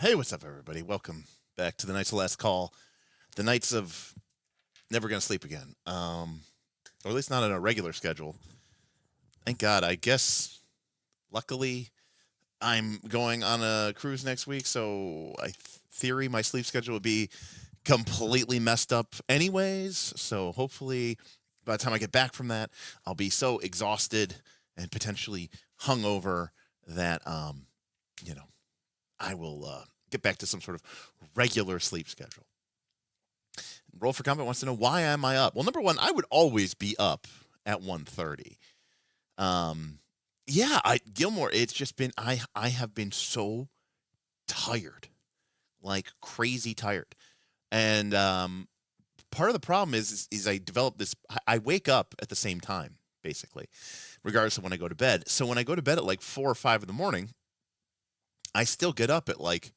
Hey, what's up, everybody? Welcome back to the Nights of Last Call. The nights of never gonna sleep again. Or at least not on a regular schedule. Thank God. I guess, luckily, I'm going on a cruise next week, so theory my sleep schedule would be completely messed up anyways. So hopefully, by the time I get back from that, I'll be so exhausted and potentially hungover that I will get back to some sort of regular sleep schedule. Roll for Combat wants to know, why am I up? Well, number one, I would always be up at 1:30. Gilmore, it's just been I have been so tired, like crazy tired. And part of the problem is I developed this. I wake up at the same time, basically, regardless of when I go to bed. So when I go to bed at like 4 or 5 in the morning, I still get up at like,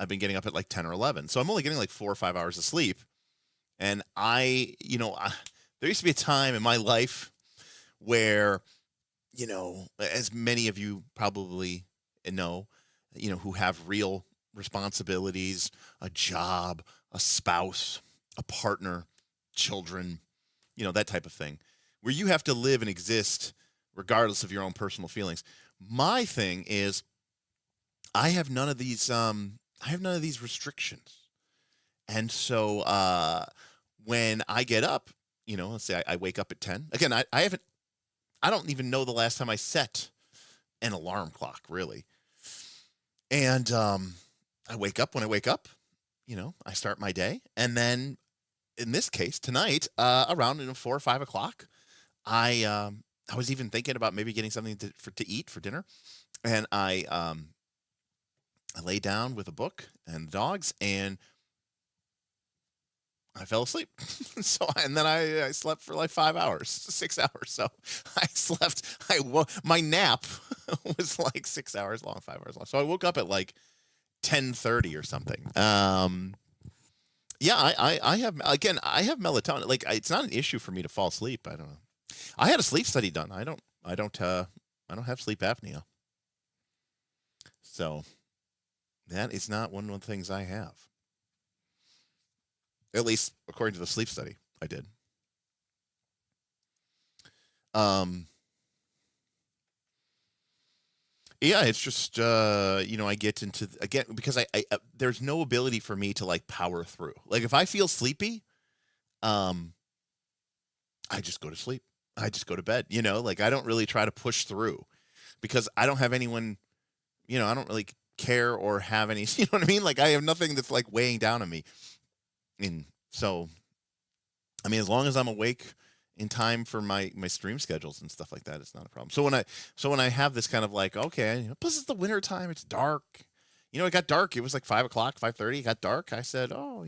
I've been getting up at like 10 or 11. So I'm only getting like 4 or 5 hours of sleep. And there used to be a time in my life where, as many of you probably know, who have real responsibilities, a job, a spouse, a partner, children, that type of thing, where you have to live and exist regardless of your own personal feelings. My thing is, I have none of these restrictions. And so when I get up, let's say I wake up at 10. Again, I don't even know the last time I set an alarm clock, really. And I wake up when I wake up, I start my day. And then in this case, tonight, around 4 or 5 o'clock, I was even thinking about maybe getting something to eat for dinner. And I lay down with a book and the dogs, and I fell asleep. And then I slept for like 5 hours, 6 hours. So I slept. My nap was like 6 hours long, 5 hours long. So I woke up at like 10:30 or something. I have melatonin. Like, it's not an issue for me to fall asleep. I don't know. I had a sleep study done. I don't have sleep apnea. So that is not one of the things I have. At least according to the sleep study I did. It's just I get into again because I there's no ability for me to like power through. Like, if I feel sleepy, I just go to sleep. I just go to bed. Like, I don't really try to push through because I don't have anyone. I don't really care or have any. You know what I mean? Like, I have nothing that's like weighing down on me. And so, I mean, as long as I'm awake in time for my stream schedules and stuff like that, it's not a problem. So when I have this kind of like, okay, plus it's the winter time, it's dark. It got dark. It was like 5 o'clock, 5:30. It got dark. I said, oh,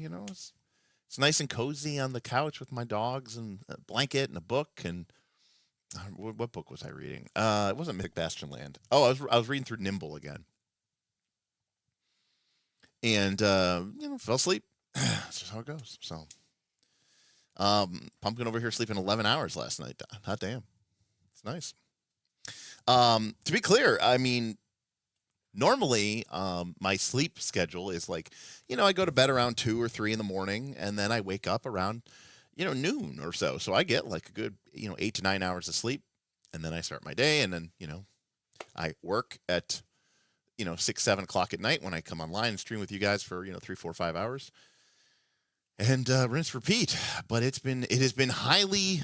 it's nice and cozy on the couch with my dogs and a blanket and a book. And what book was I reading? It wasn't Mythic Bastion Land. Oh, I was reading through Nimble again. And fell asleep. That's just how it goes. So, Pumpkin over here sleeping 11 hours last night. Hot damn. It's nice. To be clear, I mean, normally, my sleep schedule is like, I go to bed around 2 or 3 in the morning, and then I wake up around, noon or so. So I get like a good, 8 to 9 hours of sleep, and then I start my day, and then, I work at, 6, 7 o'clock at night when I come online and stream with you guys for, 3, 4, 5 hours. And rinse, repeat. But it has been highly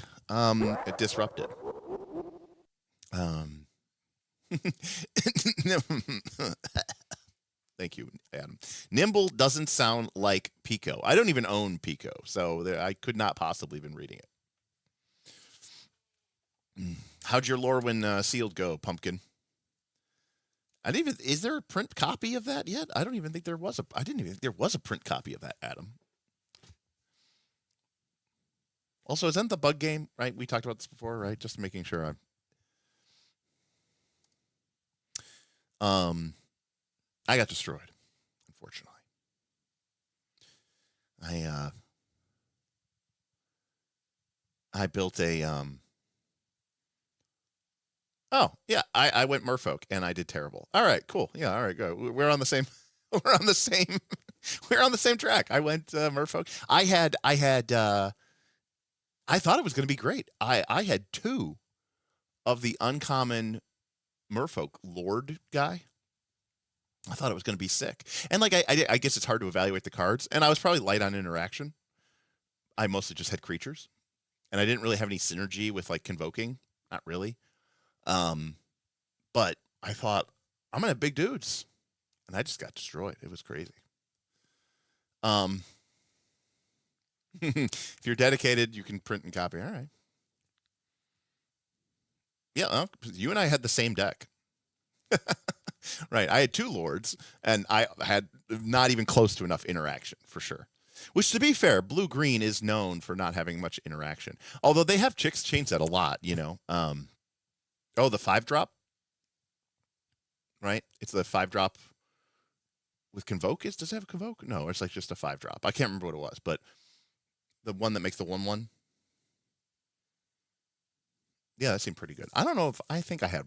disrupted. Thank you, Adam. Nimble doesn't sound like Pico. I don't even own Pico, so I could not possibly have been reading it. How'd your Lorwyn sealed go, Pumpkin? Is there a print copy of that yet? I don't even think there was I didn't even think there was a print copy of that, Adam. Also, isn't the bug game, right? We talked about this before, right? Just making sure I got destroyed, unfortunately. I built a oh, yeah, I went merfolk and I did terrible. All right, cool. Yeah, all right, go. We're on the same we're on the same we're on the same track. I went Merfolk. I thought it was going to be great. I had 2 of the uncommon Merfolk Lord guy. I thought it was going to be sick. And like I guess it's hard to evaluate the cards, and I was probably light on interaction. I mostly just had creatures, and I didn't really have any synergy with like convoking. Not really. But I thought I'm gonna have big dudes, and I just got destroyed. It was crazy. If you're dedicated, you can print and copy. All right. Yeah, well, you and I had the same deck. Right. I had 2 lords, and I had not even close to enough interaction for sure. Which, to be fair, blue-green is known for not having much interaction. Although they have chicks change that a lot, you know. Oh, the 5-drop, right? It's the 5-drop with convoke. Does it have a convoke? No, it's like just a 5-drop. I can't remember what it was, but the one that makes the 1/1. Yeah, that seemed pretty good. I don't know if I think I had.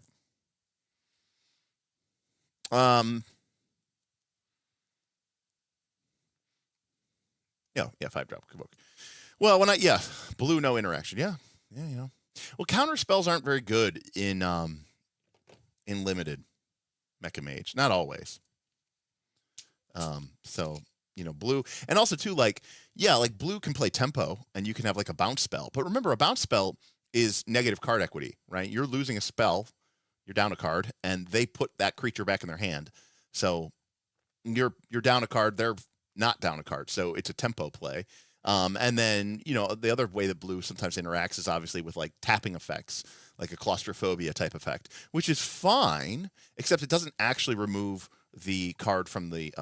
Yeah, 5-drop convoke. Well, blue, no interaction. Yeah, you know. Well, counter spells aren't very good in limited Mecha Mage. Not always. So, you know, blue, and also too, like blue can play tempo, and you can have like a bounce spell. But remember, a bounce spell is negative card equity, right? You're losing a spell, you're down a card, and they put that creature back in their hand. So you're down a card, they're not down a card. So it's a tempo play. And then, you know, the other way that blue sometimes interacts is obviously with like tapping effects, like a claustrophobia type effect, which is fine, except it doesn't actually remove the card from the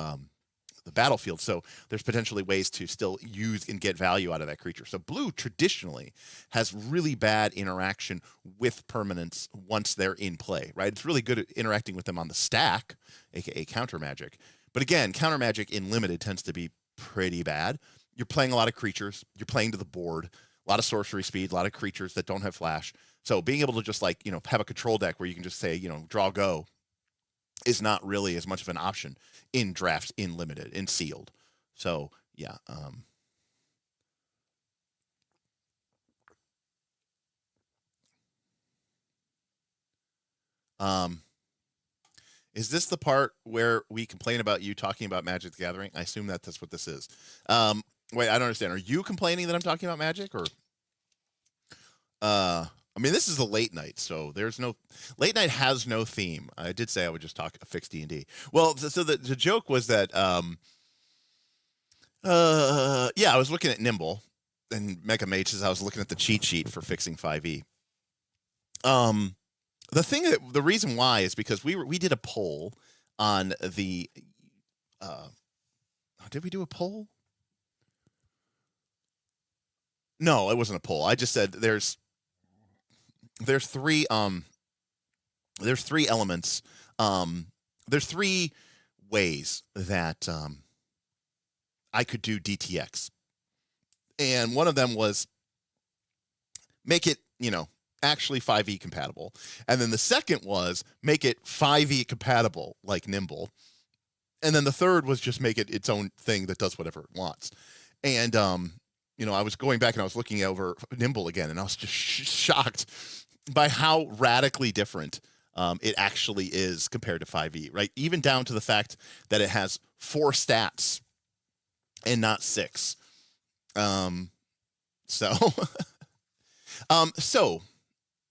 battlefield. So there's potentially ways to still use and get value out of that creature. So blue traditionally has really bad interaction with permanents once they're in play, right? It's really good at interacting with them on the stack, aka counter magic. But again, counter magic in limited tends to be pretty bad. You're playing a lot of creatures, you're playing to the board, a lot of sorcery speed, a lot of creatures that don't have flash. So being able to just like, you know, have a control deck where you can just say, you know, draw, go, is not really as much of an option in drafts, in limited, in sealed. So yeah. Is this the part where we complain about you talking about Magic the Gathering? I assume that's what this is. Wait, I don't understand. Are you complaining that I'm talking about Magic, or? I mean, this is a late night, so there's no late night has no theme. I did say I would just talk a fixed D&D. Well, so the joke was that I was looking at Nimble and Mecha Mage says I was looking at the cheat sheet for fixing 5e. The reason why is because we did a poll on the did we do a poll? No, it wasn't a poll. I just said there's 3 elements. There's 3 ways that I could do DTX. And one of them was make it, you know, actually 5e compatible. And then the second was make it 5e compatible like Nimble. And then the third was just make it its own thing that does whatever it wants. And you know, I was going back and I was looking over Nimble again, and I was just shocked by how radically different it actually is compared to 5e, right? Even down to the fact that it has 4 stats and not 6. So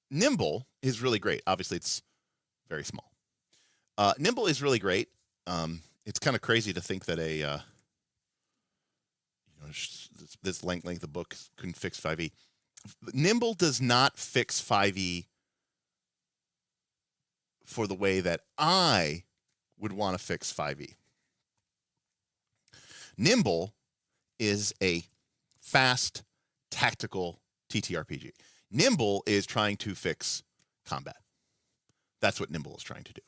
Nimble is really great. Obviously, it's very small. Nimble is really great. It's kind of crazy to think that this length of book couldn't fix 5e. Nimble does not fix 5e for the way that I would want to fix 5e. Nimble is a fast, tactical TTRPG. Nimble is trying to fix combat. That's what Nimble is trying to do.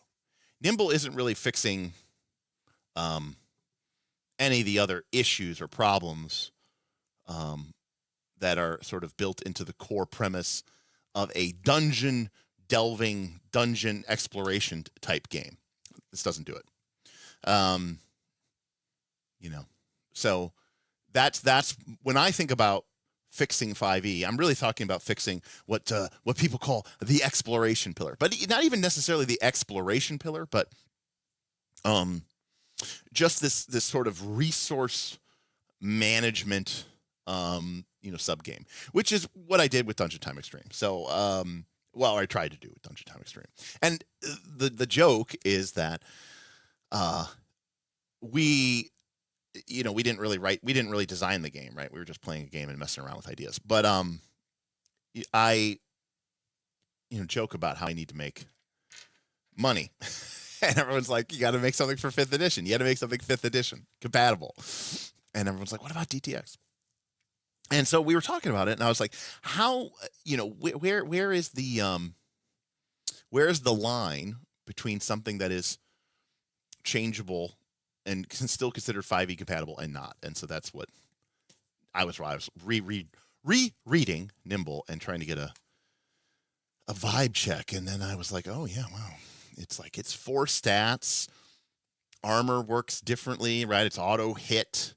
Nimble isn't really fixing any of the other issues or problems that are sort of built into the core premise of a dungeon delving, dungeon exploration type game. This doesn't do it. So that's when I think about fixing 5e, I'm really talking about fixing what people call the exploration pillar, but not even necessarily the exploration pillar, but just this sort of resource management sub game, which is what I did with Dungeon Time Extreme. So I tried to do with Dungeon Time Extreme, and the joke is that we didn't really design the game, right? We were just playing a game and messing around with ideas. But I joke about how I need to make money. And everyone's like, you got to make something for 5th edition. You got to make something 5th edition compatible. And everyone's like, what about DTX? And so we were talking about it, and I was like, how, where is the line between something that is changeable and can still consider 5e compatible and not? And so that's what I was rereading Nimble and trying to get a vibe check. And then I was like, oh yeah, wow. It's 4 stats. Armor works differently, right? It's auto hit.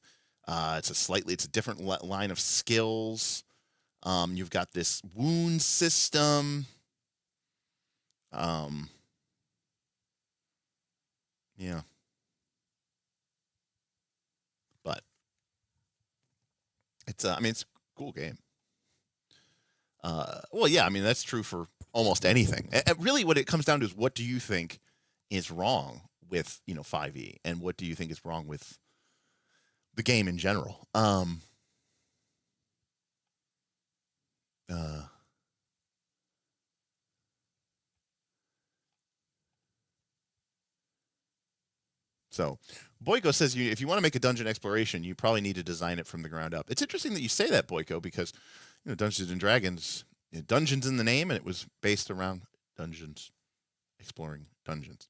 It's a different line of skills. You've got this wound system. Yeah. But it's a cool game. Yeah, that's true for almost anything. And really what it comes down to is, what do you think is wrong with, 5e, and what do you think is wrong with the game in general? So Boyko says, if you want to make a dungeon exploration, you probably need to design it from the ground up. It's interesting that you say that, Boyko, because Dungeons and Dragons, dungeons in the name, and it was based around dungeons, exploring dungeons.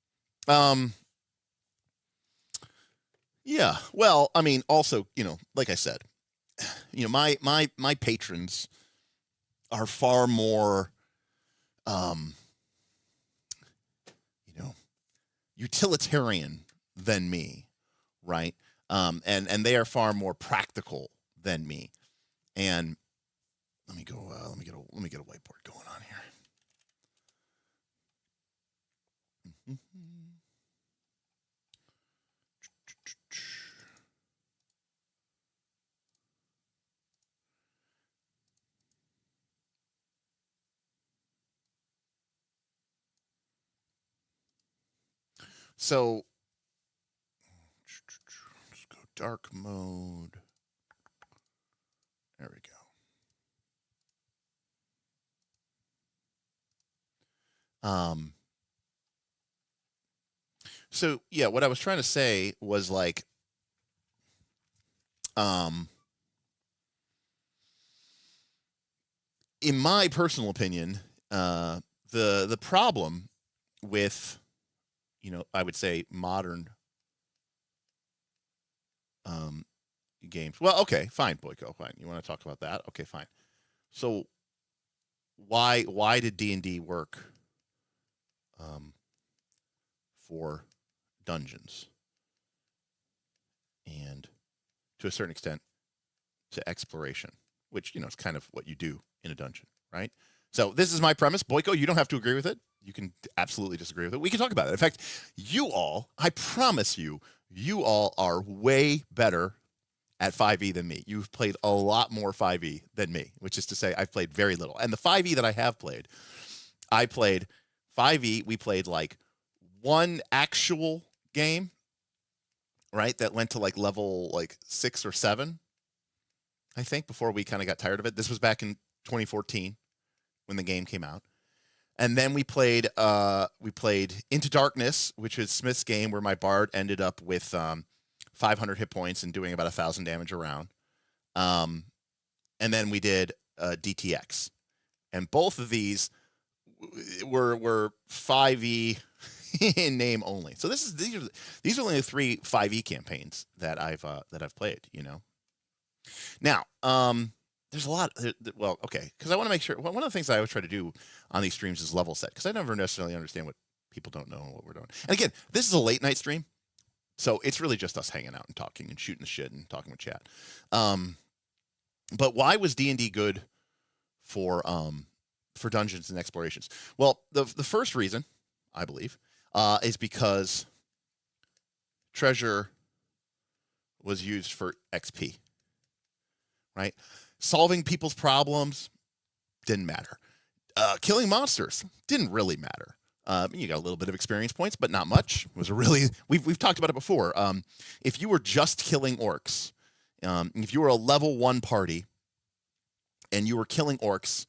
Yeah. Well, also, like I said, my patrons are far more, utilitarian than me, right? And they are far more practical than me. And let me go. Let me get a whiteboard going on here. So let's go dark mode. There we go. So yeah, what I was trying to say was like, in my personal opinion, the problem with, I would say modern games. Well, okay, fine, Boyko, fine. You want to talk about that? Okay, fine. So why did D&D work for dungeons, and to a certain extent to exploration, which is kind of what you do in a dungeon, right? So this is my premise. Boyko, you don't have to agree with it. You can absolutely disagree with it. We can talk about it. In fact, I promise you all are way better at 5e than me. You've played a lot more 5e than me, which is to say I've played very little. And the 5e that I have played, I played 5e. We played like one actual game, right? That went to like level like 6 or 7, I think, before we kind of got tired of it. This was back in 2014 when the game came out. And then we played Into Darkness, which is Smith's game, where my bard ended up with 500 hit points and doing about 1,000 damage a round. And then we did DTX, and both of these were 5e in name only. So these are only the 3 5e campaigns that I've played. Now, there's a lot. Well, okay, because I want to make sure. One of the things I always try to do on these streams is level set, because I never necessarily understand what people don't know and what we're doing. And again, this is a late night stream, So it's really just us hanging out and talking and shooting the shit and talking with chat. But why was D&D good for dungeons and explorations? Well, the first reason, I believe, is because treasure was used for XP, right? Solving people's problems didn't matter. Killing monsters didn't really matter. You got a little bit of experience points, but not much. It was a really we've talked about it before. If you were just killing orcs, if you were a level 1 party and you were killing orcs,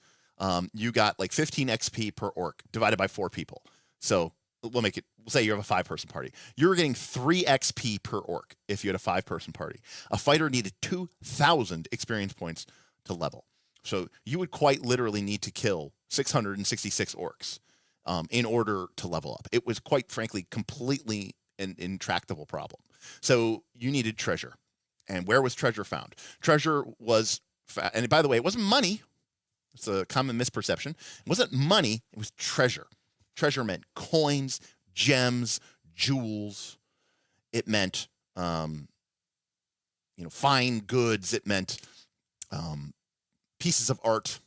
you got like 15 XP per orc divided by 4 people. So we'll say you have a 5-person party. You were getting 3 XP per orc if you had a 5-person party. A fighter needed 2,000 experience points to level. So you would quite literally need to kill 666 orcs in order to level up. It was, quite frankly, completely an intractable problem. So you needed treasure. And where was treasure found? Treasure was, and by the way, it wasn't money. It's a common misperception. It wasn't money. It was treasure. Treasure meant coins, gems, jewels. It meant, fine goods. It meant pieces of art.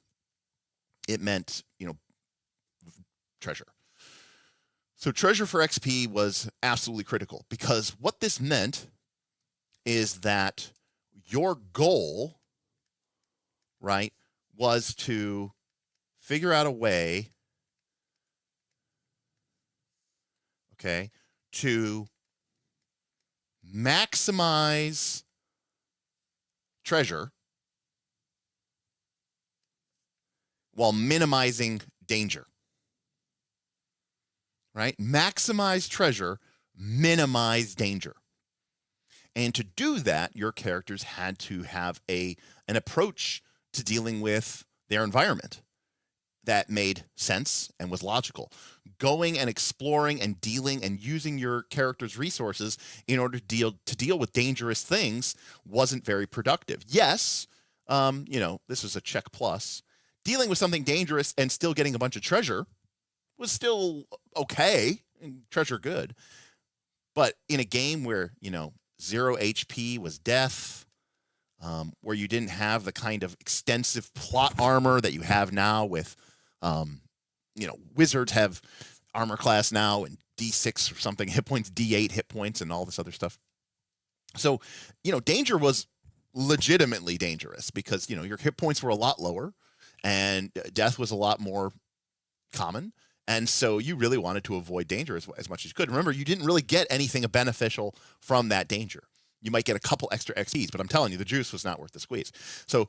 It meant, treasure. So treasure for XP was absolutely critical, because what this meant is that your goal, right, was to figure out a way, okay, to maximize treasure while minimizing danger. Right? Maximize treasure, minimize danger. And to do that, your characters had to have an approach to dealing with their environment that made sense and was logical. Going and exploring and dealing and using your character's resources in order to deal with dangerous things wasn't very productive. Yes, this was a check plus. Dealing with something dangerous and still getting a bunch of treasure was still okay, and treasure good. But in a game where, 0 HP was death, where you didn't have the kind of extensive plot armor that you have now with, wizards have armor class now and D6 or something, hit points, D8 hit points, and all this other stuff. So, danger was legitimately dangerous because, your hit points were a lot lower and death was a lot more common. And so you really wanted to avoid danger as much as you could. Remember, you didn't really get anything beneficial from that danger. You might get a couple extra XPs, but I'm telling you, the juice was not worth the squeeze. So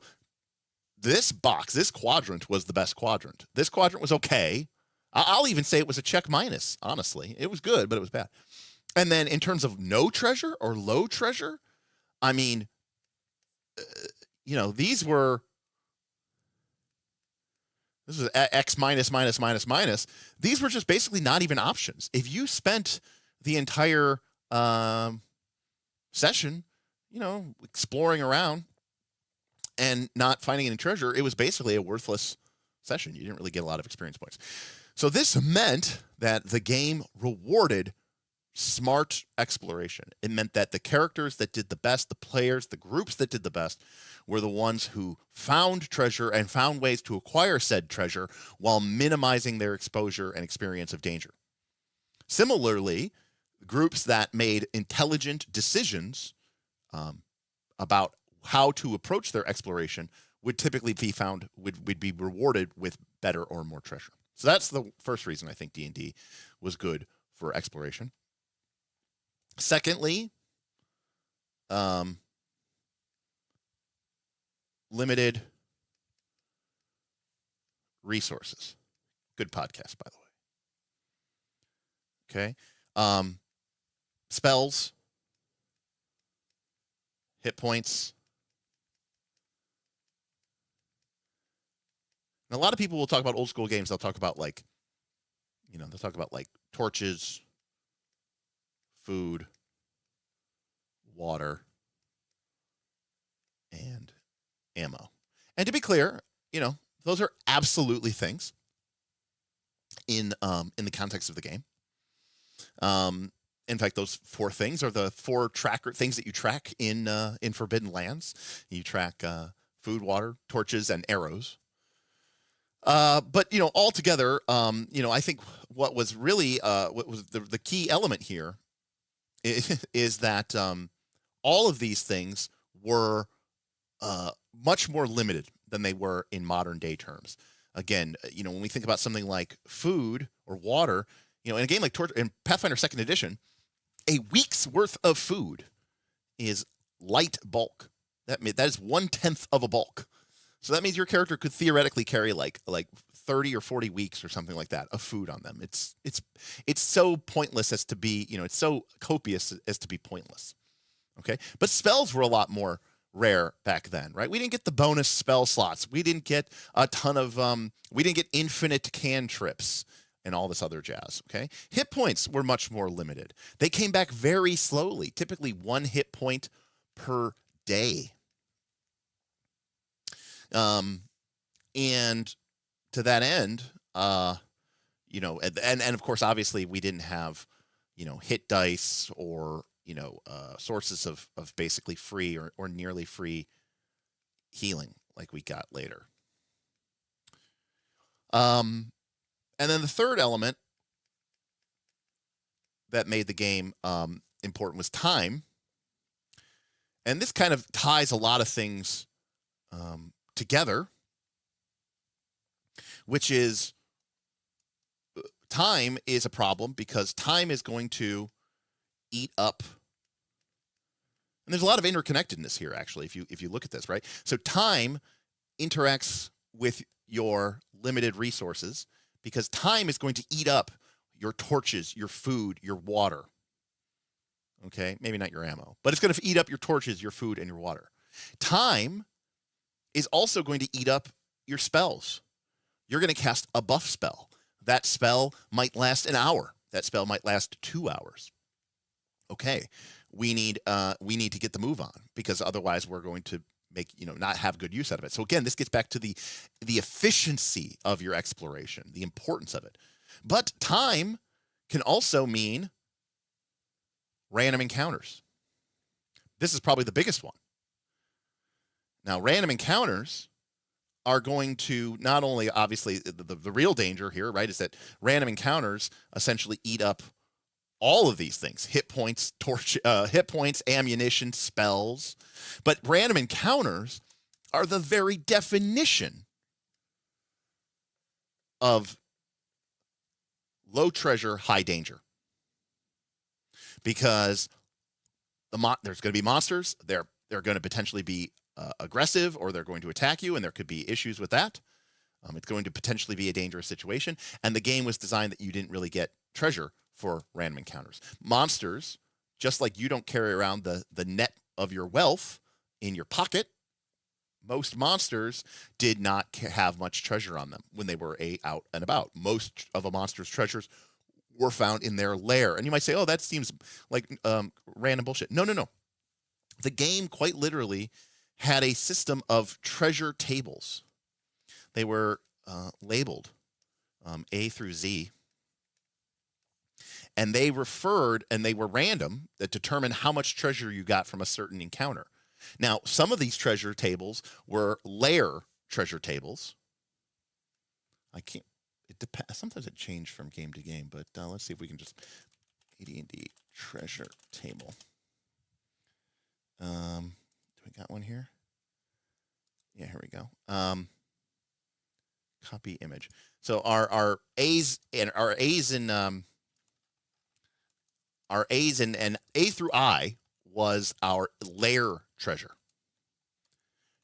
this quadrant was the best quadrant. This quadrant was okay. I'll even say it was a check minus, honestly. It was good, but it was bad. And then in terms of no treasure or low treasure, I mean, these were... This is X minus, minus, minus, minus. These were just basically not even options. If you spent the entire session, exploring around and not finding any treasure, it was basically a worthless session. You didn't really get a lot of experience points. So this meant that the game rewarded smart exploration. It meant that the characters that did the best, the players, the groups that did the best, were the ones who found treasure and found ways to acquire said treasure while minimizing their exposure and experience of danger. Similarly, groups that made intelligent decisions about how to approach their exploration would typically would be rewarded with better or more treasure. So that's the first reason I think D&D was good for exploration. Secondly, limited resources. Good podcast, by the way. Okay. Spells, hit points. And a lot of people will talk about old school games. They'll talk about torches, food, water, and ammo. And to be clear, those are absolutely things in the context of the game. In fact, those 4 things are the 4 tracker things that you track in Forbidden Lands. You track food, water, torches, and arrows. But altogether, I think what was really what was the key element here is that all of these things were much more limited than they were in modern day terms. Again, when we think about something like food or water, in a game like in Pathfinder 2nd Edition, a week's worth of food is light bulk. That is 1/10 of a bulk. So that means your character could theoretically carry like 30 or 40 weeks or something like that of food on them. It's so pointless as to be, it's so copious as to be pointless. Okay, but spells were a lot more rare back then, right? We didn't get the bonus spell slots. We didn't get a ton of we didn't get infinite cantrips and all this other jazz. Okay, hit points were much more limited. They came back very slowly, typically 1 hit point per day. And to that end, and of course, obviously, we didn't have, hit dice or sources of basically free or nearly free healing like we got later. And then the third element that made the game important was time. And this kind of ties a lot of things together, which is time is a problem because time is going to eat up. And there's a lot of interconnectedness here, actually, if you look at this, right? So time interacts with your limited resources because time is going to eat up your torches, your food, your water. Okay, maybe not your ammo, but it's going to eat up your torches, your food, and your water. Time is also going to eat up your spells. You're going to cast a buff spell. That spell might last an hour. That spell might last 2 hours. Okay, we need to get the move on because otherwise we're going to not have good use out of it. So again, this gets back to the efficiency of your exploration, the importance of it. But time can also mean random encounters. This is probably the biggest one. Now, random encounters are going to not only, obviously, the real danger here, right, is that random encounters essentially eat up all of these things: hit points, ammunition, spells. But random encounters are the very definition of low treasure, high danger. Because there's going to be monsters. They're going to potentially be aggressive, or they're going to attack you, and there could be issues with that. It's going to potentially be a dangerous situation, and the game was designed that you didn't really get treasure for random encounters. Monsters, just like you don't carry around the net of your wealth in your pocket, most monsters did not have much treasure on them when they were out and about. Most of a monster's treasures were found in their lair. And you might say, oh, that seems like random bullshit. No. The game quite literally had a system of treasure tables. They were labeled A through Z. And they were random, that determined how much treasure you got from a certain encounter. Now, some of these treasure tables were lair treasure tables. It depends. Sometimes it changed from game to game, but let's see if we can just AD&D treasure table. Do we got one here? Yeah, here we go. Copy image. So our A's and A through I was our lair treasure.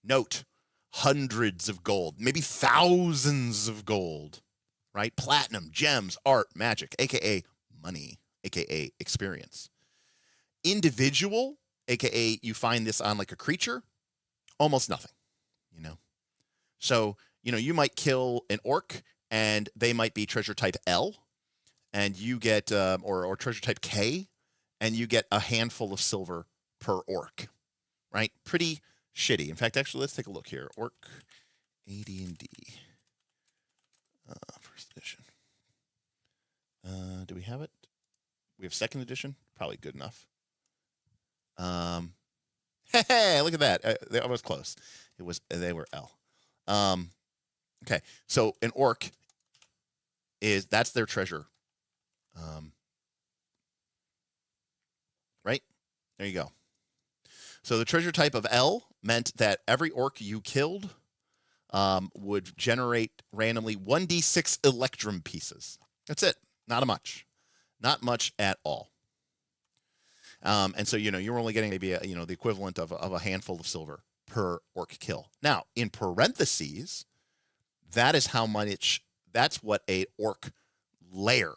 Note, hundreds of gold, maybe thousands of gold, right? Platinum, gems, art, magic, aka money, aka experience. Individual, aka you find this on like a creature, almost nothing, So, you might kill an orc and they might be treasure type L, and you get, or treasure type K, and you get a handful of silver per orc, right? Pretty shitty. In fact, actually, let's take a look here. Orc AD&D. First edition. Do we have it? We have second edition, probably good enough. Hey, look at that. I was close. They were L. Okay, so an orc that's their treasure. Right? There you go. So the treasure type of L meant that every orc you killed would generate randomly 1d6 electrum pieces. That's it. Not not much at all. And so you're only getting maybe the equivalent of a handful of silver per orc kill. Now, in parentheses, that's what a orc lair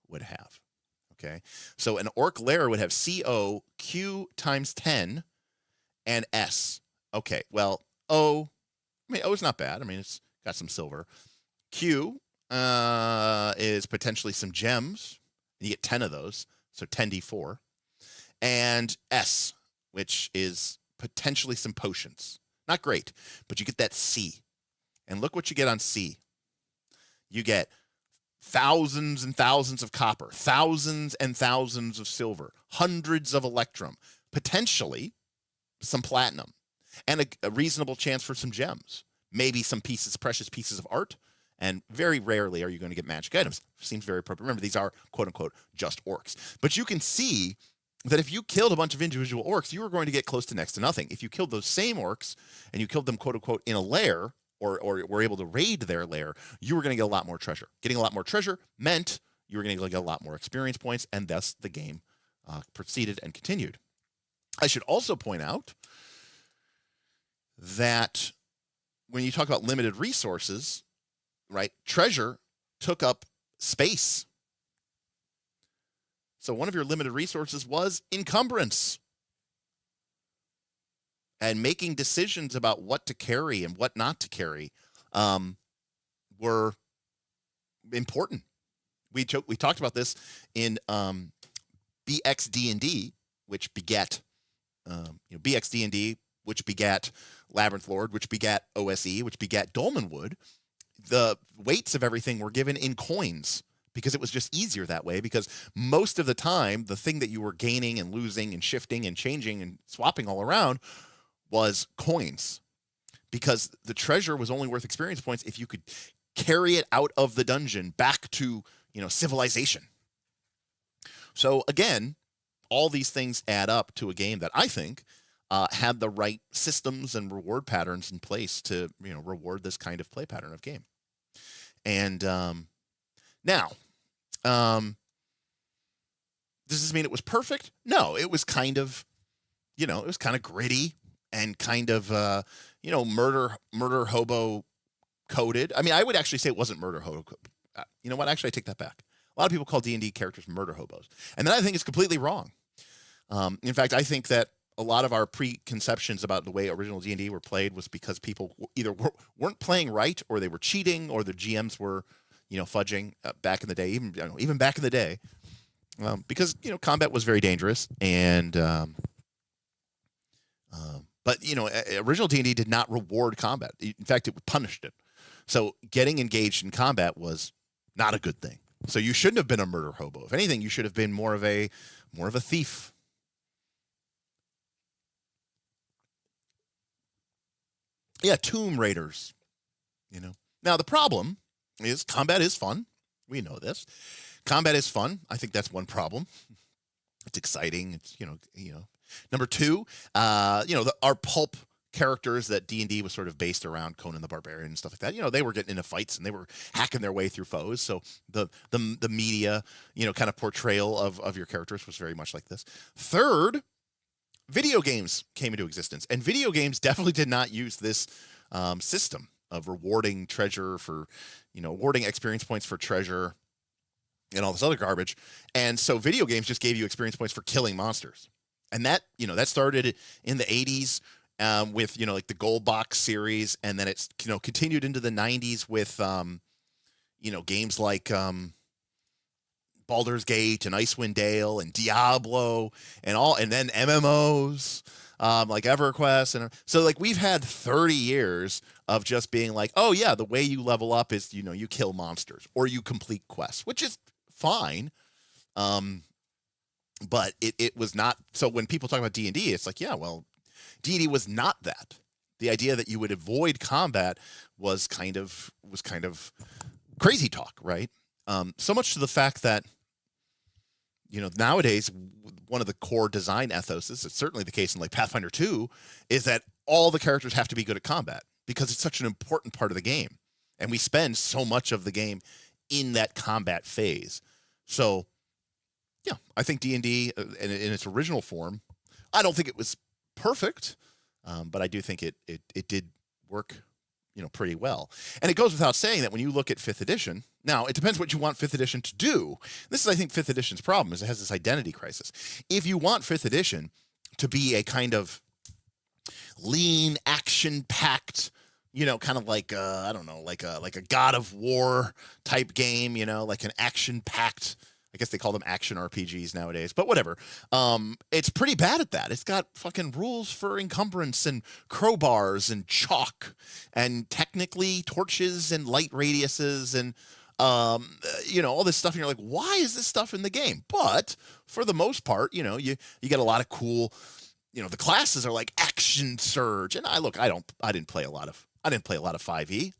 would have. Okay, so an orc lair would have CO, Q times 10, and S. Okay, well, O is not bad. I mean, it's got some silver. Q is potentially some gems. You get 10 of those, so 10d4. And S, which is potentially some potions. Not great, but you get that C. And look what you get on C. You get thousands and thousands of copper, thousands and thousands of silver, hundreds of electrum, potentially some platinum, and a reasonable chance for some gems, maybe some precious pieces of art, and very rarely are you going to get magic items. Seems very appropriate. Remember, these are quote unquote just orcs. But you can see that if you killed a bunch of individual orcs, you were going to get close to next to nothing. If you killed those same orcs and you killed them quote unquote in a lair, or were able to raid their lair, you were going to get a lot more treasure. Getting a lot more treasure meant you were going to get a lot more experience points, and thus the game proceeded and continued. I should also point out that when you talk about limited resources, right, treasure took up space. So one of your limited resources was encumbrance. And making decisions about what to carry and what not to carry were important. We talked about this in BXD&D, which begat BXD&D, which begat Labyrinth Lord, which begat OSE, which begat Dolmenwood. The weights of everything were given in coins because it was just easier that way, because most of the time, the thing that you were gaining and losing and shifting and changing and swapping all around was coins, because the treasure was only worth experience points if you could carry it out of the dungeon back to civilization. So again, all these things add up to a game that I think had the right systems and reward patterns in place to reward this kind of play pattern of game. And now, does this mean it was perfect? No, it was kind of gritty and kind of murder hobo coded. I mean, I would actually say it wasn't murder hobo. You know what? Actually, I take that back. A lot of people call D&D characters murder hobos, and then I think it's completely wrong. In fact, I think that a lot of our preconceptions about the way original D&D were played was because people either weren't playing right, or they were cheating, or the GMs were fudging back in the day, even back in the day, because combat was very dangerous, and but original D&D did not reward combat. In fact, it punished it. So getting engaged in combat was not a good thing. So you shouldn't have been a murder hobo. If anything, you should have been more of a thief. Yeah, Tomb Raiders. Now the problem is combat is fun. We know this. Combat is fun. I think that's one problem. It's exciting. It's Number two, our pulp characters that D&D was sort of based around, Conan the Barbarian and stuff like that. They were getting into fights and they were hacking their way through foes. So the media, kind of portrayal of your characters was very much like this. Third, video games came into existence, and video games definitely did not use this system of rewarding treasure for, awarding experience points for treasure and all this other garbage. And so video games just gave you experience points for killing monsters. And that, that started in the 80s with, like the Gold Box series. And then it's, continued into the 90s with, games like Baldur's Gate and Icewind Dale and Diablo and then MMOs like EverQuest. And so like we've had 30 years of just being like, oh yeah, the way you level up is, you kill monsters or you complete quests, which is fine. But it was not. So when people talk about D&D, it's like, yeah, well, D&D was not that. The idea that you would avoid combat was kind of crazy talk, right? So much to the fact that, nowadays, one of the core design ethoses, it's certainly the case in like Pathfinder 2, is that all the characters have to be good at combat because it's such an important part of the game. And we spend so much of the game in that combat phase. So, yeah, I think D&D in its original form, I don't think it was perfect, but I do think it did work, pretty well. And it goes without saying that when you look at 5th edition, now it depends what you want 5th edition to do. This is, I think, 5th edition's problem, is it has this identity crisis. If you want 5th edition to be a kind of lean, action-packed, kind of like I don't know, like a God of War type game, like an action-packed. I guess they call them action RPGs nowadays, but whatever. It's pretty bad at that. It's got fucking rules for encumbrance and crowbars and chalk and technically torches and light radiuses and all this stuff. And you're like, why is this stuff in the game? But for the most part, you get a lot of cool. The classes are like action surge, and I didn't play a lot of 5e.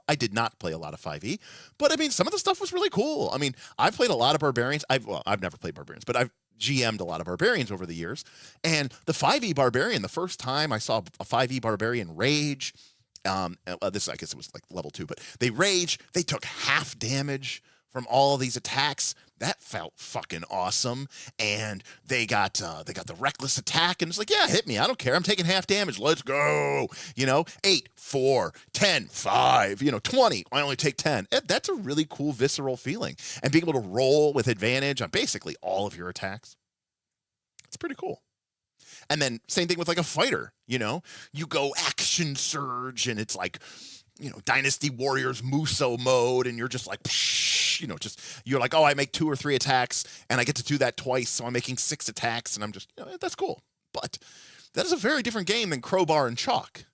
I did not play a lot of 5e, but I mean, some of the stuff was really cool. I mean, I've played a lot of barbarians. I've never played barbarians, but I've GM'd a lot of barbarians over the years. And the 5e barbarian, the first time I saw a 5e barbarian rage, this, I guess it was like level 2, but they rage, they took half damage from all of these attacks. That felt fucking awesome. And they got the reckless attack, and it's like, yeah, hit me, I don't care, I'm taking half damage, let's go. 8, 4, 10, 5, 20, I only take 10. That's a really cool visceral feeling. And being able to roll with advantage on basically all of your attacks, it's pretty cool. And then same thing with like a fighter, you go action surge, and it's like, Dynasty Warriors Muso mode, and you're just like, you're like, oh, I make 2 or 3 attacks, and I get to do that twice, so I'm making 6 attacks, and I'm just, that's cool. But that is a very different game than crowbar and chalk.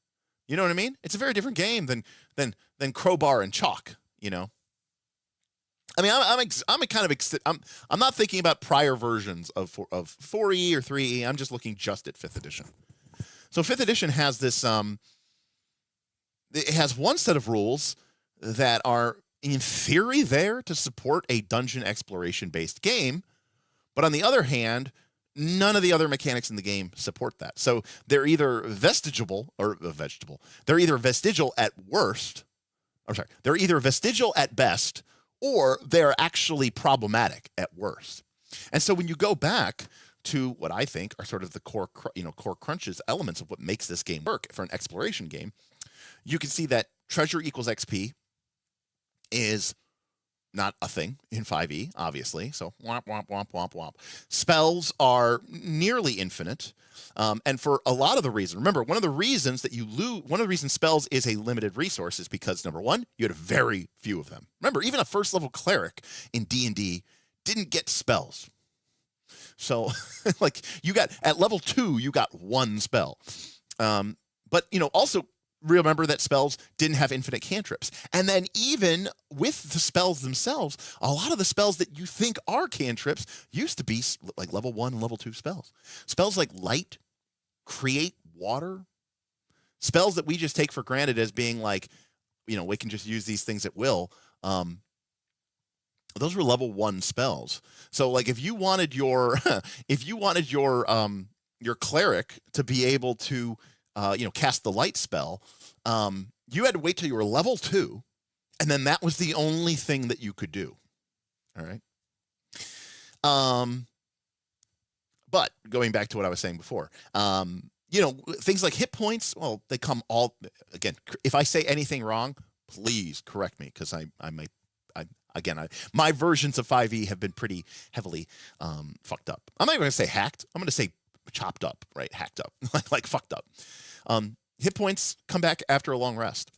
You know what I mean? It's a very different game than crowbar and chalk. I mean, I'm not thinking about prior versions of 4E or 3E. I'm just looking just at 5th edition. So 5th edition has this. It has one set of rules that are, in theory, there to support a dungeon exploration-based game, but on the other hand, none of the other mechanics in the game support that. So they're either vestigial or vegetable. They're either vestigial at worst. I'm sorry. They're either vestigial at best, or they're actually problematic at worst. And so when you go back to what I think are sort of the core crunches, elements of what makes this game work for an exploration game, you can see that treasure equals XP is not a thing in 5e, obviously. So womp, womp, womp, womp, womp. Spells are nearly infinite. And for a lot of the reasons, remember, one of the reasons spells is a limited resource is because, number one, you had very few of them. Remember, even a first level cleric in D&D didn't get spells. So like at level 2, you got 1 spell. But also, remember that spells didn't have infinite cantrips. And then even with the spells themselves, a lot of the spells that you think are cantrips used to be like level 1 and level 2 spells. Spells like light, create water, spells that we just take for granted as being like, we can just use these things at will. Those were level 1 spells. So like if you wanted your cleric to be able to cast the light spell, you had to wait till you were level 2, and then that was the only thing that you could do. All right. But going back to what I was saying before, things like hit points, well, they come all, again, if I say anything wrong, please correct me, because my versions of 5e have been pretty heavily fucked up. I'm not even going to say hacked. I'm going to say chopped up, right? Hacked up, like fucked up. Hit points come back after a long rest.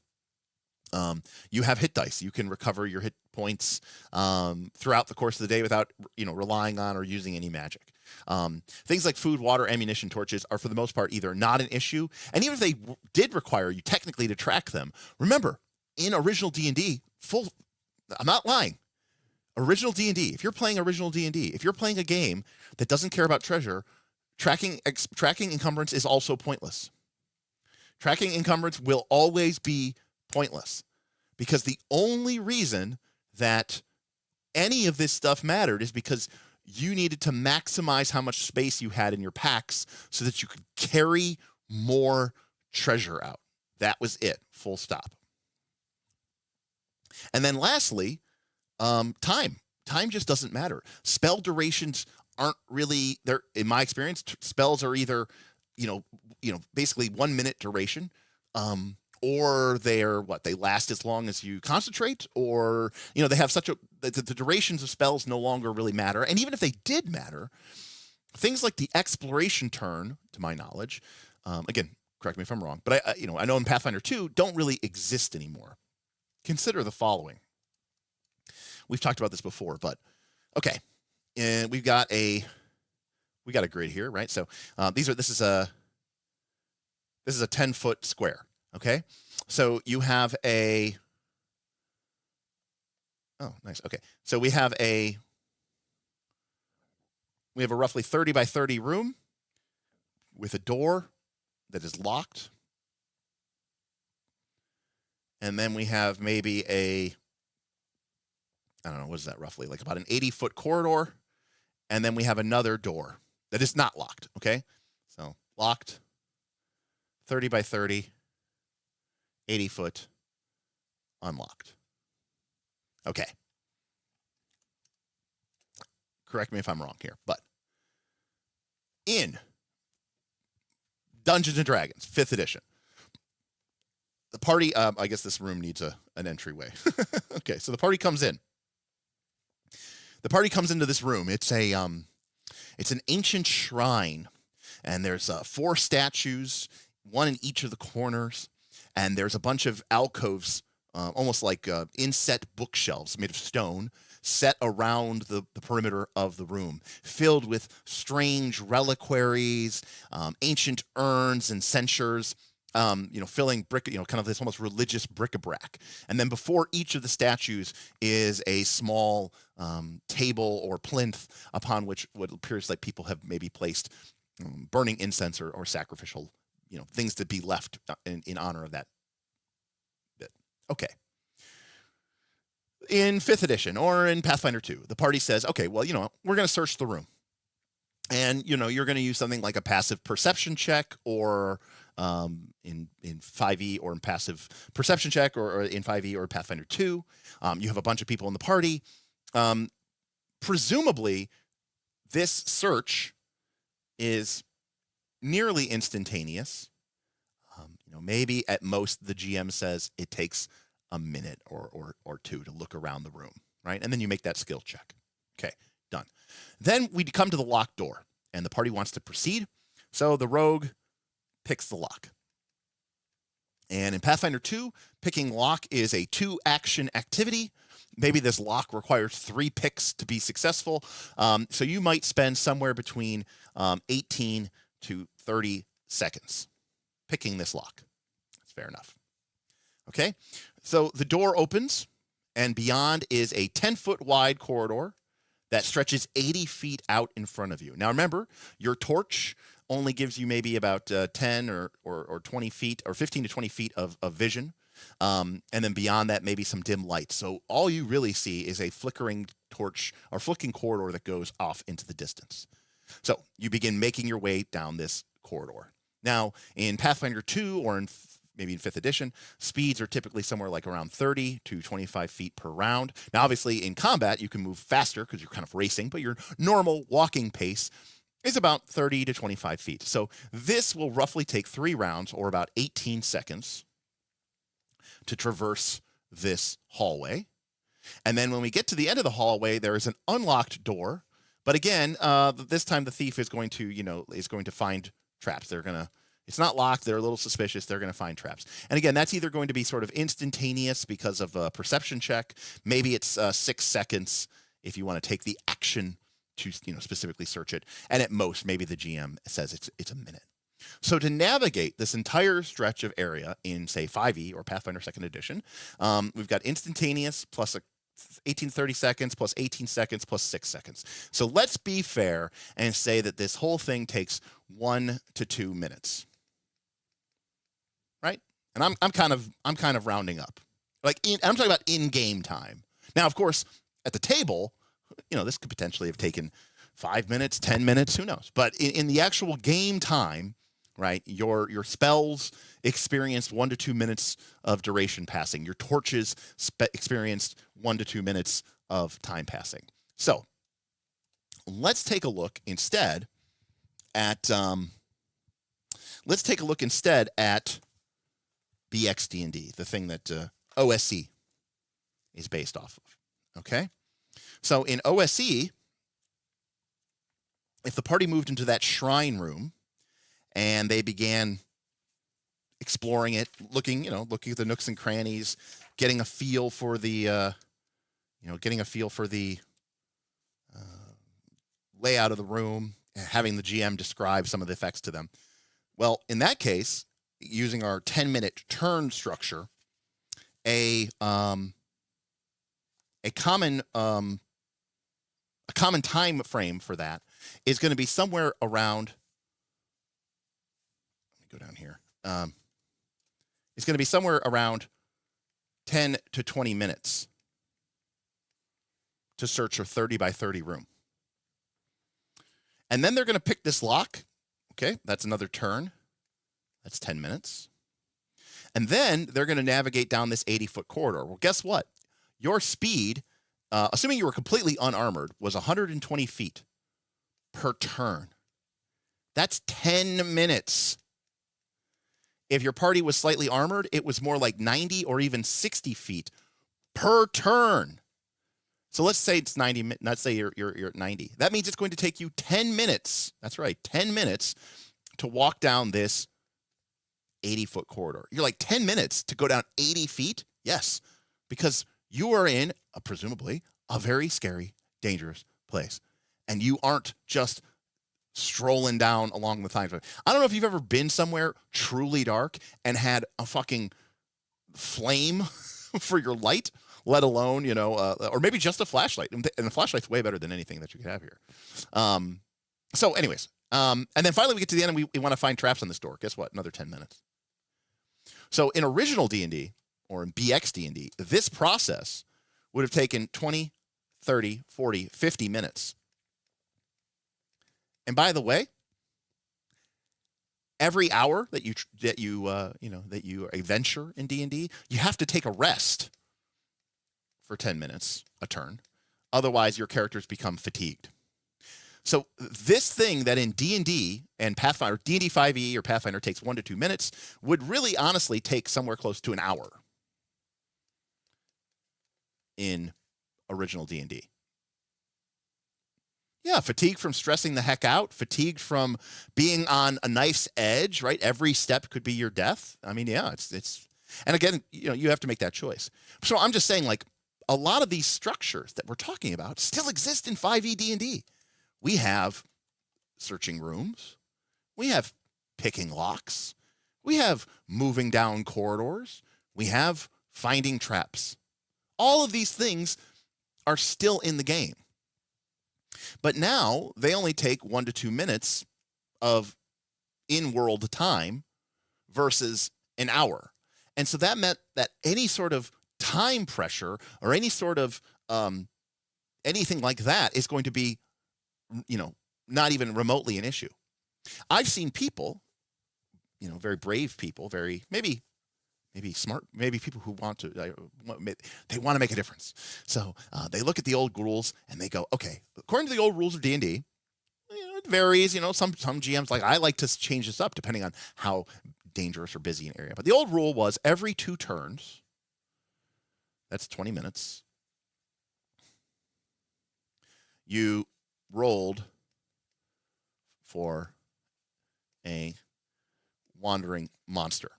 You have hit dice. You can recover your hit points throughout the course of the day without relying on or using any magic. Things like food, water, ammunition, torches are for the most part either not an issue, and even if they did require you technically to track them, remember, in original D&D, I'm not lying, Original D&D, if you're playing original D&D, if you're playing a game that doesn't care about treasure, tracking encumbrance is also pointless. Tracking encumbrance will always be pointless, because the only reason that any of this stuff mattered is because you needed to maximize how much space you had in your packs so that you could carry more treasure out. That was it, full stop. And then lastly, time. Time just doesn't matter. Spell durations aren't really there. In my experience, spells are either, basically 1 minute duration, or they last as long as you concentrate, or, they have the durations of spells no longer really matter. And even if they did matter, things like the exploration turn, to my knowledge, again, correct me if I'm wrong, but I know in Pathfinder 2 don't really exist anymore. Consider the following. We've talked about this before, but okay. And we got a grid here, right? So this is a 10-foot square. Okay. So you have oh, nice. Okay. So we have a roughly 30 by 30 room with a door that is locked. And then we have maybe I don't know, what is that roughly? Like about an 80-foot corridor. And then we have another door that is not locked, okay? So locked, 30 by 30, 80-foot, unlocked. Okay. Correct me if I'm wrong here, but in Dungeons & Dragons, 5th edition, the party, I guess this room needs an entryway. Okay, so the party comes in. The party comes into this room. It's an ancient shrine, and there's 4 statues, one in each of the corners, and there's a bunch of alcoves, almost like inset bookshelves made of stone, set around the perimeter of the room, filled with strange reliquaries, ancient urns and censers, filling brick, kind of this almost religious bric-a-brac. And then before each of the statues is a small table or plinth upon which what appears like people have maybe placed burning incense or sacrificial, things to be left in honor of that bit. Okay. In 5th edition or in Pathfinder 2, the party says, okay, well, we're going to search the room. And, you're going to use something like a passive perception check, or in 5e or in passive perception check, or in 5e or Pathfinder 2. You have a bunch of people in the party. Presumably, this search is nearly instantaneous. Maybe at most the GM says it takes a minute or 2 to look around the room, right? And then you make that skill check. Okay, done. Then we come to the locked door, and the party wants to proceed. So the rogue picks the lock. And in Pathfinder 2, picking lock is a 2-action activity. Maybe this lock requires 3 picks to be successful. So you might spend somewhere between 18 to 30 seconds picking this lock. That's fair enough. Okay, so the door opens, and beyond is a 10-foot wide corridor that stretches 80 feet out in front of you. Now remember, your torch only gives you maybe about 10 or 20 feet, or 15 to 20 feet of vision. And then beyond that, maybe some dim light. So all you really see is a flickering torch or flicking corridor that goes off into the distance. So you begin making your way down this corridor. Now, in Pathfinder 2 or maybe in 5th edition, speeds are typically somewhere like around 30 to 25 feet per round. Now, obviously, in combat, you can move faster because you're kind of racing, but your normal walking pace is about 30 to 25 feet. So this will roughly take 3 rounds, or about 18 seconds, to traverse this hallway. And then when we get to the end of the hallway, there is an unlocked door. But again, this time the thief is going to find traps. It's not locked. They're a little suspicious. They're going to find traps. And again, that's either going to be sort of instantaneous because of a perception check. Maybe it's 6 seconds if you want to take the action to specifically search it. And at most, maybe the GM says it's a minute. So to navigate this entire stretch of area in, say, 5e or Pathfinder 2nd edition, we've got instantaneous plus 30 seconds plus 18 seconds plus 6 seconds. So let's be fair and say that this whole thing takes 1 to 2 minutes. Right? And I'm kind of rounding up. Like I'm talking about in-game time. Now, of course, at the table, this could potentially have taken 5 minutes, 10 minutes, who knows? But in the actual game time, right, your spells experienced 1 to 2 minutes of duration passing. Your torches experienced 1 to 2 minutes of time passing. So let's take a look instead at BXD&D, the thing that OSE is based off of. Okay, so in OSE, if the party moved into that shrine room and they began exploring it, looking at the nooks and crannies, getting a feel for the layout of the room, having the GM describe some of the effects to them. Well, in that case, using our 10-minute turn structure, a common time frame for that is going to be somewhere around. Let me go down here. It's going to be somewhere around 10 to 20 minutes to search a 30 by 30 room. And then they're going to pick this lock. Okay, that's another turn. That's 10 minutes. And then they're going to navigate down this 80-foot corridor. Well, guess what? Your speed, assuming you were completely unarmored, was 120 feet per turn. That's 10 minutes. If your party was slightly armored, it was more like 90 or even 60 feet per turn. So let's say it's 90. Let's say you're at 90. That means it's going to take you 10 minutes. That's right, 10 minutes to walk down this 80-foot corridor. You're like 10 minutes to go down 80 feet? Yes, because you are in, presumably, a very scary, dangerous place. And you aren't just strolling down along the time. I don't know if you've ever been somewhere truly dark and had a fucking flame for your light, let alone, or maybe just a flashlight. And the flashlight's way better than anything that you could have here. So anyways, and then finally we get to the end and we want to find traps on this door. Guess what? Another 10 minutes. So in original D&D, or in BX D&D, this process would have taken 20, 30, 40, 50 minutes. And by the way, every hour that you adventure in D&D, you have to take a rest for 10 minutes a turn. Otherwise, your characters become fatigued. So this thing that in D&D and Pathfinder, D&D 5e or Pathfinder takes 1 to 2 minutes would really honestly take somewhere close to an hour in original D&D. Yeah, fatigue from stressing the heck out, fatigued from being on a knife's edge, right? Every step could be your death. I mean, yeah, it's and again, you have to make that choice. So I'm just saying, like, a lot of these structures that we're talking about still exist in 5e D&D. We have searching rooms. We have picking locks. We have moving down corridors. We have finding traps. All of these things are still in the game. But now they only take 1 to 2 minutes of in-world time versus an hour. And so that meant that any sort of time pressure or any sort of anything like that is going to be, not even remotely an issue. I've seen people, very brave people, very maybe smart, maybe people who want to, they want to make a difference. So they look at the old rules and they go, okay, according to the old rules of D&D, it varies. Some GMs I like to change this up depending on how dangerous or busy an area. But the old rule was every 2 turns, that's 20 minutes, you rolled for a wandering monster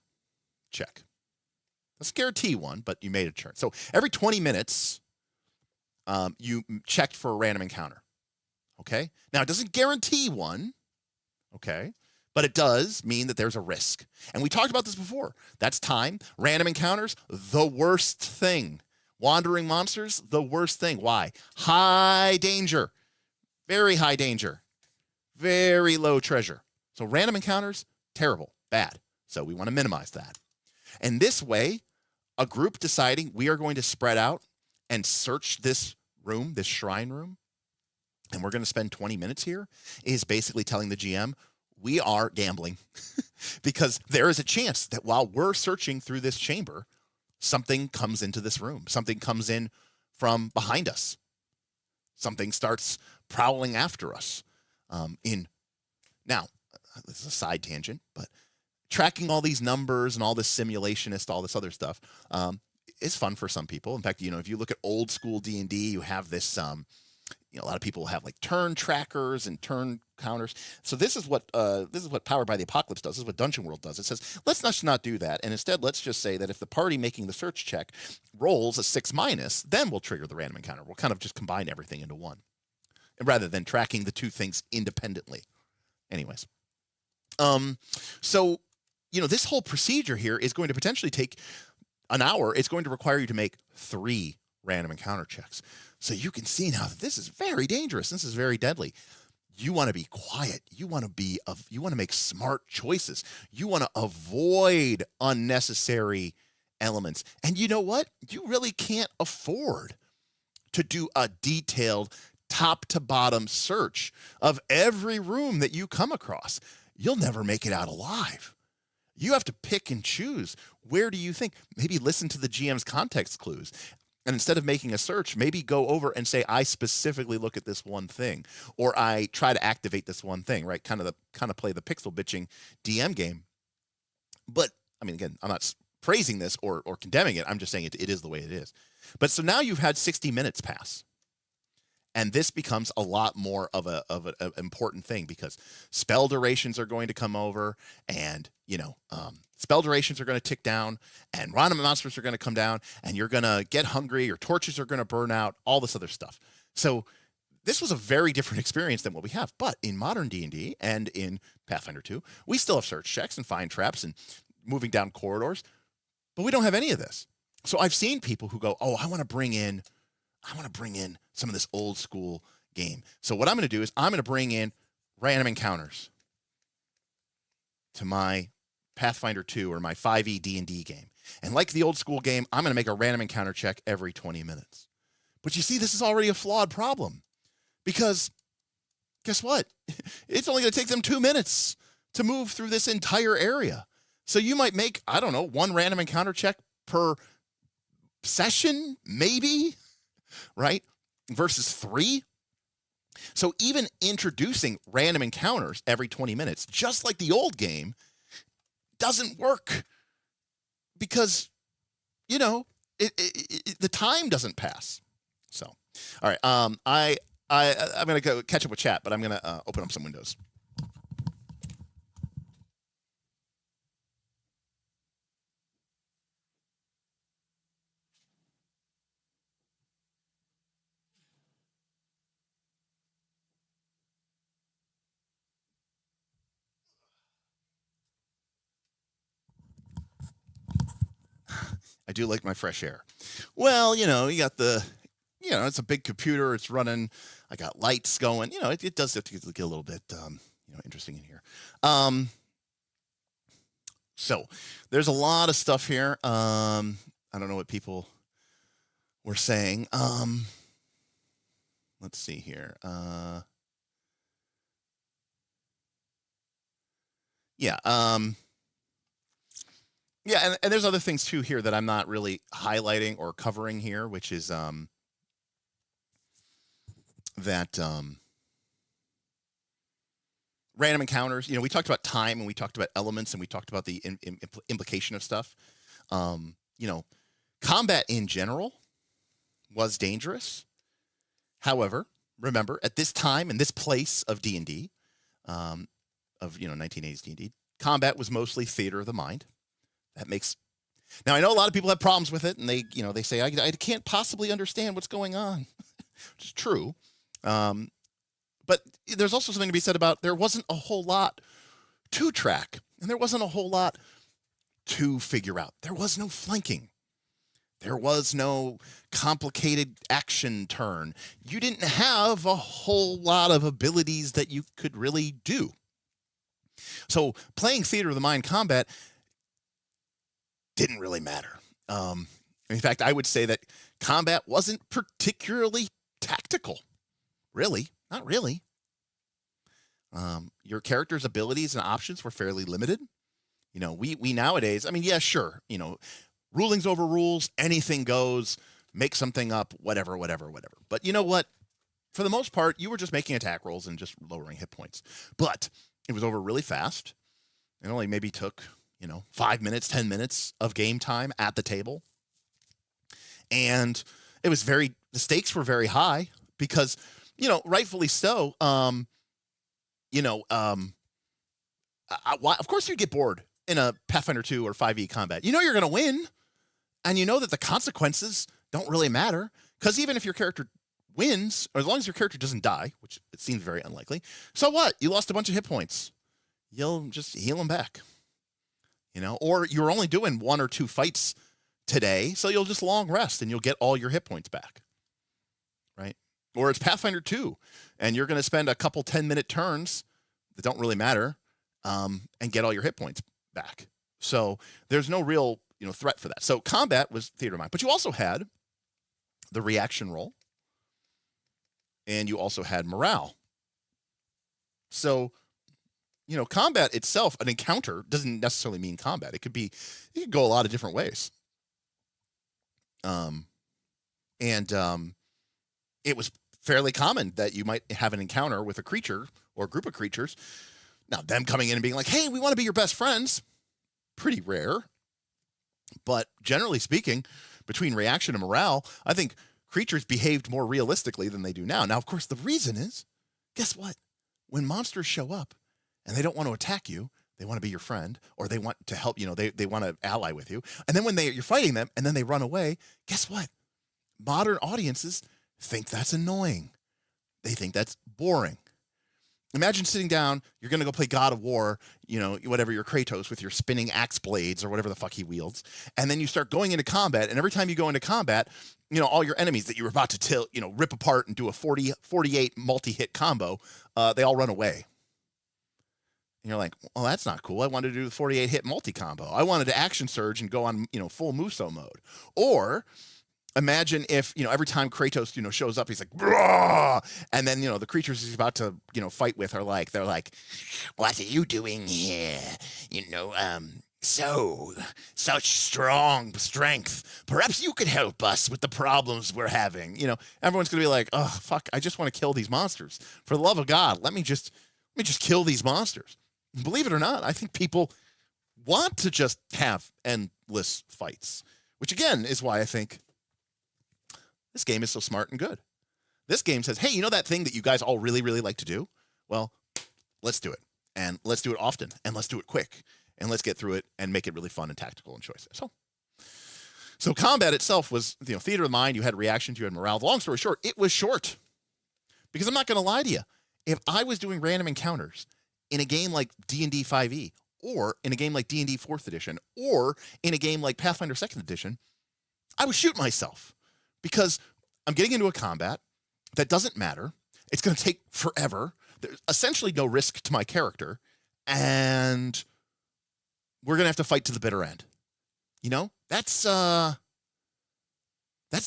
check. Let's guarantee one, but you made a turn. So every 20 minutes, you checked for a random encounter. Okay? Now, it doesn't guarantee one. Okay? But it does mean that there's a risk. And we talked about this before. That's time. Random encounters, the worst thing. Wandering monsters, the worst thing. Why? High danger, very high danger, very low treasure. So random encounters, terrible, bad. So we want to minimize that. And this way, a group deciding we are going to spread out and search this room, this shrine room, and we're going to spend 20 minutes here, is basically telling the GM, we are gambling because there is a chance that while we're searching through this chamber, something comes into this room. Something comes in from behind us. Something starts prowling after us. Now, this is a side tangent, but tracking all these numbers and all this simulationist, all this other stuff, is fun for some people. In fact, if you look at old school D&D, you have this, a lot of people have like turn trackers and turn counters. So this is what Powered by the Apocalypse does. This is what Dungeon World does. It says, let's just not do that. And instead, let's just say that if the party making the search check rolls a 6-, then we'll trigger the random encounter. We'll kind of just combine everything into one, rather than tracking the two things independently. Anyways. So, this whole procedure here is going to potentially take an hour. It's going to require you to make 3 random encounter checks. So you can see now that this is very dangerous. This is very deadly. You want to be quiet. You want to make smart choices. You want to avoid unnecessary elements. And you know what? You really can't afford to do a detailed top to bottom search of every room that you come across. You'll never make it out alive. You have to pick and choose. Where do you think? Maybe listen to the GM's context clues. And instead of making a search, maybe go over and say, I specifically look at this one thing, or I try to activate this one thing, right? Kind of play the pixel bitching DM game. But I mean, again, I'm not praising this or condemning it. I'm just saying it is the way it is. But so now you've had 60 minutes pass. And this becomes a lot more of an important thing, because spell durations are going to come over, and spell durations are going to tick down, and random monsters are going to come down, and you're going to get hungry, your torches are going to burn out, all this other stuff. So this was a very different experience than what we have. But in modern D&D and in Pathfinder 2, we still have search checks and find traps and moving down corridors, but we don't have any of this. So I've seen people who go, oh, I want to bring in some of this old school game. So what I'm going to do is I'm going to bring in random encounters to my Pathfinder 2 or my 5e D&D game. And like the old school game, I'm going to make a random encounter check every 20 minutes. But you see, this is already a flawed problem, because guess what? It's only going to take them 2 minutes to move through this entire area. So you might make, I don't know, 1 random encounter check per session, maybe, right? Versus 3. So even introducing random encounters every 20 minutes, just like the old game, doesn't work, because, the time doesn't pass. So, all right. I'm going to go catch up with chat, but I'm going to open up some windows. I do like my fresh air. Well, you got it's a big computer. It's running. I got lights going. It does have to get a little bit, interesting in here. So there's a lot of stuff here. I don't know what people were saying. Let's see here. Yeah, and there's other things too here that I'm not really highlighting or covering here, which is that random encounters. We talked about time, and we talked about elements, and we talked about the implication of stuff. Combat in general was dangerous. However, remember, at this time and this place of D&D, of 1980s D&D, combat was mostly theater of the mind. That makes. Now, I know a lot of people have problems with it, and they say, I can't possibly understand what's going on, which is true. But there's also something to be said about there wasn't a whole lot to track, and there wasn't a whole lot to figure out. There was no flanking. There was no complicated action turn. You didn't have a whole lot of abilities that you could really do. So playing Theater of the Mind combat didn't really matter. In fact, I would say that combat wasn't particularly tactical. Really, not really. Your character's abilities and options were fairly limited. We nowadays, I mean, yeah, sure, rulings over rules, anything goes, make something up, whatever. But you know what? For the most part, you were just making attack rolls and just lowering hit points. But it was over really fast. It only maybe took, 5 minutes, 10 minutes of game time at the table. And it was the stakes were very high because, rightfully so, of course you'd get bored in a Pathfinder 2 or 5e combat. You're going to win, and you know that the consequences don't really matter, because even if your character wins, or as long as your character doesn't die, which it seems very unlikely, so what? You lost a bunch of hit points. You'll just heal them back. Or you're only doing 1 or 2 fights today, so you'll just long rest and you'll get all your hit points back. Right? Or it's Pathfinder 2, and you're going to spend a couple 10-minute turns that don't really matter, and get all your hit points back. So there's no real, threat for that. So combat was Theater of Mind, but you also had the reaction roll, and you also had morale. So, combat itself, an encounter, doesn't necessarily mean combat. It could go a lot of different ways. It was fairly common that you might have an encounter with a creature or a group of creatures. Now, them coming in and being like, hey, we want to be your best friends, pretty rare. But generally speaking, between reaction and morale, I think creatures behaved more realistically than they do now. Now, of course, the reason is, guess what? When monsters show up and they don't want to attack you, they want to be your friend, or they want to help, they want to ally with you. And then when you're fighting them and then they run away, guess what? Modern audiences think that's annoying. They think that's boring. Imagine sitting down, you're going to go play God of War, whatever, your Kratos with your spinning axe blades or whatever the fuck he wields. And then you start going into combat. And every time you go into combat, all your enemies that you were about to rip apart and do a 48 multi-hit combo, they all run away. And you're like, well, that's not cool. I wanted to do the 48 hit multi-combo. I wanted to action surge and go on, full Muso mode. Or imagine if, every time Kratos, shows up, he's like, "Brah!" And then, the creatures he's about to, fight with they're like, what are you doing here? Such strong strength. Perhaps you could help us with the problems we're having. Everyone's going to be like, oh, fuck, I just want to kill these monsters. For the love of God, let me just kill these monsters. Believe it or not, I think people want to just have endless fights, which again is why I think this game is so smart and good. This game says, hey, that thing that you guys all really, really like to do? Well, let's do it. And let's do it often. And let's do it quick. And let's get through it and make it really fun and tactical and choice. So combat itself was, Theater of the Mind. You had reactions. You had morale. Long story short, it was short. Because I'm not going to lie to you. If I was doing random encounters in a game like D&D 5e, or in a game like D&D 4th edition, or in a game like Pathfinder 2nd edition, I would shoot myself. Because I'm getting into a combat that doesn't matter. It's going to take forever. There's essentially no risk to my character. And we're going to have to fight to the bitter end. That's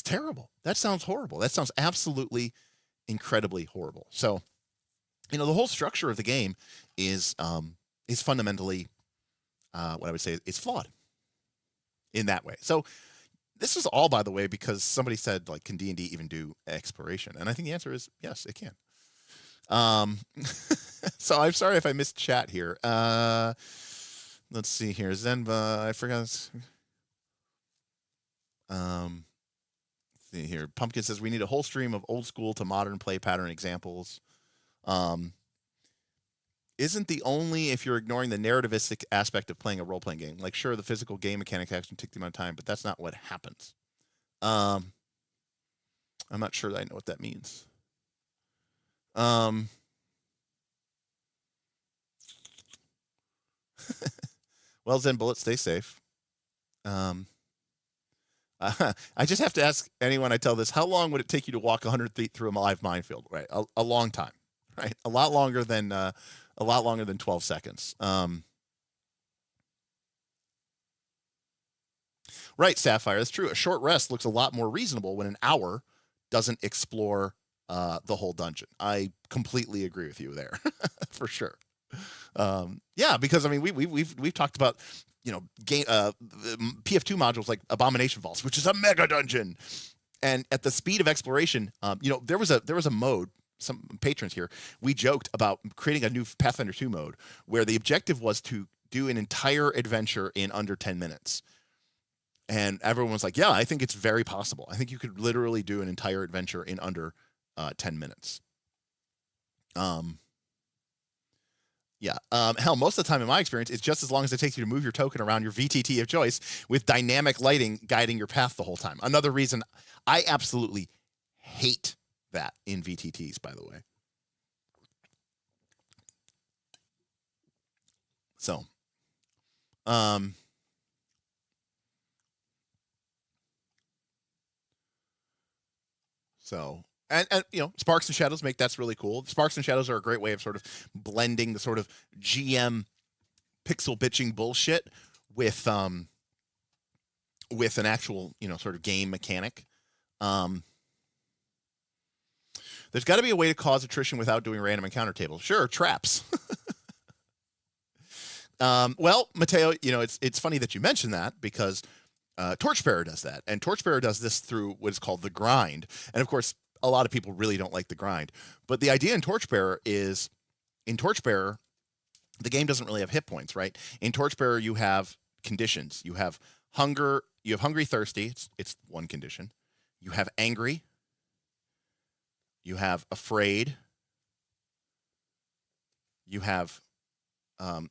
terrible. That sounds horrible. That sounds absolutely incredibly horrible. So, the whole structure of the game is fundamentally, what I would say is flawed in that way. So, this is all, by the way, because somebody said, can D&D even do exploration? And I think the answer is yes, it can. So I'm sorry if I missed chat here. Let's see here. Zenva, I forgot. See here. Pumpkin says we need a whole stream of old school to modern play pattern examples. Isn't the only if you're ignoring the narrativistic aspect of playing a role-playing game. Sure, the physical game mechanics actually take the amount of time, but that's not what happens. I'm not sure that I know what that means. Well, Zen Bullet, stay safe. I just have to ask anyone I tell this, how long would it take you to walk 100 feet through a live minefield? Right, a long time, right? A lot longer than 12 seconds. Right, Sapphire, that's true. A short rest looks a lot more reasonable when an hour doesn't explore the whole dungeon. I completely agree with you there, for sure. Yeah, because I mean, we've talked about, you know, PF2 modules like Abomination Vaults, which is a mega dungeon, and at the speed of exploration, you know, there was a mode. Some patrons here, we joked about creating a new Pathfinder 2 mode where the objective was to do an entire adventure in under 10 minutes. And everyone was like, yeah, I think it's very possible. I think you could literally do an entire adventure in under 10 minutes. Yeah. Hell, most of the time in my experience, it's just as long as it takes you to move your token around your VTT of choice with dynamic lighting guiding your path the whole time. Another reason I absolutely hate that in VTTs, by the way. So, and you know, sparks and shadows make that's really cool. Sparks and shadows are a great way of sort of blending the sort of GM pixel bitching bullshit with an actual, you know, sort of game mechanic. There's got to be a way to cause attrition without doing random encounter tables. Sure, traps. Well, Mateo, you know, it's funny that you mentioned that because Torchbearer does that, and Torchbearer does this through what is called the grind. And of course, a lot of people really don't like the grind. But the idea in Torchbearer is, in Torchbearer, the game doesn't really have hit points, right? In Torchbearer, you have conditions. You have hunger. You have hungry, thirsty. It's one condition. You have angry. You have afraid. You have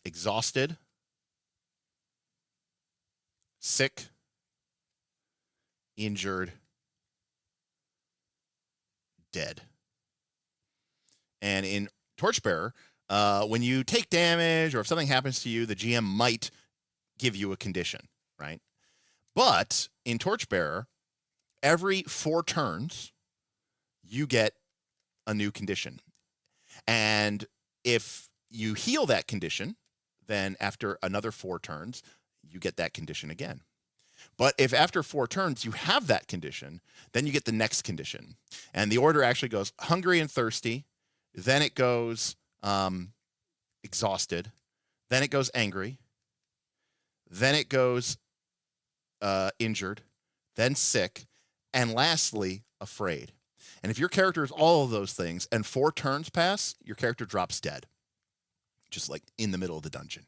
exhausted, sick, injured, dead. And in Torchbearer, when you take damage or if something happens to you, the GM might give you a condition, right? But in Torchbearer, every 4 turns, you get a new condition. And if you heal that condition, then after another 4 turns, you get that condition again. But if after 4 turns you have that condition, then you get the next condition. And the order actually goes hungry and thirsty, then it goes exhausted, then it goes angry, then it goes injured, then sick, and lastly, afraid. And if your character is all of those things and 4 turns pass, your character drops dead, just like in the middle of the dungeon.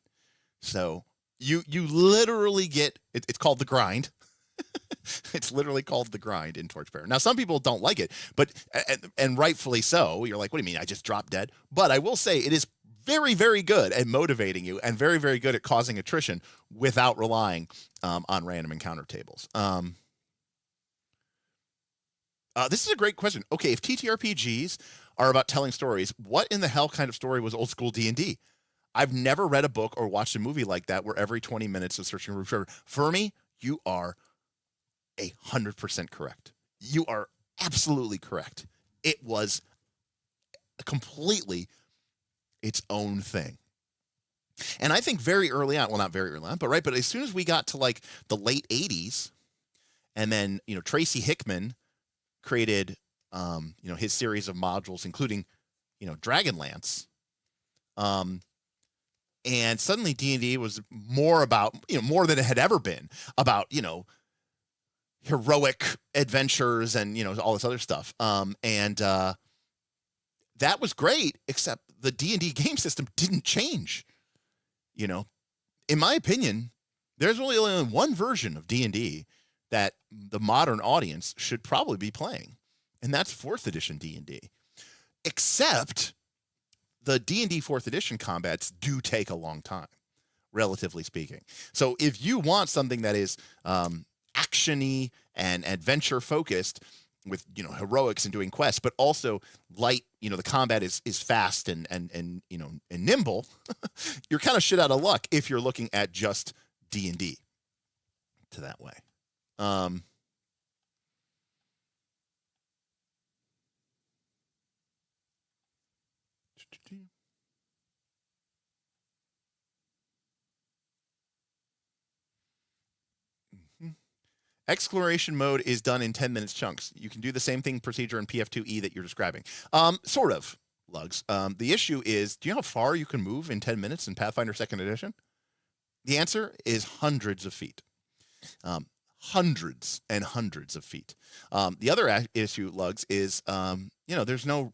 So you literally get it's called the grind. It's literally called the grind in Torchbearer. Now, some people don't like it, but and rightfully so. You're like, what do you mean? I just dropped dead? But I will say it is very, very good at motivating you and very, very good at causing attrition without relying on random encounter tables. This is a great question. Okay, if TTRPGs are about telling stories, what in the hell kind of story was old school D&D? I've never read a book or watched a movie like that where every 20 minutes is searching for treasure. Fermi, you are 100% correct. You are absolutely correct. It was completely its own thing. And I think very early on, well, not very early on, but right, but as soon as we got to like the late 80s, and then, you know, Tracy Hickman created, you know, his series of modules, including, you know, Dragonlance. And suddenly D&D was more about, you know, more than it had ever been about, you know, heroic adventures and, you know, all this other stuff. That was great, except the D&D game system didn't change. You know, in my opinion, there's only one version of D&D that the modern audience should probably be playing, and that's 4th edition D&D. Except the D&D 4th edition combats do take a long time, relatively speaking. So if you want something that is action-y and adventure focused with, you know, heroics and doing quests, but also light, you know, the combat is fast and you know, and nimble, you're kind of shit out of luck if you're looking at just D&D to that way. Exploration mode is done in 10 minutes chunks. You can do the same thing procedure in PF2E that you're describing. Sort of, Lugs. The issue is, do you know how far you can move in 10 minutes in Pathfinder 2nd Edition? The answer is hundreds of feet. Hundreds and hundreds of feet. The other issue, Lugs, is there's no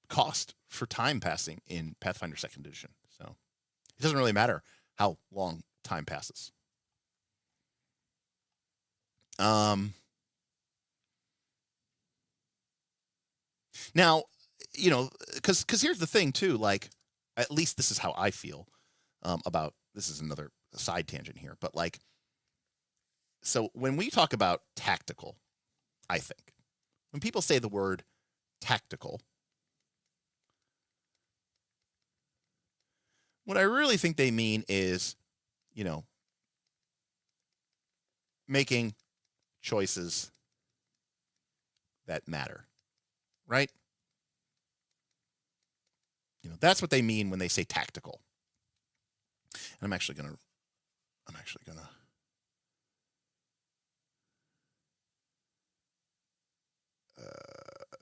cost for time passing in Pathfinder 2nd Edition. So it doesn't really matter how long time passes. Now, because here's the thing too, like, at least this is how I feel about, this is another side tangent here, but like, so when we talk about tactical, I think when people say the word tactical, what I really think they mean is, making choices that matter, right? That's what they mean when they say tactical. And I'm actually gonna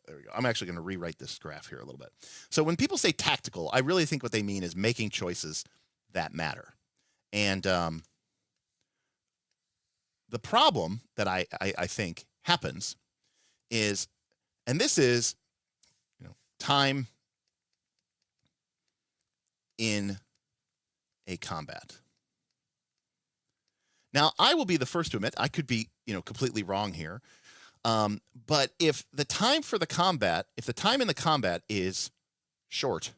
there we go. I'm actually gonna rewrite this graph here a little bit. So when people say tactical, I really think what they mean is making choices that matter. And the problem that I think happens is, and this is, time in a combat. Now, I will be the first to admit I could be, completely wrong here. But if the time in the combat is short,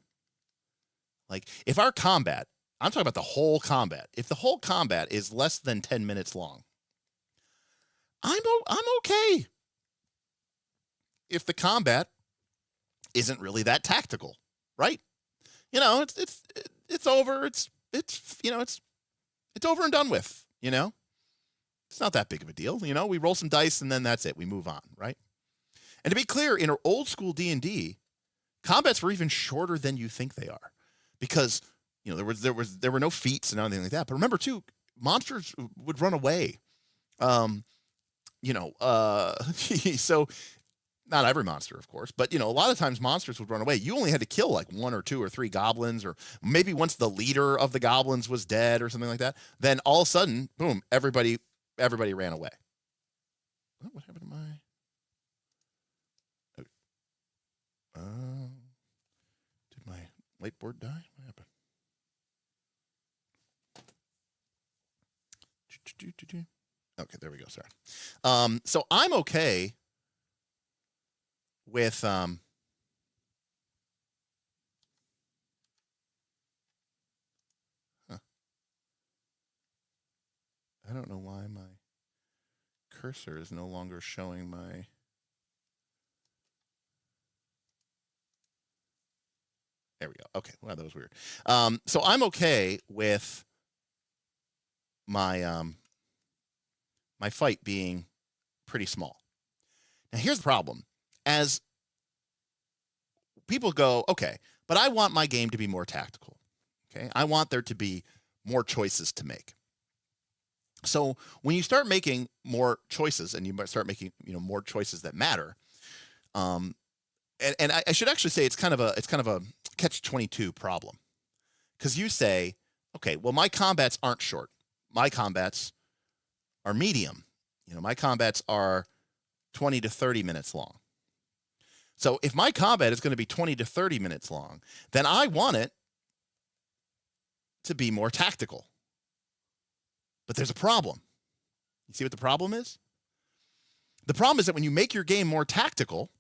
like if our combat, I'm talking about the whole combat, if the whole combat is less than 10 minutes long, I'm okay if the combat isn't really that tactical, right? It's over. It's over and done with. It's not that big of a deal. We roll some dice and then that's it. We move on, right? And to be clear, in our old school D&D, combats were even shorter than you think they are, because there were no feats and anything like that. But remember too, monsters would run away. So not every monster, of course, but a lot of times monsters would run away. You only had to kill like 1 or 2 or 3 goblins, or maybe once the leader of the goblins was dead or something like that, then all of a sudden, boom, everybody ran away. Oh, what happened to my did my whiteboard die? What happened? Okay, there we go. Sorry. So I'm okay with I don't know why my cursor is no longer showing my there we go. Okay, wow, that was weird. So I'm okay with my my fight being pretty small. Now here's the problem. As people go, okay, but I want my game to be more tactical. Okay, I want there to be more choices to make. So when you start making more choices, and you might start making more choices that matter, and I should actually say it's kind of a catch-22 problem, because you say, okay, well, my combats aren't short. My combats are medium. My combats are 20 to 30 minutes long. So if my combat is going to be 20 to 30 minutes long, then I want it to be more tactical. But there's a problem. You see what the problem is? The problem is that when you make your game more tactical,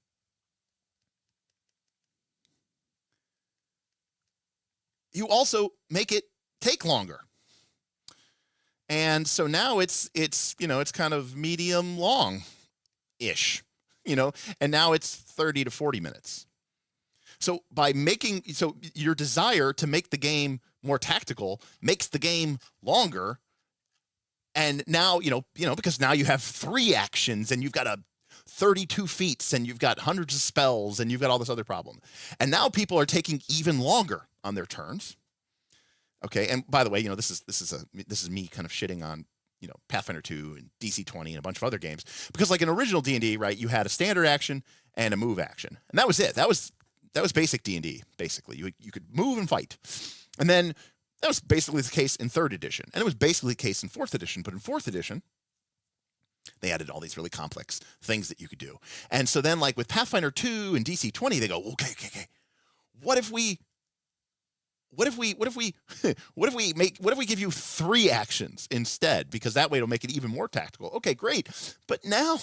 you also make it take longer. And so now it's kind of medium long-ish, and now it's 30 to 40 minutes. So your desire to make the game more tactical makes the game longer. And now, because now you have 3 actions and you've got 32 feats and you've got hundreds of spells and you've got all this other problem. And now people are taking even longer on their turns. Okay. And by the way, this is me kind of shitting on, Pathfinder 2 and DC-20 and a bunch of other games, because like in original D&D, right, you had a standard action and a move action, and that was it. That was basic D&D. Basically, you could move and fight, and then that was basically the case in 3rd edition, and it was basically the case in 4th edition. But in 4th edition, they added all these really complex things that you could do, and so then like with Pathfinder 2 and DC-20, they go, okay, what if we give you 3 actions instead, because that way it'll make it even more tactical. Okay, great. But now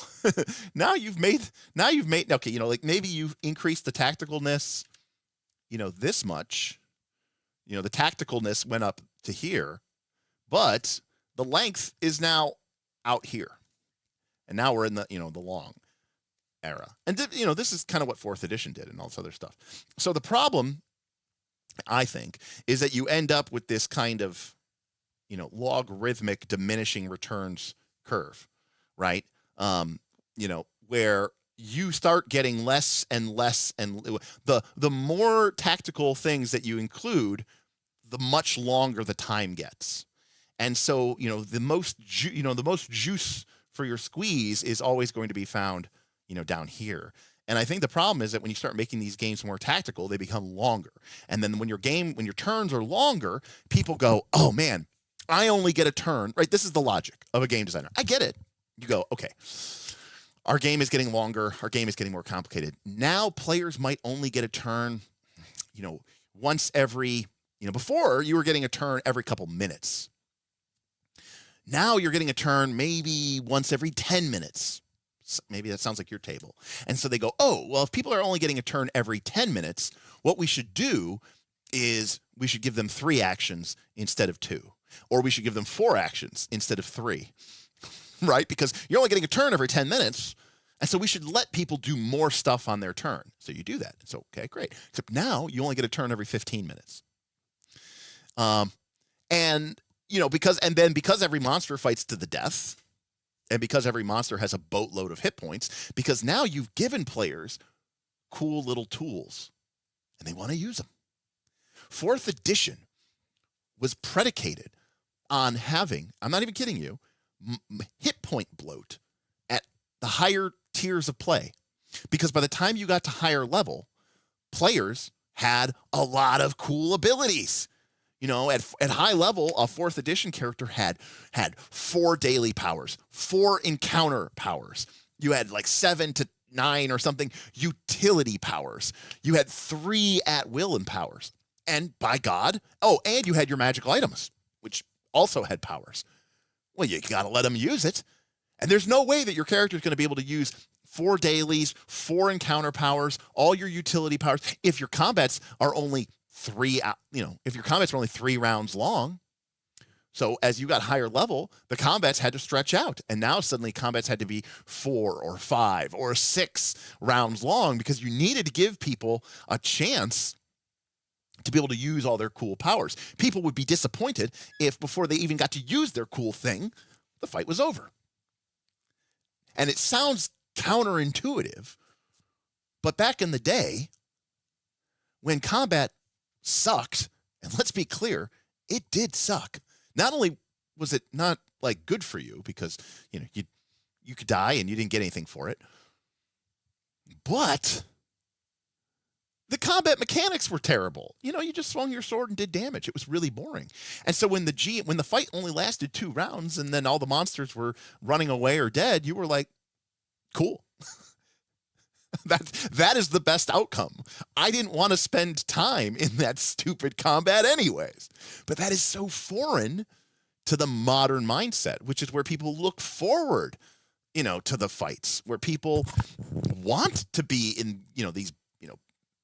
you've made okay, like maybe you've increased the tacticalness, this much. The tacticalness went up to here, but the length is now out here. And now we're in the, the long era. And this is kind of what 4th edition did and all this other stuff. So the problem, I think, is that you end up with this kind of, logarithmic diminishing returns curve, right? Where you start getting less and less, and the more tactical things that you include, the much longer the time gets. And so, the most juice for your squeeze is always going to be found, down here. And I think the problem is that when you start making these games more tactical, they become longer. And then when your turns are longer, people go, oh man, I only get a turn, right? This is the logic of a game designer. I get it. You go, okay, our game is getting longer. Our game is getting more complicated. Now players might only get a turn, once every, before you were getting a turn every couple minutes. Now you're getting a turn maybe once every 10 minutes. Maybe that sounds like your table. And so they go, oh, well, if people are only getting a turn every 10 minutes, what we should do is we should give them 3 actions instead of 2. Or we should give them 4 actions instead of 3. Right? Because you're only getting a turn every 10 minutes. And so we should let people do more stuff on their turn. So you do that. So, okay, great. Except now you only get a turn every 15 minutes. Because every monster fights to the death, and because every monster has a boatload of hit points, because now you've given players cool little tools, and they want to use them. 4th edition was predicated on having, I'm not even kidding you, hit point bloat at the higher tiers of play. Because by the time you got to higher level, players had a lot of cool abilities. At high level, a 4th edition character had 4 daily powers, 4 encounter powers. You had like 7 to 9 or something utility powers. You had 3 at-will powers. And by God, and you had your magical items, which also had powers. Well, you got to let them use it. And there's no way that your character is going to be able to use 4 dailies, 4 encounter powers, all your utility powers, if your combats are only 3, if your combats are only 3 rounds long. So as you got higher level, the combats had to stretch out. And now suddenly combats had to be 4 or 5 or 6 rounds long, because you needed to give people a chance to be able to use all their cool powers. People would be disappointed if before they even got to use their cool thing, the fight was over. And it sounds counterintuitive, but back in the day, when combat sucked, and let's be clear, it did suck. Not only was it not like good for you, because you could die and you didn't get anything for it, but the combat mechanics were terrible. You just swung your sword and did damage. It was really boring. And so when the fight only lasted 2 rounds and then all the monsters were running away or dead, you were like, cool. That is the best outcome. I didn't want to spend time in that stupid combat anyways. But that is so foreign to the modern mindset, which is where people look forward, to the fights, where people want to be in, these,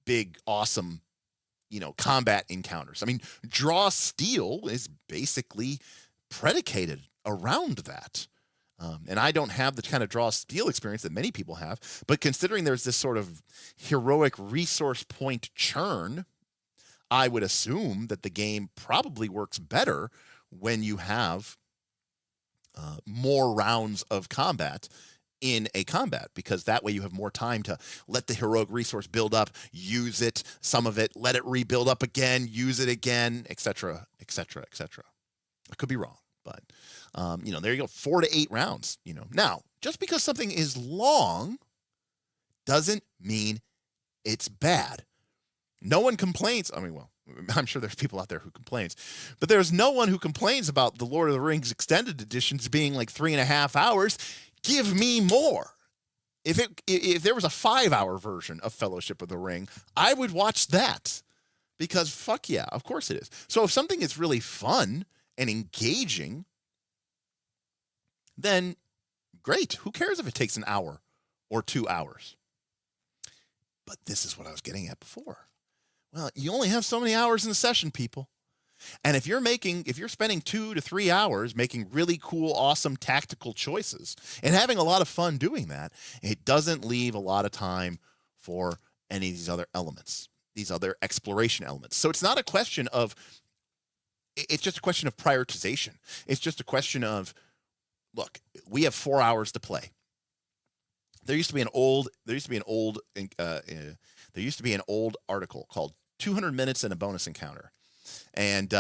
big, awesome, combat encounters. I mean, Draw Steel is basically predicated around that. And I don't have the kind of Draw Steel experience that many people have, but considering there's this sort of heroic resource point churn, I would assume that the game probably works better when you have more rounds of combat in a combat, because that way you have more time to let the heroic resource build up, use it, some of it, let it rebuild up again, use it again, etc., etc., etc. I could be wrong, But there you go, 4 to 8 rounds. Now, just because something is long doesn't mean it's bad. No one complains. I mean, well, I'm sure there's people out there who complains, but there's no one who complains about the Lord of the Rings extended editions being like 3.5 hours. Give me more. If there was a 5-hour version of Fellowship of the Ring, I would watch that, because fuck yeah, of course it is. So if something is really fun and engaging, then great. Who cares if it takes an hour or 2 hours? But this is what I was getting at before. Well, you only have so many hours in the session, people. And if you're spending 2 to 3 hours making really cool, awesome tactical choices and having a lot of fun doing that, it doesn't leave a lot of time for any of these other elements, these other exploration elements. So it's not a question of, it's just a question of prioritization. It's just a question of, look, we have 4 hours to play. There used to be an old article called 200 Minutes and a Bonus Encounter. And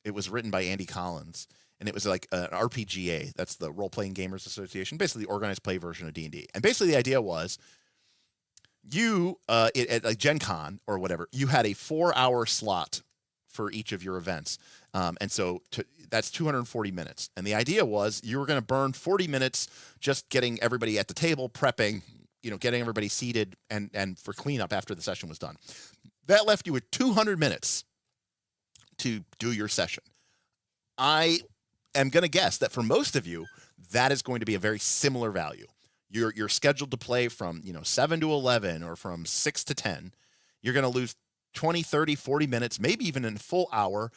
it was written by Andy Collins. And it was like an RPGA. That's the Role Playing Gamers Association, basically the organized play version of D&D. And basically the idea was at like Gen Con or whatever, you had a 4-hour slot for each of your events. And so that's 240 minutes. And the idea was you were going to burn 40 minutes just getting everybody at the table, prepping, getting everybody seated and for cleanup after the session was done. That left you with 200 minutes to do your session. I am going to guess that for most of you, that is going to be a very similar value. You're scheduled to play from 7 to 11 or from 6 to 10. You're going to lose 20, 30, 40 minutes, maybe even a full hour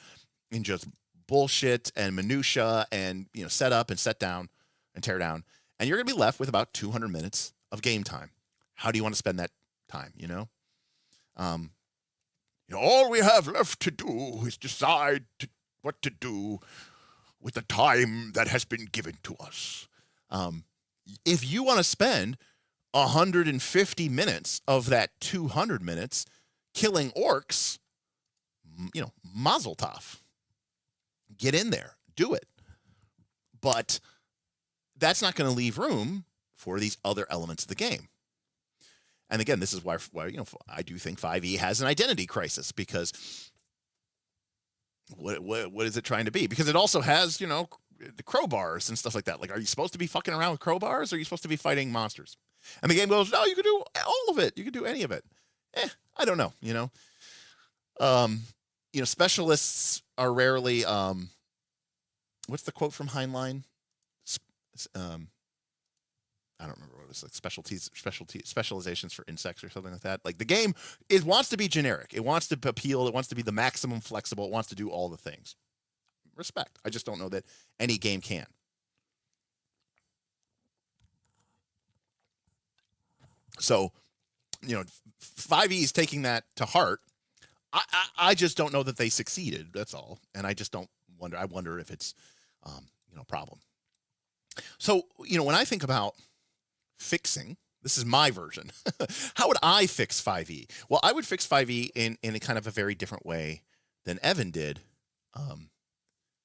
in just bullshit and minutia and set up and set down and tear down. And you're going to be left with about 200 minutes of game time. How do you want to spend that time? All we have left to do is decide what to do with the time that has been given to us. If you want to spend 150 minutes of that 200 minutes killing orcs, mazel tov. Get in there, do it. But that's not going to leave room for these other elements of the game. And again, this is why I do think 5e has an identity crisis, because what is it trying to be? Because it also has, the crowbars and stuff like that. Like, are you supposed to be fucking around with crowbars, or are you supposed to be fighting monsters? And the game goes, no, you can do all of it. You can do any of it. I don't know, specialists are rarely, what's the quote from Heinlein? I don't remember what it was, like specializations for insects or something like that. Like, the game, it wants to be generic. It wants to appeal. It wants to be the maximum flexible. It wants to do all the things. Respect. I just don't know that any game can. So, 5e is taking that to heart. I just don't know that they succeeded. That's all. And I just don't wonder. I wonder if it's, a problem. So, when I think about fixing, this is my version. How would I fix 5e? Well, I would fix 5e in a kind of a very different way than Evan did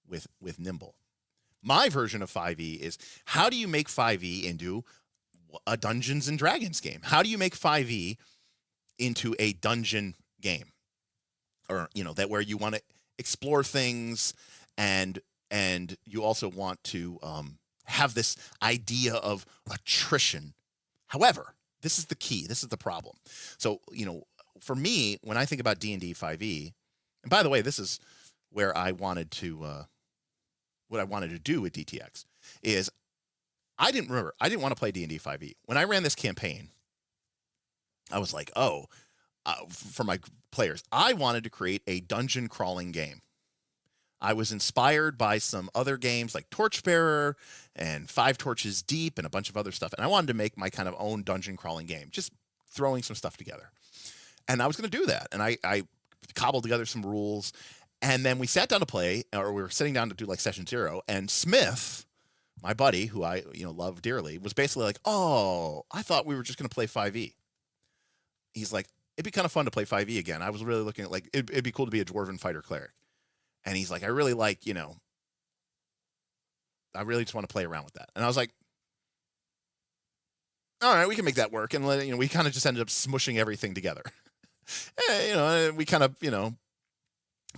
with Nimble. My version of 5e is, how do you make 5e into a Dungeons and Dragons game? How do you make 5e into a dungeon game? Or, that where you want to explore things and you also want to have this idea of attrition. However, this is the key. This is the problem. So, for me, when I think about D&D 5e, and by the way, this is where I wanted to, what I wanted to do with DTX is I didn't want to play D&D 5e. When I ran this campaign, I was like, for my players, I wanted to create a dungeon crawling game. I was inspired by some other games like Torchbearer and Five Torches Deep and a bunch of other stuff. And I wanted to make my kind of own dungeon crawling game, just throwing some stuff together. And I was going to do that. And I cobbled together some rules. And then we sat down to play, or we were sitting down to do like session 0. And Smith, my buddy, who I love dearly, was basically like, oh, I thought we were just going to play 5e. He's like, it'd be kind of fun to play 5e again. I was really looking at, like, it'd be cool to be a Dwarven fighter cleric. And he's like, I really like, I really just want to play around with that. And I was like, all right, we can make that work. And we kind of just ended up smushing everything together. And, we kind of,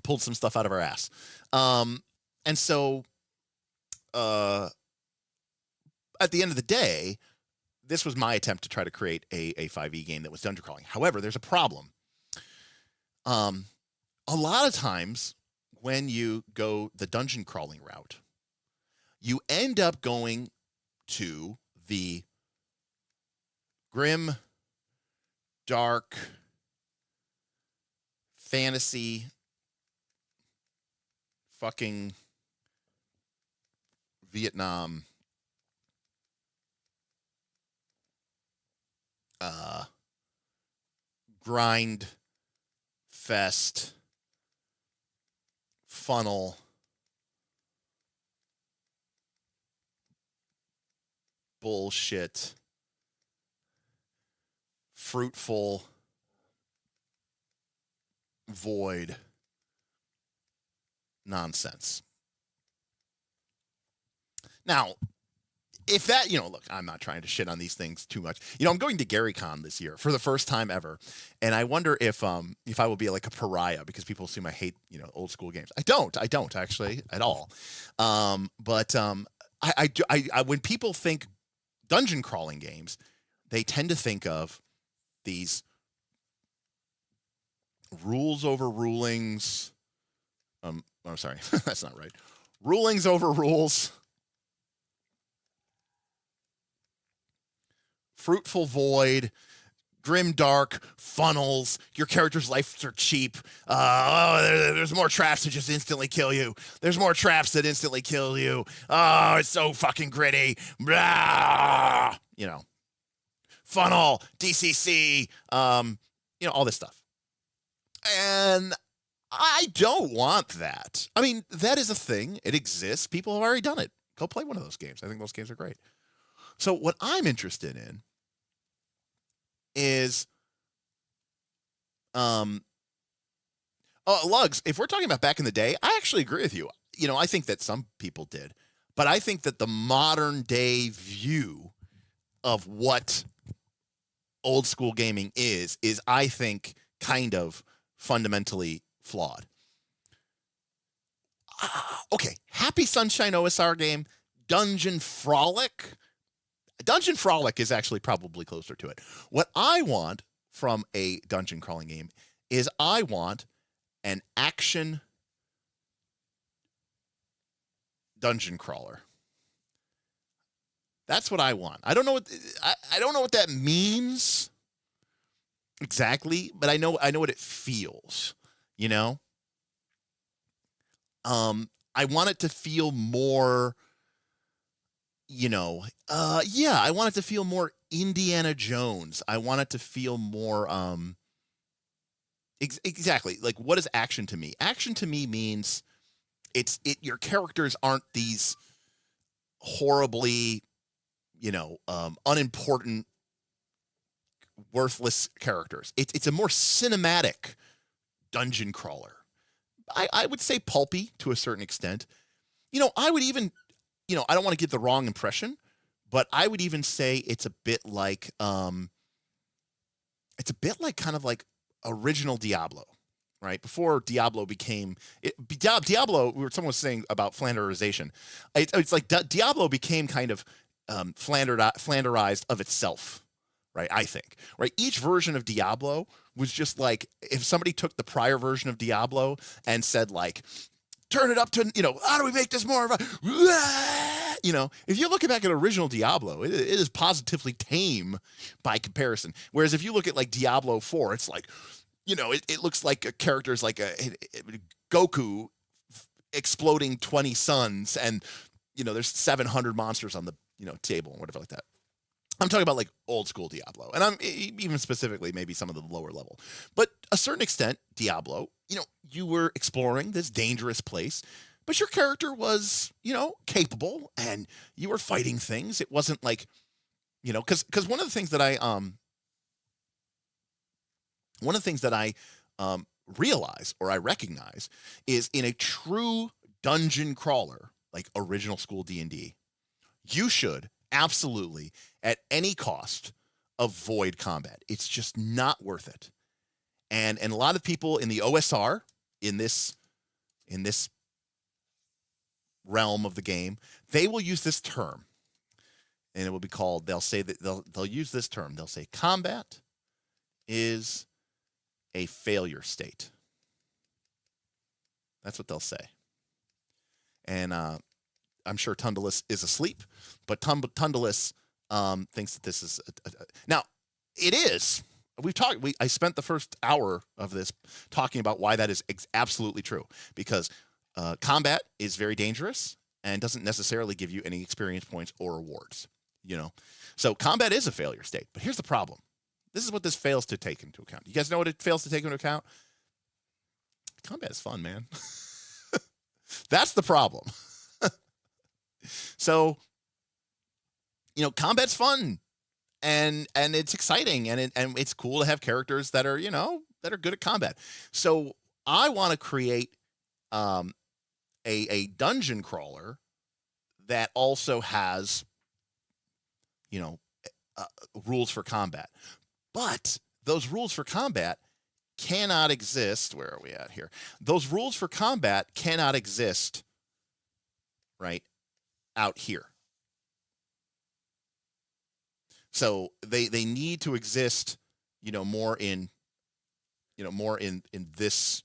pulled some stuff out of our ass. And so at the end of the day, this was my attempt to try to create a 5e game that was dungeon crawling. However, there's a problem. A lot of times when you go the dungeon crawling route, you end up going to the grim, dark, fantasy, fucking Vietnam grind fest funnel bullshit fruitful void nonsense. Now, if that, look, I'm not trying to shit on these things too much. I'm going to GaryCon this year for the first time ever, and I wonder if I will be like a pariah because people assume I hate, old school games. I don't actually at all. But I when people think dungeon crawling games, they tend to think of these rules over rulings. I'm sorry, that's not right. Rulings over rules. Fruitful void, grim dark, funnels, your character's lives are cheap. There's more traps that just instantly kill you. There's more traps that instantly kill you. Oh, it's so fucking gritty. Blah! Funnel, DCC, all this stuff. And I don't want that. I mean, that is a thing. It exists. People have already done it. Go play one of those games. I think those games are great. So what I'm interested in is, Lugs, if we're talking about back in the day, I actually agree with you. I think that some people did, but I think that the modern day view of what old school gaming is I think kind of fundamentally flawed. Okay. Happy Sunshine OSR game, Dungeon Frolic. Dungeon Frolic is actually probably closer to it. What I want from a dungeon crawling game is I want an action dungeon crawler. That's what I want. I don't know what that means exactly, but I know what it feels, I want it to feel more I want it to feel more Indiana Jones. I want it to feel more, exactly. Like, what is action to me? Action to me means your characters aren't these horribly, unimportant, worthless characters. It's a more cinematic dungeon crawler. I would say pulpy to a certain extent. I would even, I don't want to give the wrong impression, but I would even say it's a bit like kind of like original Diablo, right? Before Diablo became Diablo, someone was saying about Flanderization. It's like Diablo became kind of Flanderized of itself, right? I think, right? Each version of Diablo was just like if somebody took the prior version of Diablo and said like, turn it up to, how do we make this more of a, if you look back at original Diablo, it is positively tame by comparison. Whereas if you look at like Diablo 4, it's like, it looks like a character's like a Goku exploding 20 suns and, there's 700 monsters on the, table and whatever like that. I'm talking about like old school Diablo, and I'm even specifically maybe some of the lower level, but a certain extent Diablo, you were exploring this dangerous place, but your character was, capable and you were fighting things. It wasn't like, because one of the things that I realize or I recognize is in a true dungeon crawler, like original school D&D, you should absolutely, at any cost, avoid combat. It's just not worth it. And a lot of people in the OSR, in this realm of the game, they will use this term, and it will be called, they'll say that they'll use this term. They'll say combat is a failure state. That's what they'll say. And I'm sure Tundalus is asleep, but Tundalus thinks that this is now it is. I spent the first hour of this talking about why that is absolutely true, because combat is very dangerous and doesn't necessarily give you any experience points or rewards. So combat is a failure state. But here's the problem. This is what this fails to take into account. You guys know what it fails to take into account? Combat is fun, man. That's the problem. So, combat's fun, and it's exciting, and it's cool to have characters that are good at combat. So I want to create a dungeon crawler that also has rules for combat, but those rules for combat cannot exist. Where are we at here? Those rules for combat cannot exist right out here. So they need to exist, more in this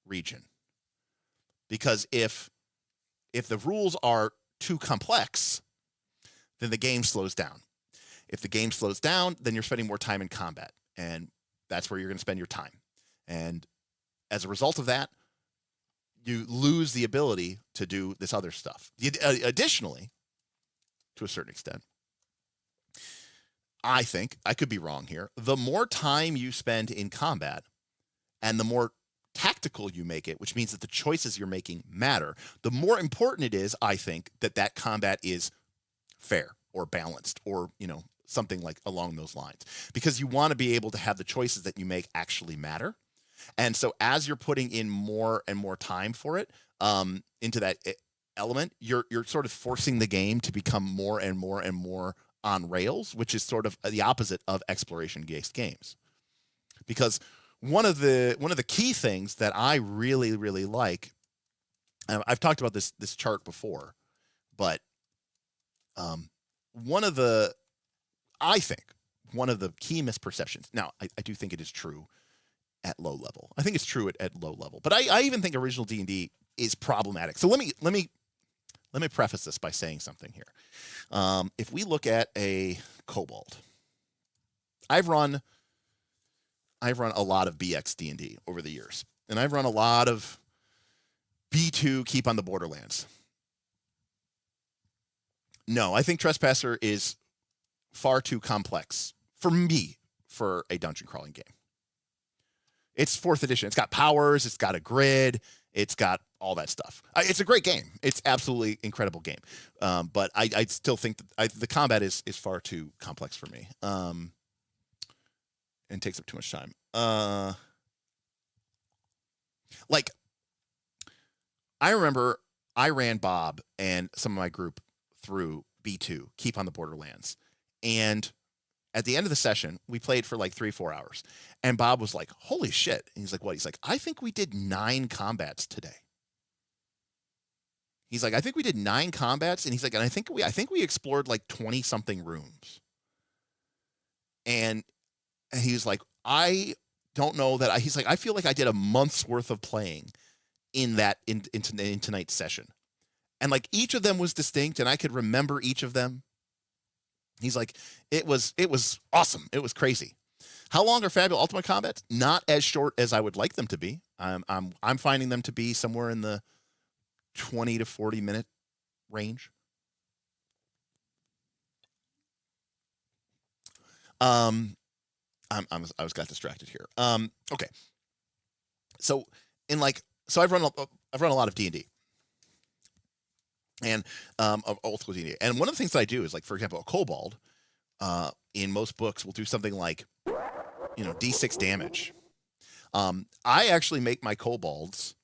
region. Because if the rules are too complex, then the game slows down. If the game slows down, then you're spending more time in combat, and that's where you're going to spend your time. And as a result of that, you lose the ability to do this other stuff. Additionally, to a certain extent, I think, I could be wrong here, the more time you spend in combat and the more tactical you make it, which means that the choices you're making matter, the more important it is, I think, that combat is fair or balanced or, something like along those lines. Because you want to be able to have the choices that you make actually matter. And so as you're putting in more and more time for it, into that element, you're sort of forcing the game to become more and more and more on rails, which is sort of the opposite of exploration-based games. Because one of the key things that I really, really like, and I've talked about this chart before, but I think one of the key misperceptions, now I do think it is true at low level. I think it's true at low level, but I even think original D&D is problematic. So let me preface this by saying something here. If we look at a kobold, I've run a lot of BX D&D over the years, and I've run a lot of B2 Keep on the Borderlands. No, I think Trespasser is far too complex for me for a dungeon crawling game. It's 4th edition. It's got powers. It's got a grid. It's got all that stuff. It's a great game. It's absolutely incredible game. But I still think that the combat is far too complex for me. And takes up too much time. Like, I remember I ran Bob and some of my group through B2, Keep on the Borderlands. And at the end of the session, we played for like 3-4 hours. And Bob was like, holy shit. And he's like, what? He's like, I think we did 9 combats today. He's like, I think we did 9 combats. And he's like, and I think we explored like 20 something rooms. And he was like, I don't know that he's like, I feel like I did a month's worth of playing in tonight's session. And like each of them was distinct and I could remember each of them. He's like, it was awesome. It was crazy. How long are Fabulous Ultimate Combats? Not as short as I would like them to be. I'm finding them to be somewhere in the 20 to 40 minute range. I got distracted here. Okay. So I've run a lot of D&D. And of old school D&D. And one of the things that I do is, like, for example, a kobold in most books will do something like, D6 damage. I actually make my kobolds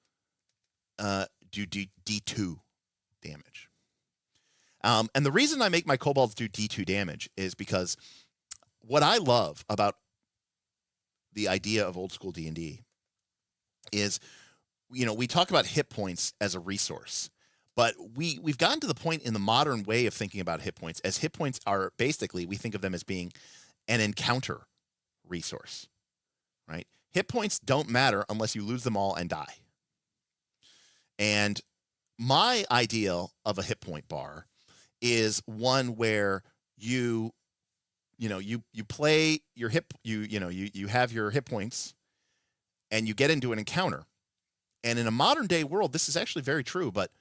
do D2 damage. And the reason I make my kobolds do D2 damage is because what I love about the idea of old school D&D is, we talk about hit points as a resource, but we've gotten to the point in the modern way of thinking about hit points as hit points are basically, we think of them as being an encounter resource, right? Hit points don't matter unless you lose them all and die. And my ideal of a hit point bar is one where you play your you have your hit points and you get into an encounter. And in a modern day world, this is actually very true, but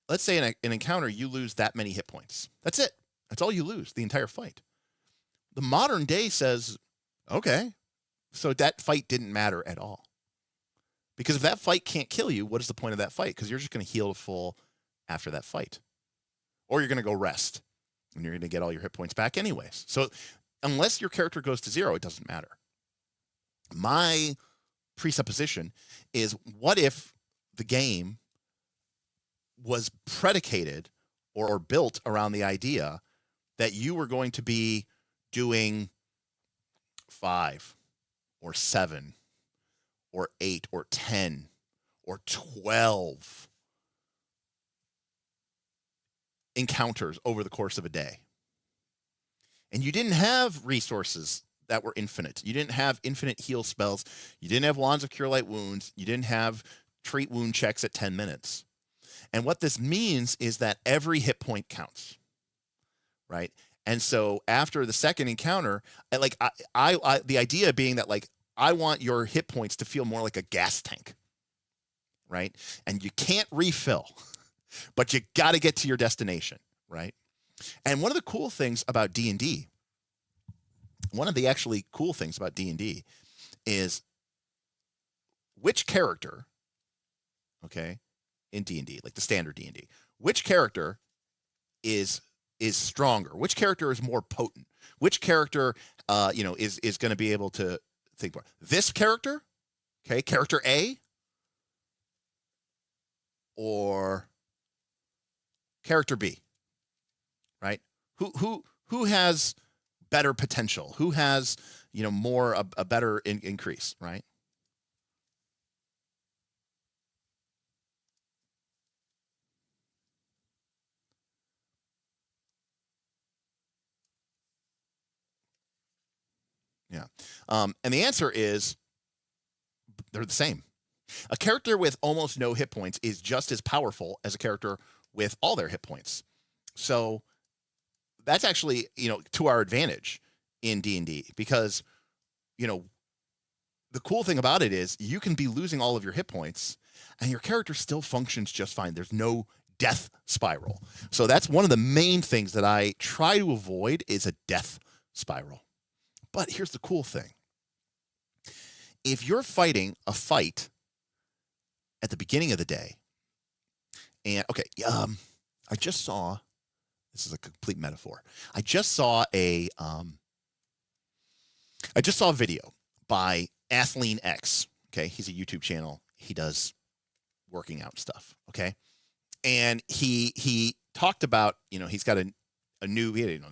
let's say in an encounter, you lose that many hit points. That's it. That's all you lose the entire fight. The modern day says, okay, so that fight didn't matter at all. Because if that fight can't kill you, what is the point of that fight? Because you're just going to heal to full after that fight. Or you're going to go rest, and you're going to get all your hit points back anyways. So unless your character goes to 0, it doesn't matter. My presupposition is, what if the game was predicated or built around the idea that you were going to be doing 5 or 7 or 8 or 10 or 12 encounters over the course of a day. And you didn't have resources that were infinite. You didn't have infinite heal spells. You didn't have wands of cure light wounds. You didn't have treat wound checks at 10 minutes. And what this means is that every hit point counts, right? And so after the second encounter, the idea being that, like, I want your hit points to feel more like a gas tank, right? And you can't refill, but you got to get to your destination, right? And one of the cool things about D&D, is which character, okay, in D&D, like the standard D&D, which character is stronger? Which character is more potent? Which character, is going to be able to think more? This character, okay, character A, or character B, right? Who has better potential? Who has, more a better increase, right? Yeah. And the answer is they're the same. A character with almost no hit points is just as powerful as a character with all their hit points. So that's actually, to our advantage in D&D, because, the cool thing about it is you can be losing all of your hit points and your character still functions just fine. There's no death spiral. So that's one of the main things that I try to avoid, is a death spiral. But here's the cool thing. If you're fighting a fight at the beginning of the day, and I just saw, this is a complete metaphor. I just saw a video by Athlean X. Okay, he's a YouTube channel. He does working out stuff. Okay, and he talked about, he's got a new video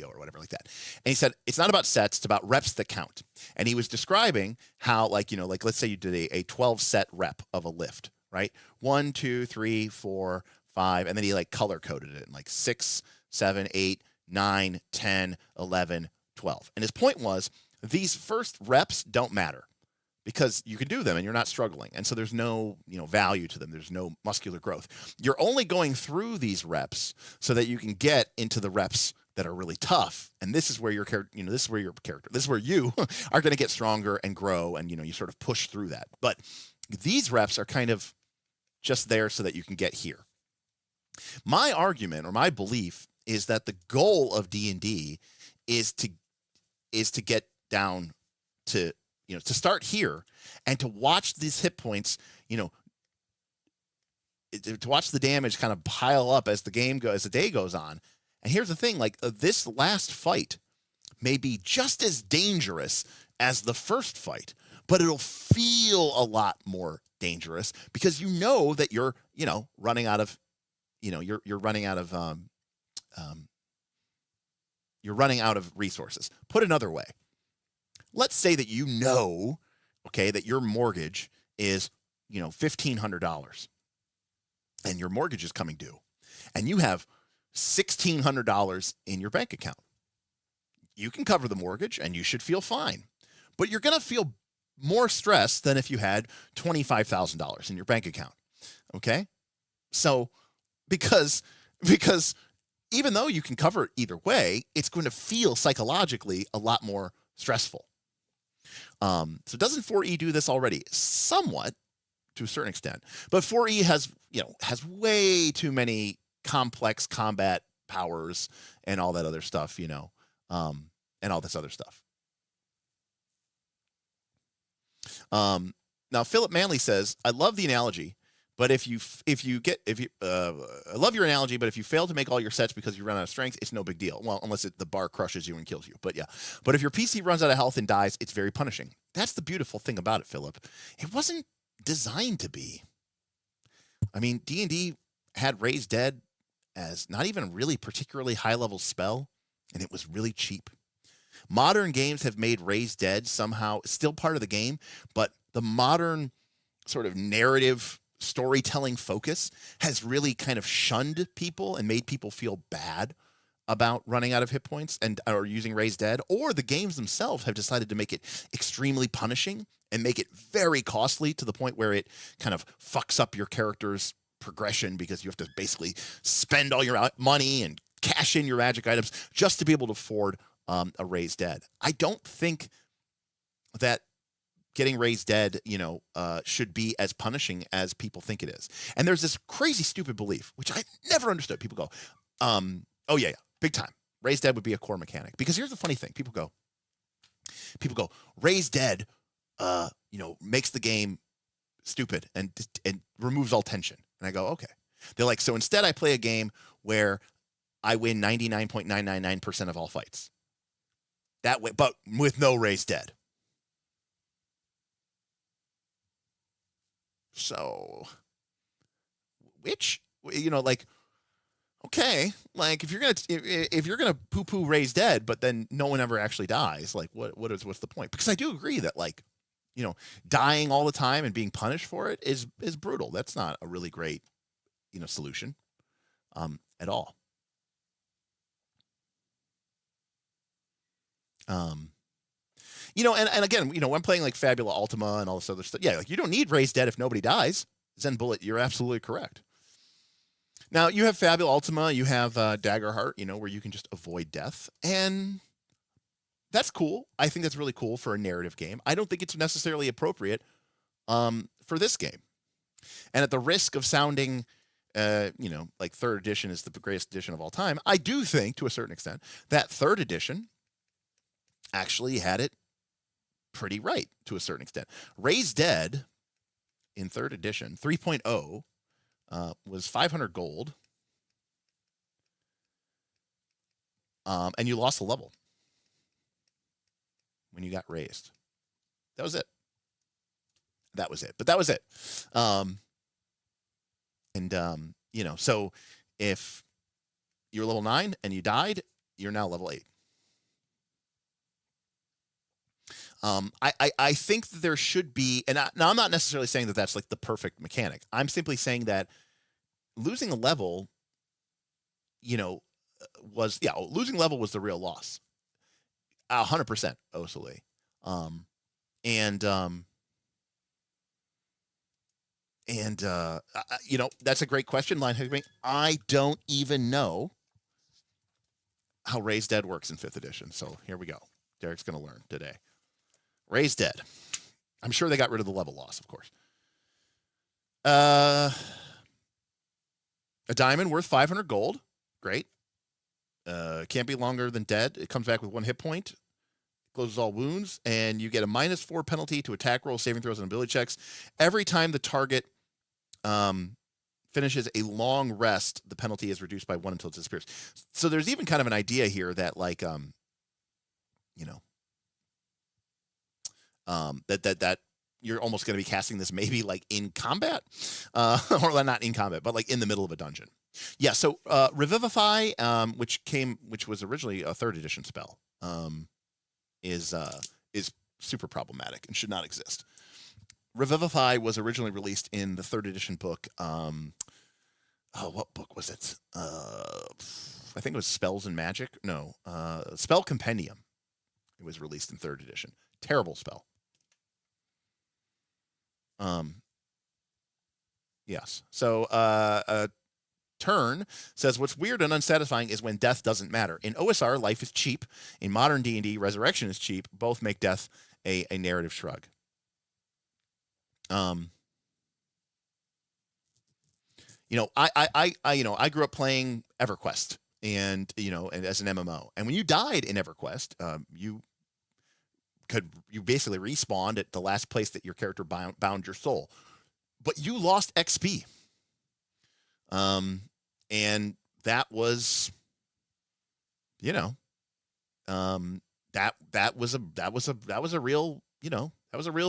or whatever like that. And he said, it's not about sets, it's about reps that count. And he was describing how, like let's say you did a 12 set rep of a lift, right? 1, 2, 3, 4, 5. And then he color coded it in 6, 7, 8, 9, 10, 11, 12. And his point was, these first reps don't matter because you can do them and you're not struggling. And so there's no, value to them. There's no muscular growth. You're only going through these reps so that you can get into the reps that are really tough. And this is where your character, this is where you are going to get stronger and grow. And, you sort of push through that. But these reps are kind of just there so that you can get here. My argument, or my belief, is that the goal of D&D is to get down to, to start here and to watch these hit points, to watch the damage kind of pile up as the day goes on. And here's the thing, this last fight may be just as dangerous as the first fight, but it'll feel a lot more dangerous because that you're running out of, you're running out of you're running out of resources. Put another way, let's say that you know, okay, that your mortgage is, $1,500, and your mortgage is coming due, and you have $1,600 in your bank account. You can cover the mortgage, and you should feel fine, but you're going to feel more stressed than if you had $25,000 in your bank account. Okay, so because even though you can cover it either way, it's going to feel psychologically a lot more stressful. So doesn't 4E do this already? Somewhat, to a certain extent, but 4E has way too many complex combat powers and all that other stuff, and all this other stuff. Now Philip Manley says, I love the analogy, but if you I love your analogy, but if you fail to make all your sets because you run out of strength, it's no big deal. Well, unless the bar crushes you and kills you. But yeah, but if your PC runs out of health and dies, it's very punishing. That's the beautiful thing about it, Philip. It wasn't designed to be. I mean, D&D had Raise Dead as not even a really particularly high-level spell, and it was really cheap. Modern games have made Raise Dead somehow still part of the game, but the modern sort of narrative storytelling focus has really kind of shunned people and made people feel bad about running out of hit points or using Raise Dead, or the games themselves have decided to make it extremely punishing and make it very costly to the point where it kind of fucks up your character's progression because you have to basically spend all your money and cash in your magic items just to be able to afford a Raise Dead. I don't think that getting Raise Dead, should be as punishing as people think it is. And there's this crazy, stupid belief, which I never understood. People go, oh yeah, big time. Raise Dead would be a core mechanic. Because here's the funny thing. People go, Raise Dead, makes the game stupid and removes all tension. And I go, okay. They're like, so instead I play a game where I win 99.999% of all fights. That way, but with no Raise Dead. So, which, okay, like if you're gonna poo-poo Raise Dead, but then no one ever actually dies, like what's the point? Because I do agree that dying all the time and being punished for it is brutal. That's not a really great solution at all. And again, when I'm playing like Fabula Ultima and all this other stuff, yeah, like you don't need Raise Dead if nobody dies. Zen Bullet, you're absolutely correct. Now you have Fabula Ultima, you have Daggerheart, where you can just avoid death, and that's cool. I think that's really cool for a narrative game. I don't think it's necessarily appropriate for this game. And at the risk of sounding, like third edition is the greatest edition of all time, I do think, to a certain extent, that third edition actually had it pretty right to a certain extent. Raise Dead in third edition 3.0 was 500 gold, and you lost a level when you got raised. That was it. But that was it. So if you're level 9 and you died, you're now level 8. I think that there should be, and now I'm not necessarily saying that that's like the perfect mechanic. I'm simply saying that losing a level, losing level was the real loss. 100%, Osuli. That's a great question, Line Higgling. I don't even know how Raise Dead works in 5th edition. So here we go. Derek's going to learn today. Raise Dead. I'm sure they got rid of the level loss, of course. A diamond worth 500 gold. Great. Can't be longer than dead. It comes back with 1 hit point. Closes all wounds. And you get a -4 penalty to attack rolls, saving throws, and ability checks. Every time the target finishes a long rest, the penalty is reduced by 1 until it disappears. So there's even kind of an idea here that, like, that you're almost going to be casting this maybe like in combat, or not in combat, but like in the middle of a dungeon. Yeah, so Revivify, which was originally a 3rd edition spell, is super problematic and should not exist. Revivify was originally released in the 3rd edition book. What book was it? I think it was Spells and Magic. No, Spell Compendium. It was released in 3rd edition. Terrible spell. Yes. So Turn says, what's weird and unsatisfying is when death doesn't matter. In OSR, life is cheap. In modern D&D, resurrection is cheap. Both make death a narrative shrug. I grew up playing EverQuest and as an MMO. And when you died in EverQuest, you basically respawned at the last place that your character bound your soul. But you lost XP. And that was, that was a real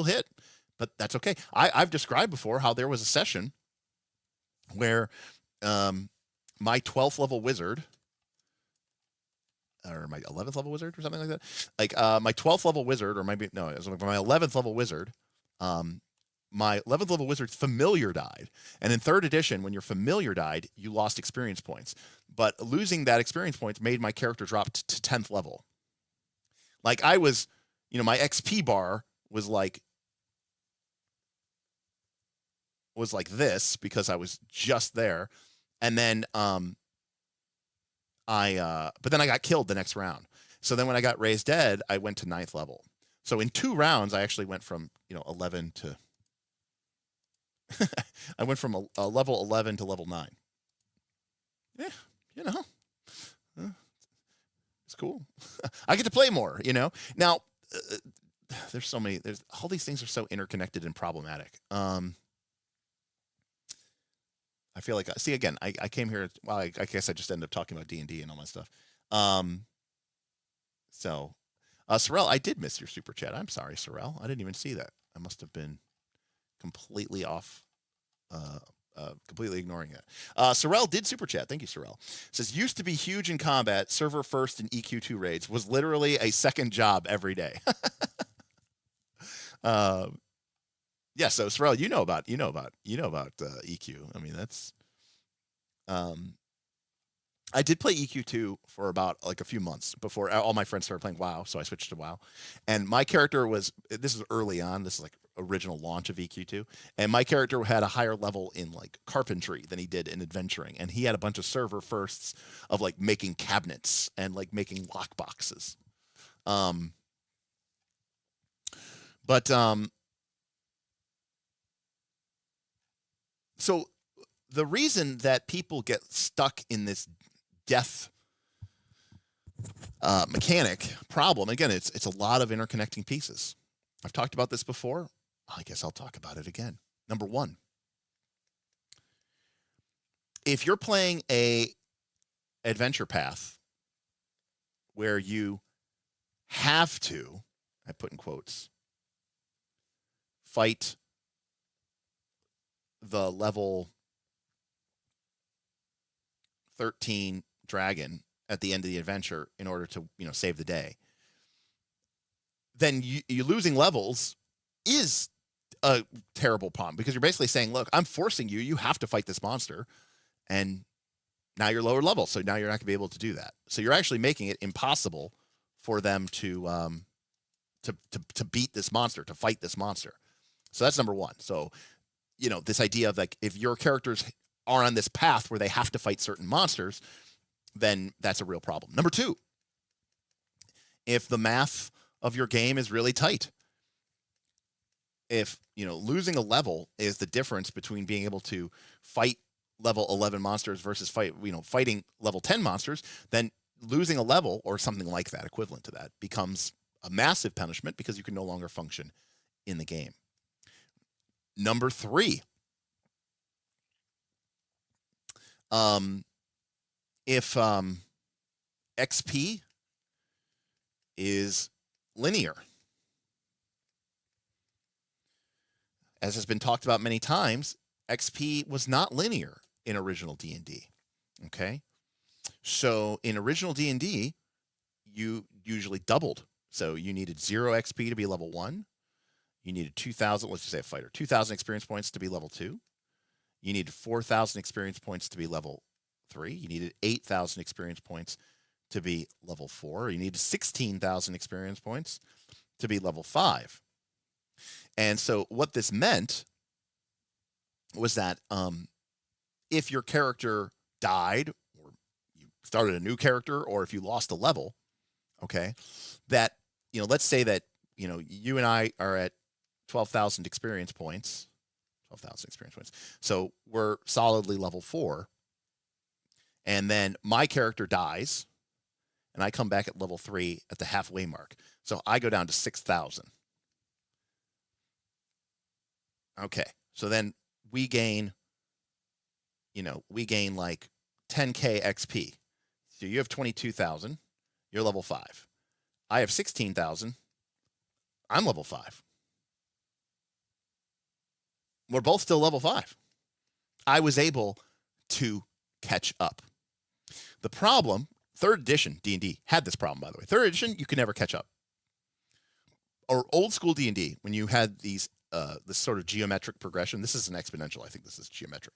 hit, but that's okay. I've described before how there was a session where, my 12th level wizard, or my 11th level wizard or something like that. Like, my 12th level wizard, or maybe, no, it was my 11th level wizard, my 11th level wizard's familiar died. And in 3rd edition, when your familiar died, you lost experience points. But losing that experience points made my character drop to 10th level. Like, I was, my XP bar was like this because I was just there. And then but then I got killed the next round. So then when I got raised dead, I went to 9th level. So in 2 rounds, I actually went from, 11 to I went from a level 11 to level 9. Yeah, it's cool. I get to play more, Now, there's all these things are so interconnected and problematic. I feel like, again, I came here, well, I guess I just ended up talking about D&D and all my stuff. So, Sorrel, I did miss your super chat. I'm sorry, Sorrel. I didn't even see that. I must have been completely off, completely ignoring it. Sorrel did super chat. Thank you, Sorrel. Says, used to be huge in combat, server first and EQ2 raids, was literally a second job every day. Yeah, so Sorrel, you know about EQ. I mean, that's I did play EQ2 for about like a few months before all my friends started playing WoW, so I switched to WoW. And my character this is early on, this is like original launch of EQ2, and my character had a higher level in like carpentry than he did in adventuring, and he had a bunch of server firsts of like making cabinets and like making lock boxes. So the reason that people get stuck in this death mechanic problem, again, it's a lot of interconnecting pieces. I've talked about this before. I guess I'll talk about it again. Number 1, if you're playing a adventure path where you have to, I put in quotes, fight the level 13 dragon at the end of the adventure in order to, save the day, then you losing levels is a terrible problem, because you're basically saying, look, I'm forcing you have to fight this monster, and now you're lower level, so now you're not going to be able to do that. So you're actually making it impossible for them to beat this monster, to fight this monster. So that's number 1. So, this idea of like, if your characters are on this path where they have to fight certain monsters, then that's a real problem. Number 2, if the math of your game is really tight, if, losing a level is the difference between being able to fight level 11 monsters versus fighting level 10 monsters, then losing a level or something like that, equivalent to that, becomes a massive punishment because you can no longer function in the game. Number 3, if XP is linear, as has been talked about many times, XP was not linear in original D&D. Okay. So in original D&D, you usually doubled. So you needed 0 XP to be level 1. You needed 2,000, let's just say a fighter, 2,000 experience points to be level 2. You needed 4,000 experience points to be level 3. You needed 8,000 experience points to be level 4. You needed 16,000 experience points to be level 5. And so what this meant was that if your character died, or you started a new character, or if you lost a level, okay, that, let's say that, you and I are at 12,000 experience points, 12,000 experience points. So we're solidly level 4. And then my character dies, and I come back at level 3 at the halfway mark. So I go down to 6,000. Okay. So then we gain like 10K XP. So you have 22,000. You're level 5. I have 16,000. I'm level 5. We're both still level 5. I was able to catch up. The problem, 3rd edition D&D had this problem, by the way. 3rd edition, you could never catch up. Or old school D&D, when you had this sort of geometric progression, this is an exponential. I think this is geometric.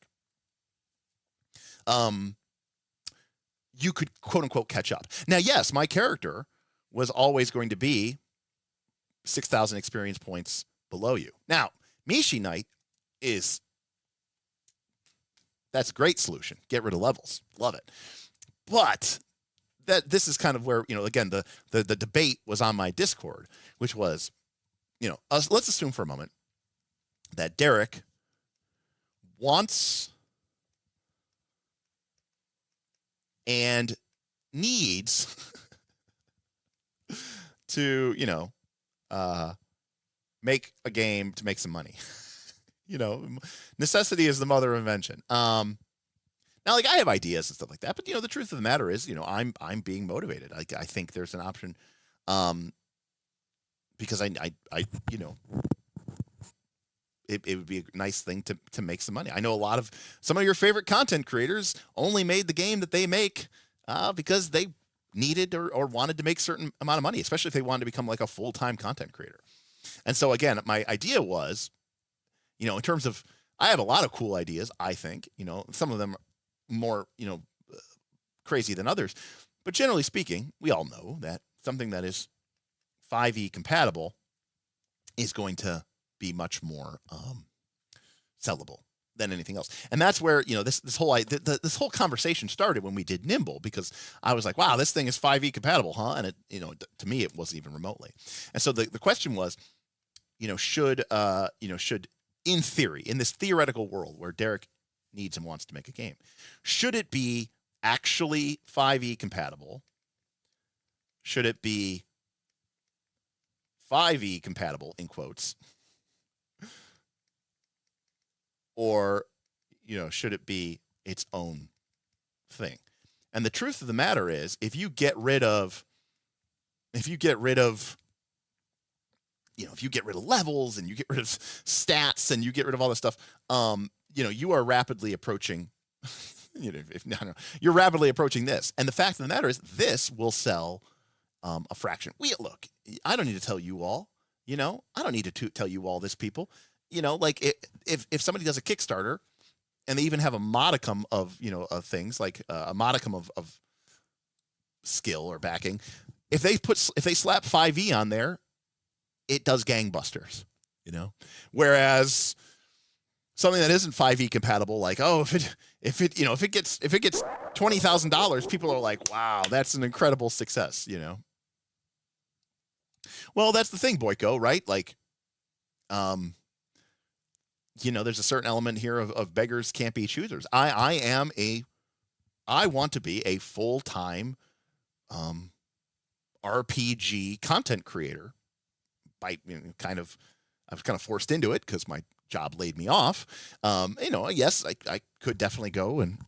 You could quote unquote catch up. Now, yes, my character was always going to be 6,000 experience points below you. Now, Mishi Knight that's a great solution. Get rid of levels. Love it. But this is kind of where, again, the debate was on my Discord, which was, let's assume for a moment that Derek wants and needs to, make a game to make some money. Necessity is the mother of invention. Now, like, I have ideas and stuff like that, but the truth of the matter is, I'm being motivated. I think there's an option, because I it would be a nice thing to make some money. I know some of your favorite content creators only made the game that they make because they needed or wanted to make a certain amount of money, especially if they wanted to become like a full-time content creator. And so again, my idea was, in terms of, I have a lot of cool ideas, I think, some of them are more, crazy than others. But generally speaking, we all know that something that is 5e compatible is going to be much more sellable than anything else. And that's where, this whole conversation started when we did Nimble, because I was like, wow, this thing is 5e compatible, huh? And it, to me, it wasn't even remotely. And so the question was, should in theory, in this theoretical world where Derek needs and wants to make a game, should it be actually 5e compatible? Should it be 5e compatible, in quotes? Or, should it be its own thing? And the truth of the matter is, if you get rid of levels, and you get rid of stats, and you get rid of all this stuff, you are rapidly approaching, you're rapidly approaching this. And the fact of the matter is, this will sell a fraction. Look, I don't need to tell you all, I don't need to tell you all this, people, like if somebody does a Kickstarter and they even have a modicum of, of things, like a modicum of skill or backing, if they slap 5e on there, it does gangbusters, whereas something that isn't 5e compatible, like, oh, if it gets $20,000, people are like, wow, that's an incredible success, Well, that's the thing, Boyko, right? Like, there's a certain element here of beggars can't be choosers. I want to be a full-time RPG content creator. I was kind of forced into it because my job laid me off. Yes, I could definitely go and,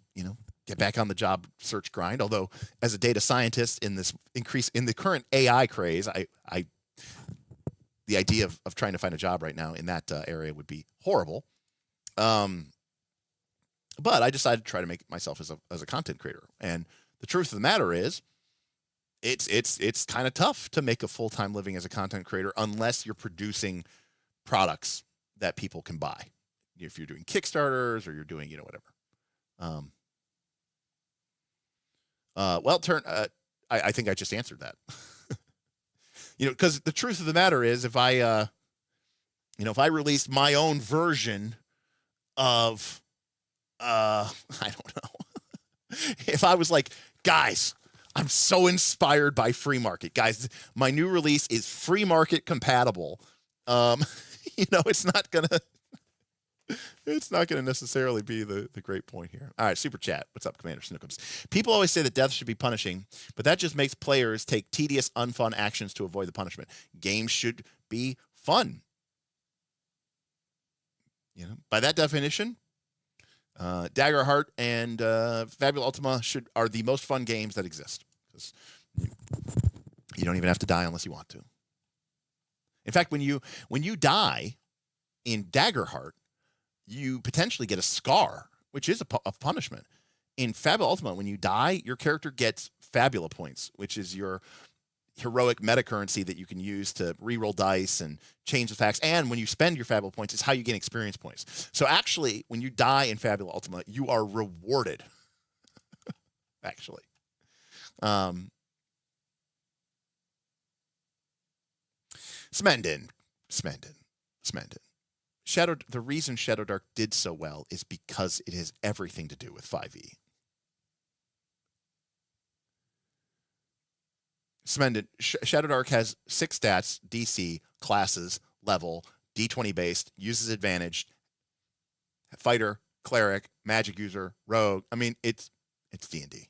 get back on the job search grind. Although as a data scientist in the current AI craze, the idea of trying to find a job right now in that area would be horrible. But but I decided to try to make myself as a content creator. And the truth of the matter is, it's kind of tough to make a full-time living as a content creator unless you're producing products that people can buy. If you're doing Kickstarters or you're doing, whatever. I think I just answered that. Because the truth of the matter is, if I released my own version of, I don't know, if I was like, guys, I'm so inspired by free market, guys, my new release is free market compatible. It's not gonna necessarily be the great point here. All right, super chat. What's up, Commander Snookums? People always say that death should be punishing, but that just makes players take tedious, unfun actions to avoid the punishment. Games should be fun. By that definition, Daggerheart and Fabula Ultima are the most fun games that exist, because you don't even have to die unless you want to. In fact, when you die in Daggerheart, you potentially get a scar, which is a punishment. In Fabula Ultima, when you die, your character gets Fabula points, which is your heroic meta currency that you can use to reroll dice and change the facts. And when you spend your Fabula points, it's how you gain experience points. So actually, when you die in Fabula Ultima, you are rewarded. Actually. Smendon. The reason Shadow Dark did so well is because it has everything to do with 5e. Smendon, Shadow Dark has 6 stats: DC, classes, level, D20 based, uses advantage, fighter, cleric, magic user, rogue. I mean, it's D&D.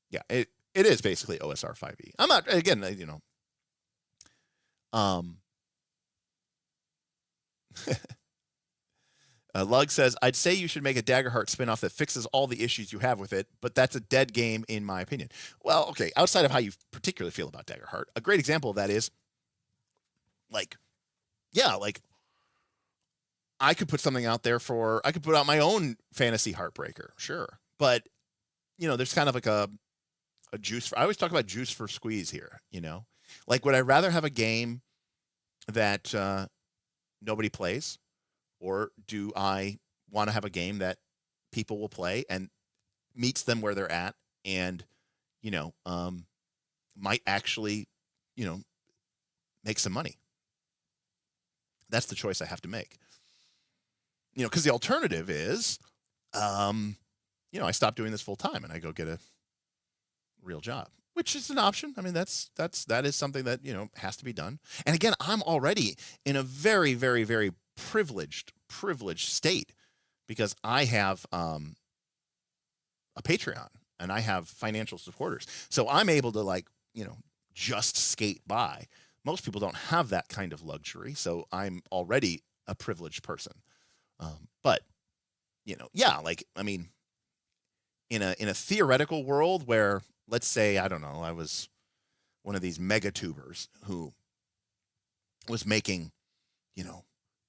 Yeah, it is basically OSR 5e. I'm not, again, Lug says, I'd say you should make a Daggerheart spinoff that fixes all the issues you have with it, but that's a dead game in my opinion. Well, okay, outside of how you particularly feel about Daggerheart, a great example of that is, I could put something out there I could put out my own fantasy heartbreaker, sure. But, there's kind of like a juice. I always talk about juice for squeeze here, would I rather have a game that nobody plays, or do I want to have a game that people will play and meets them where they're at and, might actually, make some money? That's the choice I have to make. Because the alternative is, I stop doing this full time and I go get a real job, which is an option. I mean, that is something that, has to be done. And again, I'm already in a very, very, very privileged state, because I have a Patreon and I have financial supporters. So I'm able to just skate by. Most people don't have that kind of luxury. So I'm already a privileged person. But, in a theoretical world where, let's say, I don't know, I was one of these mega tubers who was making,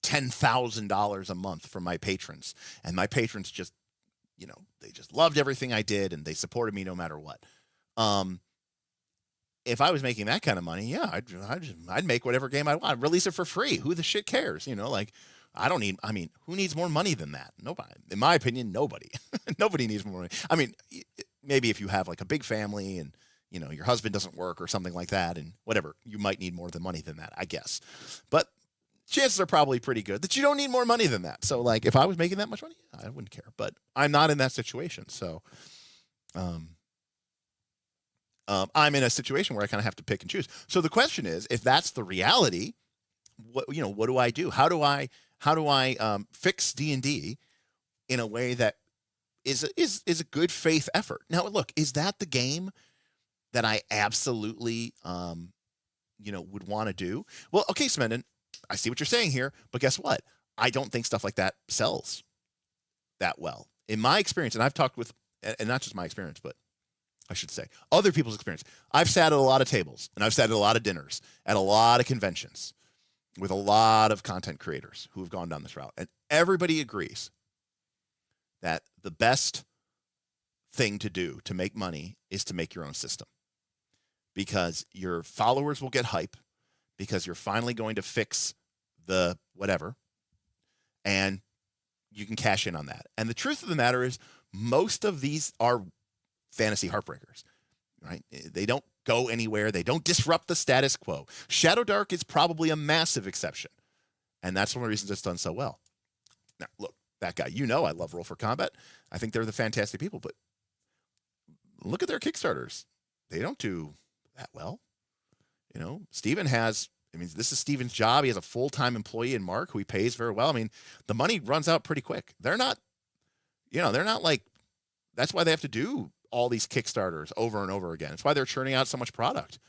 $10,000 a month from my patrons, and my patrons just, they just loved everything I did and they supported me no matter what. If I was making that kind of money, yeah, I'd make whatever game I want. I'd release it for free. Who the shit cares? Who needs more money than that? Nobody. In my opinion, nobody. Nobody needs more money. I mean, maybe if you have a big family and, your husband doesn't work or something like that and whatever, you might need more money than that, I guess. But chances are probably pretty good that you don't need more money than that. So, if I was making that much money, I wouldn't care. But I'm not in that situation. So, I'm in a situation where I kind of have to pick and choose. So the question is, if that's the reality, what do I do? How do I fix D&D in a way that is a good faith effort? Now, look, is that the game that I absolutely would want to do? Well, okay, Smendon, I see what you're saying here, but guess what? I don't think stuff like that sells that well. In my experience, and I've talked with, and not just my experience, but I should say, other people's experience. I've sat at a lot of tables and I've sat at a lot of dinners, at a lot of conventions with a lot of content creators who have gone down this route. And everybody agrees that the best thing to do to make money is to make your own system, because your followers will get hype, because you're finally going to fix the whatever, and you can cash in on that. And the truth of the matter is, most of these are fantasy heartbreakers, right? They don't go anywhere. They don't disrupt the status quo. Shadow Dark is probably a massive exception, and that's one of the reasons it's done so well. Now, look, that guy, I love Roll for Combat. I think they're the fantastic people, but look at their Kickstarters. They don't do that well. Steven has, this is Steven's job. He has a full-time employee in Mark who he pays very well. The money runs out pretty quick. They're not like, that's why they have to do all these Kickstarters over and over again. It's why they're churning out so much product.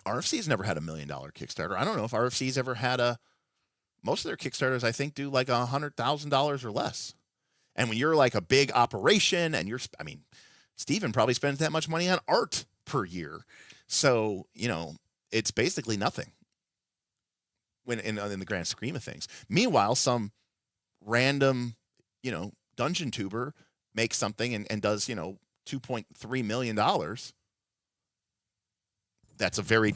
RFC's never had $1 million Kickstarter. I don't know if RFC's ever had most of their Kickstarters, I think, do like $100,000 or less. And when you're like a big operation and Steven probably spends that much money on art per year. So, it's basically nothing when in the grand scheme of things. Meanwhile, some random, dungeon tuber makes something and does, $2.3 million. That's a very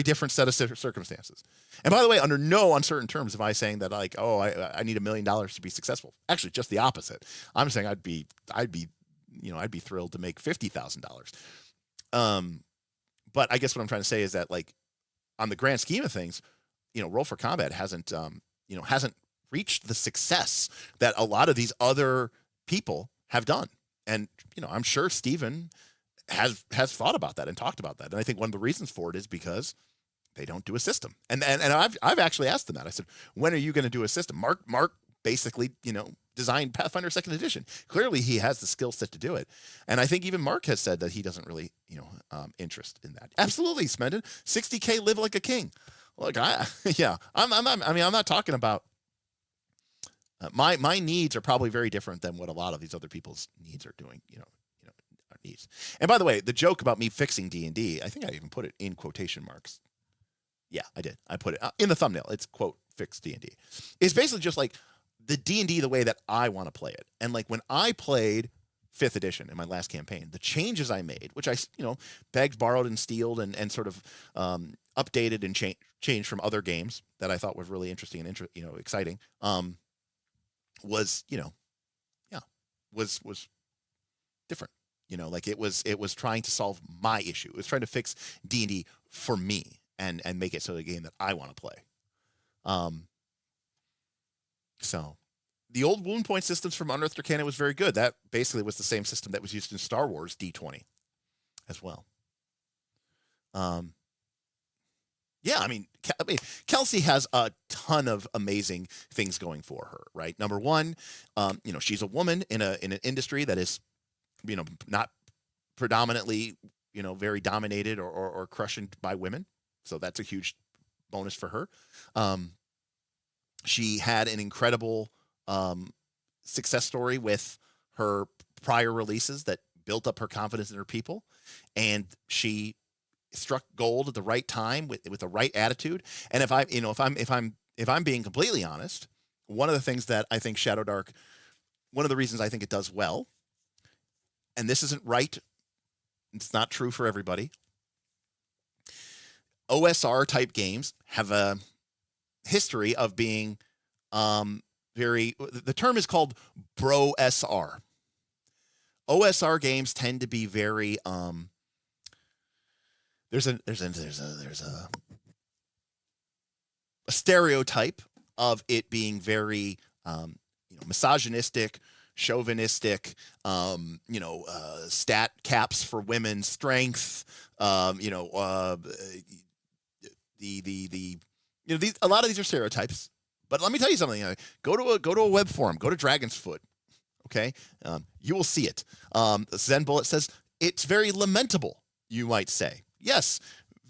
different set of circumstances. And by the way, under no uncertain terms am I saying that like, oh, I need $1 million to be successful. Actually, just the opposite. I'm saying I'd be thrilled to make $50,000. But I guess what I'm trying to say is that, like, on the grand scheme of things, Roll for Combat hasn't reached the success that a lot of these other people have done. And, I'm sure Steven has thought about that and talked about that. And I think one of the reasons for it is because they don't do a system. And I've actually asked them that. I said, when are you going to do a system? Mark basically, designed Pathfinder 2nd edition. Clearly he has the skill set to do it. And I think even Mark has said that he doesn't really, interest in that. Absolutely, Smendon. 60K, live like a king. Look, I'm not talking about my needs are probably very different than what a lot of these other people's needs are doing, our needs. And by the way, the joke about me fixing D&D, I think I even put it in quotation marks. Yeah, I did. I put it in the thumbnail. It's quote fix D&D. It's basically just like the D&D the way that I want to play it. And like when I played 5th edition in my last campaign, the changes I made, which I, begged, borrowed, and stealed and sort of updated and changed from other games that I thought was really interesting and exciting, was different. Like it was trying to solve my issue. It was trying to fix D&D for me and make it so the game that I want to play. So the old wound point systems from Unearthed Arcana was very good. That basically was the same system that was used in Star Wars D20 as well. Kelsey has a ton of amazing things going for her, right? Number one, she's a woman in an industry that is, not predominantly, very dominated or crushed by women. So that's a huge bonus for her. She had an incredible success story with her prior releases that built up her confidence in her people, and she struck gold at the right time with the right attitude. And if I'm being completely honest, one of the things that I think Shadow Dark, one of the reasons I think it does well, and this isn't right, it's not true for everybody. OSR type games have a history of being the term is called bro SR. OSR games tend to be very there's a stereotype of it being very misogynistic, chauvinistic, stat caps for women's strength, a lot of these are stereotypes. But let me tell you something. Go to a web forum. Go to Dragon's Foot. Okay, you will see it. Zen Bullet says it's very lamentable. You might say, yes,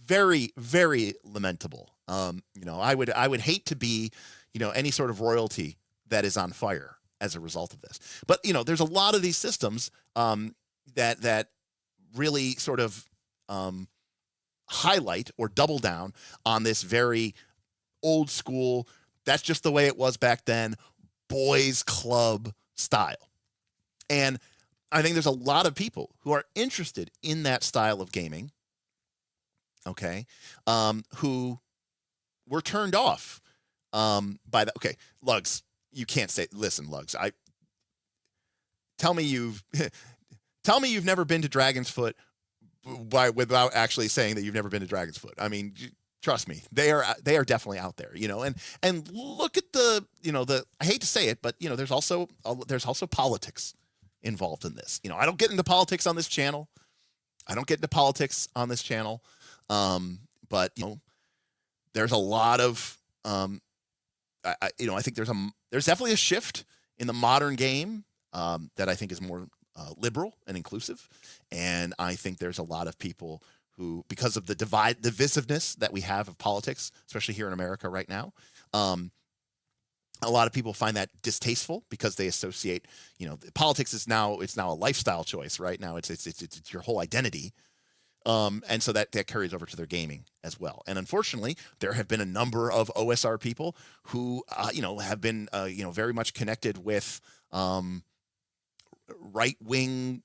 very, very lamentable. I would hate to be, any sort of royalty that is on fire as a result of this. But there's a lot of these systems that really sort of highlight or double down on this very old school, that's just the way it was back then, boys club style. And I think there's a lot of people who are interested in that style of gaming, okay, who were turned off by that. Okay, Lugs, you can't say, listen, Lugs, tell me you've never been to Dragon's Foot without actually saying that you've never been to Dragon's Foot. I mean, trust me, they are definitely out there, and look at the, I hate to say it, but there's also politics involved in this. I don't get into politics on this channel. But there's a lot of I think there's definitely a shift in the modern game that I think is more liberal and inclusive, and I think there's a lot of people who, because of the divisiveness that we have of politics, especially here in America right now, a lot of people find that distasteful because they associate, politics is now a lifestyle choice right now. It's your whole identity. And so that carries over to their gaming as well. And unfortunately, there have been a number of OSR people who, have been, very much connected with right-wing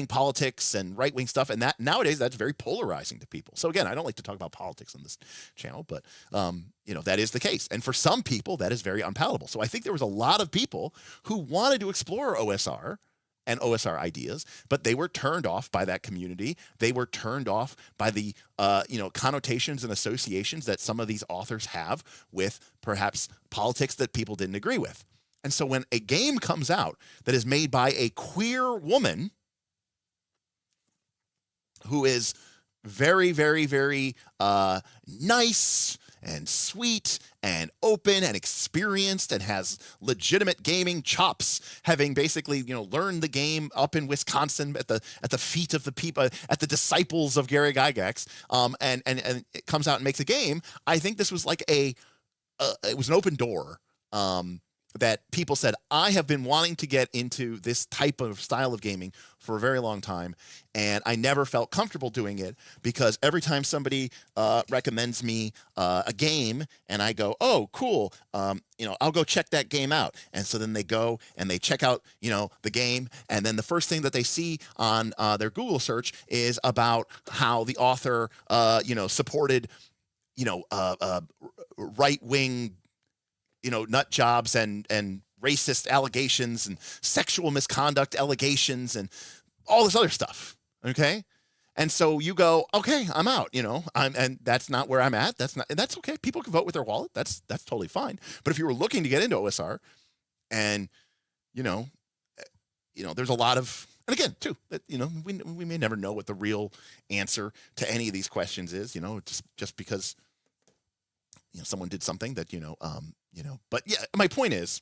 politics and right-wing stuff. And that nowadays, that's very polarizing to people. So again, I don't like to talk about politics on this channel, but, that is the case. And for some people, that is very unpalatable. So I think there was a lot of people who wanted to explore OSR and OSR ideas, but they were turned off by that community. They were turned off by the, connotations and associations that some of these authors have with perhaps politics that people didn't agree with. And so when a game comes out that is made by a queer woman who is very, very, very nice and sweet and open and experienced and has legitimate gaming chops, having basically, learned the game up in Wisconsin at the feet of the people, at the disciples of Gary Gygax, and it comes out and makes a game. I think this was like it was an open door. That people said, I have been wanting to get into this type of style of gaming for a very long time, and I never felt comfortable doing it because every time somebody recommends me a game and I go, oh, cool, I'll go check that game out. And so then they go and they check out, the game, and then the first thing that they see on their Google search is about how the author, supported, right-wing, nut jobs and racist allegations and sexual misconduct allegations and all this other stuff. Okay. And so you go, okay, I'm out, and that's not where I'm at. That's okay. People can vote with their wallet. That's totally fine. But if you were looking to get into OSR and, there's a lot of, and again, too, that, we may never know what the real answer to any of these questions is, just because, someone did something that, but yeah, my point is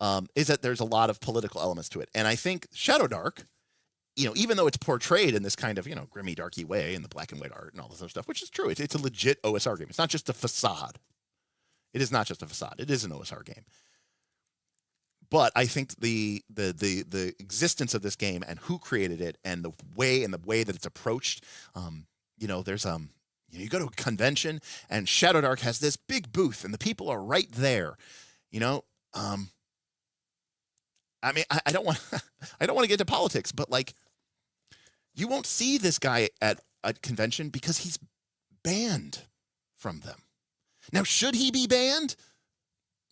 that there's a lot of political elements to it. And I think Shadow Dark, even though it's portrayed in this kind of, grimmy, darky way in the black and white art and all this other stuff, which is true. It's a legit OSR game. It's not just a facade. It is not just a facade. It is an OSR game. But I think the existence of this game and who created it and the way that it's approached, there's you go to a convention and Shadow Dark has this big booth and the people are right there, I mean, I don't want to get into politics, but like, you won't see this guy at a convention because he's banned from them. Now, should he be banned?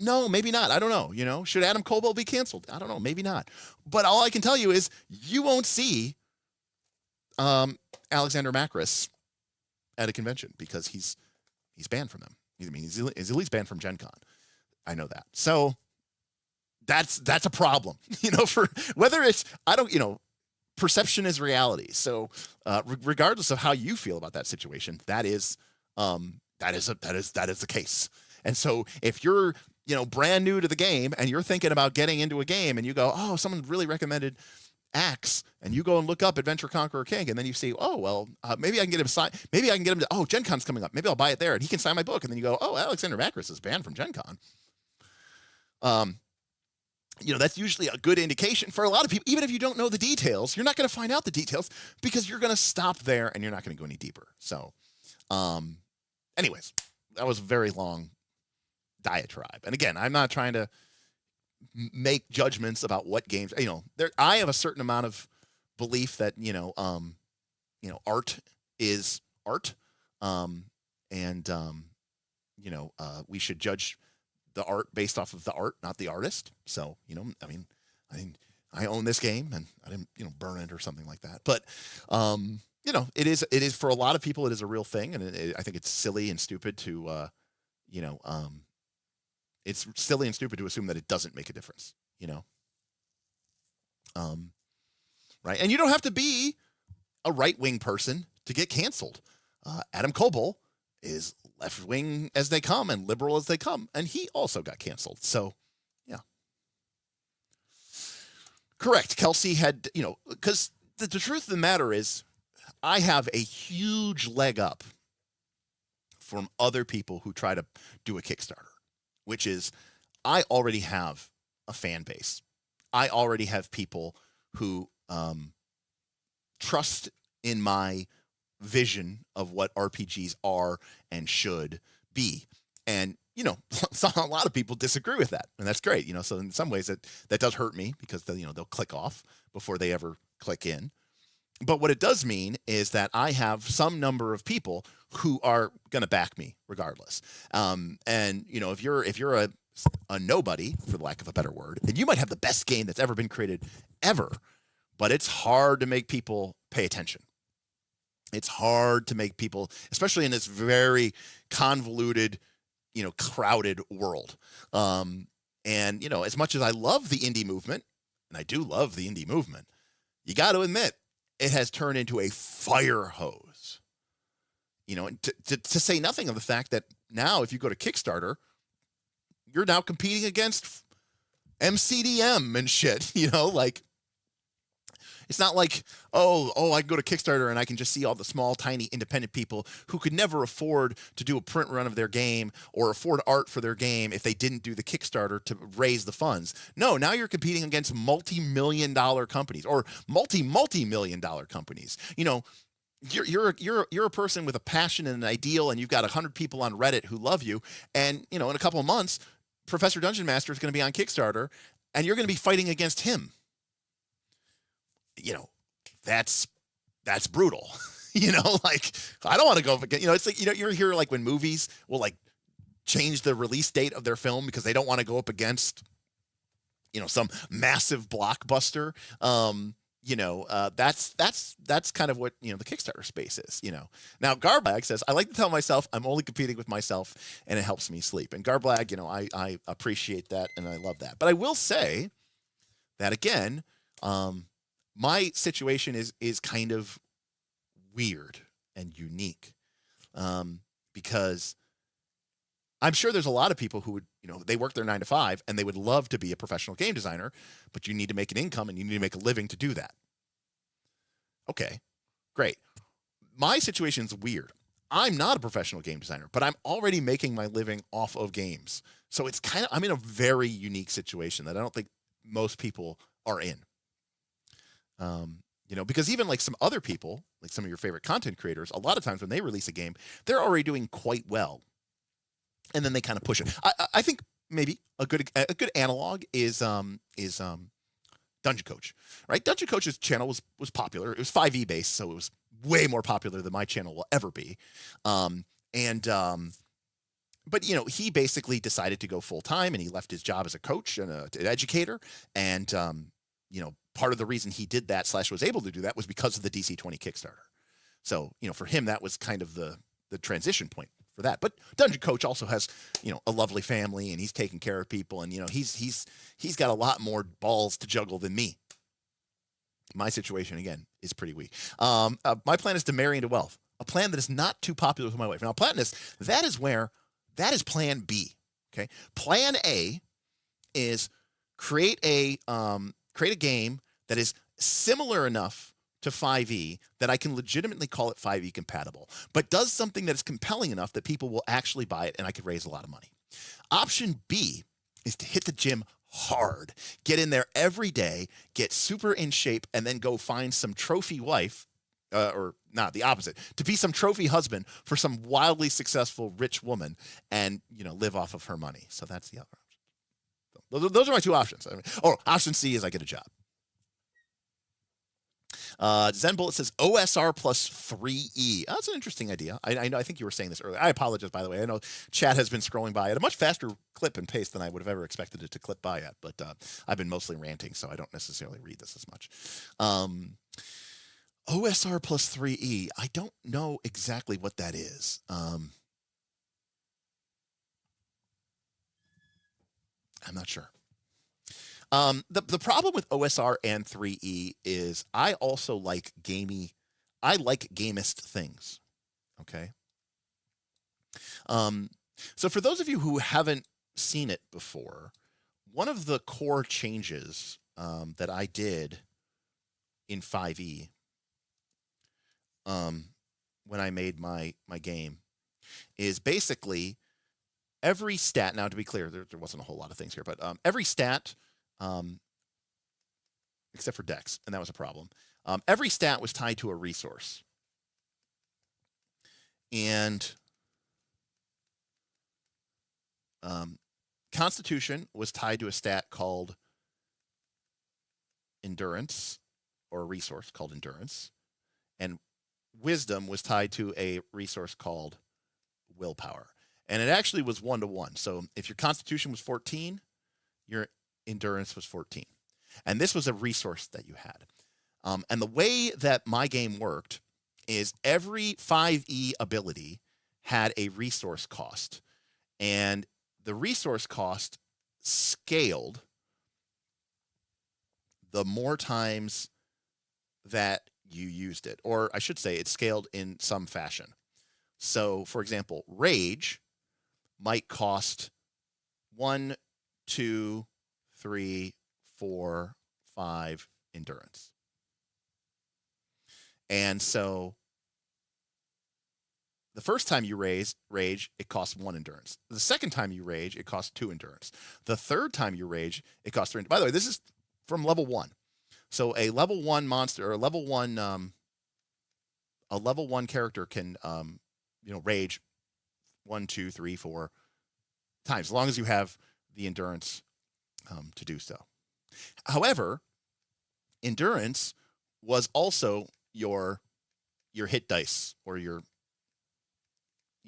No, maybe not. I don't know. Should Adam Kobold be canceled? I don't know. Maybe not. But all I can tell you is you won't see Alexander Macris at a convention because he's banned from them. He's at least banned from Gen Con. I know that. So that's a problem, for whether it's, perception is reality. So regardless of how you feel about that situation, that is the case. And so if you're, brand new to the game and you're thinking about getting into a game and you go, oh, someone really recommended Axe, and you go and look up Adventure Conqueror King, and then you see, oh, well, maybe I can get him signed. Maybe I can get him to, oh, Gen Con's coming up. Maybe I'll buy it there and he can sign my book. And then you go, oh, Alexander Macris is banned from Gen Con. that's usually a good indication for a lot of people. Even if you don't know the details, you're not going to find out the details because you're going to stop there and you're not going to go any deeper. So, anyways, that was a very long diatribe. And again, I'm not trying to make judgments about what games, I have a certain amount of belief that, art is art. And we should judge the art based off of the art, not the artist. So, I own this game and I didn't, burn it or something like that. But, it is for a lot of people, it is a real thing. And I think it's silly and stupid to, it's silly and stupid to assume that it doesn't make a difference, right. And you don't have to be a right-wing person to get canceled. Adam Coble is left-wing as they come and liberal as they come, and he also got canceled. So, yeah. Correct. Kelsey had, because the truth of the matter is I have a huge leg up from other people who try to do a Kickstarter, which is I already have a fan base. I already have people who trust in my vision of what RPGs are and should be. And, a lot of people disagree with that. And that's great. So in some ways that does hurt me because they'll click off before they ever click in. But what it does mean is that I have some number of people who are going to back me regardless. And, if you're a nobody, for the lack of a better word, and you might have the best game that's ever been created ever, but it's hard to make people pay attention. It's hard to make people, especially in this very convoluted, crowded world. And, as much as I love the indie movement, and I do love the indie movement, you got to admit it has turned into a fire hose. To say nothing of the fact that now if you go to Kickstarter, you're now competing against MCDM and shit, it's not like, I can go to Kickstarter and I can just see all the small, tiny, independent people who could never afford to do a print run of their game or afford art for their game if they didn't do the Kickstarter to raise the funds. No, now you're competing against multi-million dollar companies or multi-million dollar companies. You're a person with a passion and an ideal, and you've got 100 people on Reddit who love you. And, in a couple of months, Professor Dungeon Master is going to be on Kickstarter and you're going to be fighting against him. That's brutal. I don't want to go again. It's like, you're here like when movies will like change the release date of their film because they don't want to go up against, some massive blockbuster. That's kind of what, the Kickstarter space is, Now Garblag says, I like to tell myself I'm only competing with myself and it helps me sleep. And Garblag, I appreciate that and I love that. But I will say that again, my situation is kind of weird and unique because I'm sure there's a lot of people who would, they work their 9 to 5 and they would love to be a professional game designer, but you need to make an income and you need to make a living to do that. Okay, great. My situation's weird. I'm not a professional game designer, but I'm already making my living off of games. So it's I'm in a very unique situation that I don't think most people are in. Because even like some other people, like some of your favorite content creators, a lot of times when they release a game, they're already doing quite well. And then they kind of push it. I think maybe a good analog is Dungeon Coach, right? Dungeon Coach's channel was popular. It was 5e based, so it was way more popular than my channel will ever be. But he basically decided to go full time, and he left his job as a coach and an educator. And part of the reason he did that / was able to do that was because of the DC-20 Kickstarter. So for him, that was kind of the transition point for that. But Dungeon Coach also has a lovely family, and he's taking care of people, and he's got a lot more balls to juggle than me. My situation again is pretty weak. My plan is to marry into wealth, a plan that is not too popular with my wife. Now, Platinus, that is plan B. Okay, plan A is create a game that is similar enough to 5e that I can legitimately call it 5e compatible, but does something that is compelling enough that people will actually buy it and I could raise a lot of money. Option B is to hit the gym hard. Get in there every day, get super in shape, and then go find some trophy wife, or not, the opposite, to be some trophy husband for some wildly successful rich woman and, live off of her money. So that's the other option. Those are my two options. Option C is I get a job. Zen Bullet says OSR plus 3E. Oh, that's an interesting idea. I know. I think you were saying this earlier. I apologize, by the way. I know chat has been scrolling by at a much faster clip and pace than I would have ever expected it to clip by at. But I've been mostly ranting, so I don't necessarily read this as much. OSR plus 3E. I don't know exactly what that is. I'm not sure. The problem with OSR and 3E is I also like I like gamist things. Okay. So for those of you who haven't seen it before, one of the core changes that I did in 5E when I made my game is basically every stat. Now, to be clear, there wasn't a whole lot of things here, but every stat, except for Dex, and that was a problem. Every stat was tied to a resource. And Constitution was tied to a stat called Endurance, or a resource called Endurance. And Wisdom was tied to a resource called Willpower. And it actually was 1-to-1. So if your Constitution was 14, your Endurance was 14. And this was a resource that you had. And the way that my game worked is every 5E ability had a resource cost. And the resource cost scaled the more times that you used it. Or I should say it scaled in some fashion. So, for example, Rage might cost 1, 2, 3, 4, 5 endurance. And so the first time you rage, it costs 1 endurance. The second time you rage, it costs 2 endurance. The third time you rage, it costs 3. By the way, this is from level 1. So a level 1 monster, or a level 1 character can rage 1, 2, 3, 4 times, as long as you have the endurance to do so. However, endurance was also your hit dice, or your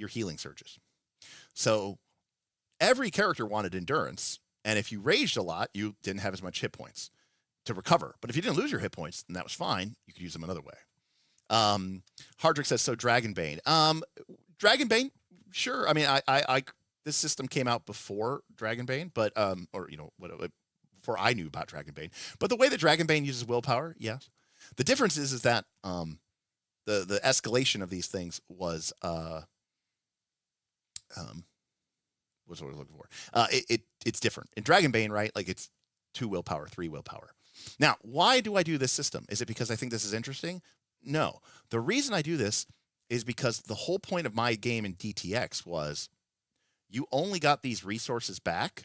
healing surges. So every character wanted endurance, and if you raged a lot, you didn't have as much hit points to recover. But if you didn't lose your hit points, then that was fine. You could use them another way. Hardrick says, so Dragonbane. Dragonbane, sure. I mean, I this system came out before Dragonbane, but before I knew about Dragonbane. But the way that Dragonbane uses willpower, yes. The difference is that the escalation of these things was what's what I was looking for. It's different in Dragonbane, right? Like it's 2 willpower, 3 willpower. Now, why do I do this system? Is it because I think this is interesting? No. The reason I do this is because the whole point of my game in DTX was you only got these resources back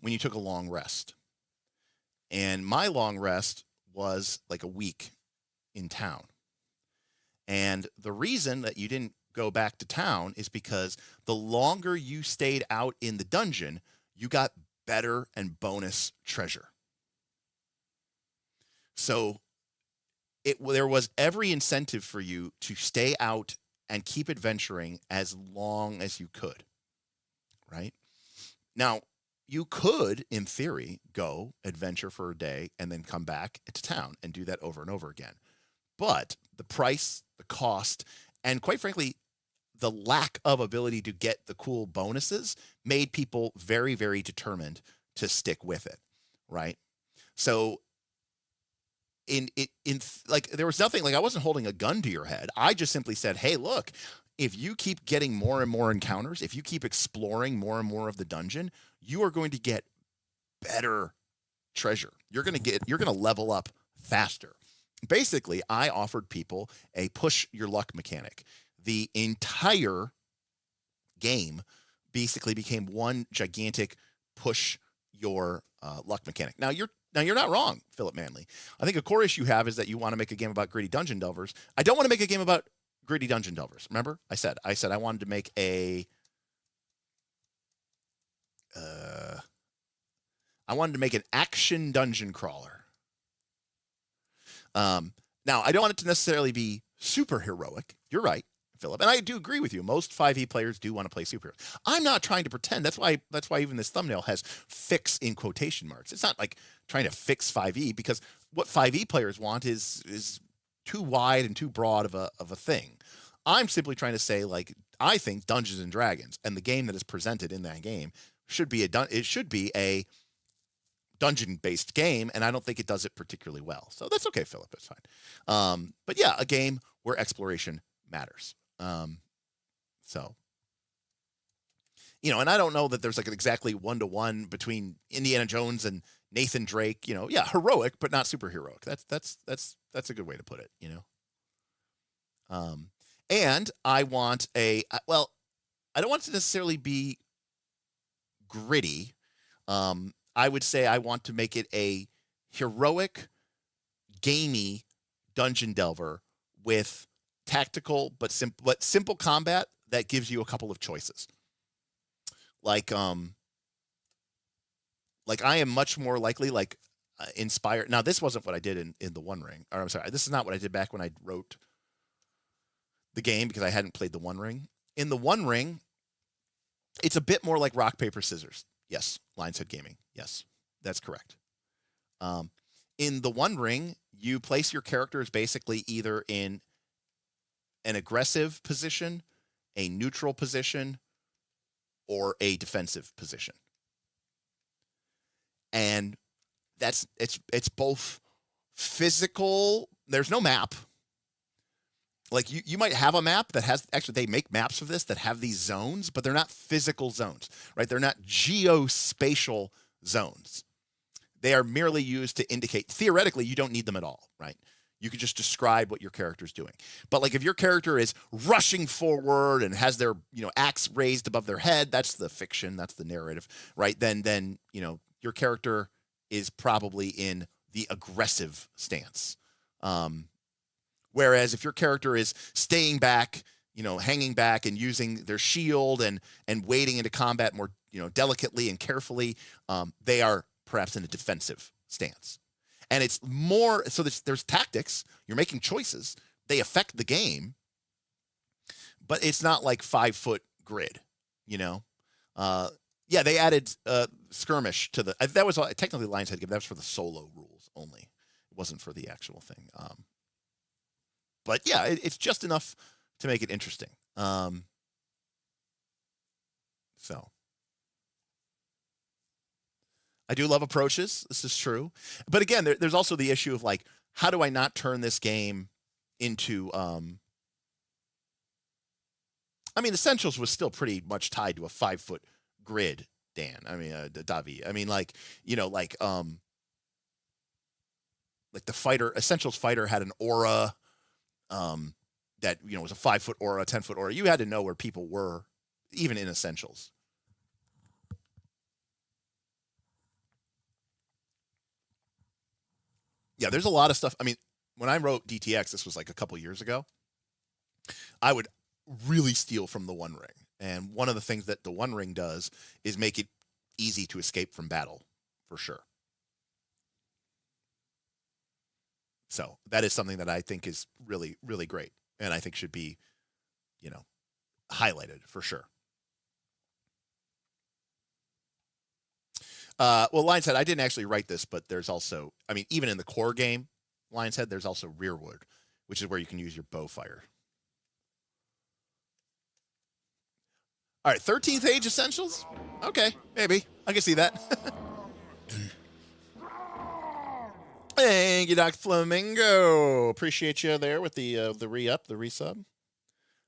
when you took a long rest. And my long rest was like a week in town. And the reason that you didn't go back to town is because the longer you stayed out in the dungeon, you got better and bonus treasure. So there was every incentive for you to stay out and keep adventuring as long as you could, right? Now, you could, in theory, go adventure for a day and then come back to town and do that over and over again. But the price, the cost, and quite frankly, the lack of ability to get the cool bonuses made people very, very determined to stick with it, right? So there was nothing, like I wasn't holding a gun to your head. I just simply said, hey, look, if you keep getting more and more encounters, if you keep exploring more and more of the dungeon, you are going to get better treasure. You're going to level up faster. Basically, I offered people a push your luck mechanic. The entire game basically became one gigantic push your luck mechanic. Now you're not wrong, Philip Manley. I think a core issue you have is that you want to make a game about gritty dungeon delvers. I don't want to make a game about gritty dungeon delvers. Remember, I said I wanted to make I wanted to make an action dungeon crawler. Now I don't want it to necessarily be super heroic. You're right, Philip, and I do agree with you. Most 5e players do want to play superheroes. I'm not trying to pretend. That's why even this thumbnail has "fix" in quotation marks. It's not like trying to fix 5e, because what 5e players want is too wide and too broad of a thing. I'm simply trying to say, like, I think Dungeons and Dragons and the game that is presented in that game should be a dungeon-based game, and I don't think it does it particularly well. So that's okay, Philip. It's fine. But yeah, a game where exploration matters. So, and I don't know that there's like an exactly 1-to-1 between Indiana Jones and Nathan Drake. Yeah, heroic, but not super heroic. That's a good way to put it. And I want I don't want it to necessarily be gritty. I would say I want to make it a heroic, gamey dungeon delver with tactical but simple combat that gives you a couple of choices. Like I am much more likely inspired. Now, this wasn't what I did in the One Ring. Or I'm sorry, this is not what I did back when I wrote the game, because I hadn't played the One Ring. In the One Ring, it's a bit more like rock, paper, scissors. Yes, Lionshead Gaming. Yes, that's correct. In the One Ring, you place your characters basically either in an aggressive position, a neutral position, or a defensive position. And it's both physical. There's no map. Like you might have a map that has, actually they make maps of this that have these zones, but they're not physical zones, right? They're not geospatial zones. They are merely used to indicate, theoretically, you don't need them at all, right? You could just describe what your character's doing. But like if your character is rushing forward and has their, axe raised above their head, that's the fiction, that's the narrative, right? Then your character is probably in the aggressive stance. Whereas if your character is staying back, hanging back and using their shield and wading into combat more, delicately and carefully, they are perhaps in a defensive stance. And it's more, so there's tactics, you're making choices, they affect the game, but it's not like 5-foot grid, Yeah, they added skirmish to that was technically Lionshead game, that was for the solo rules only. It wasn't for the actual thing. But yeah, it's just enough to make it interesting. So I do love approaches. This is true. But again, there's also the issue of like, how do I not turn this game into, Essentials was still pretty much tied to a 5-foot grid, Dan. Davi. Like the fighter, Essentials fighter had an aura, that was a 5-foot aura, 10-foot aura. You had to know where people were, even in Essentials. Yeah, there's a lot of stuff. When I wrote DTX, this was like a couple years ago, I would really steal from the One Ring. And one of the things that the One Ring does is make it easy to escape from battle, for sure. So that is something that I think is really, really great. And I think should be, highlighted for sure. Well, Lionshead, I didn't actually write this, but there's also, even in the core game, Lionshead, there's also Rearwood, which is where you can use your bow fire. All right, 13th Age Essentials? Okay, maybe. I can see that. Thank you, Dr. Flamingo. Appreciate you there with the re-up, the resub.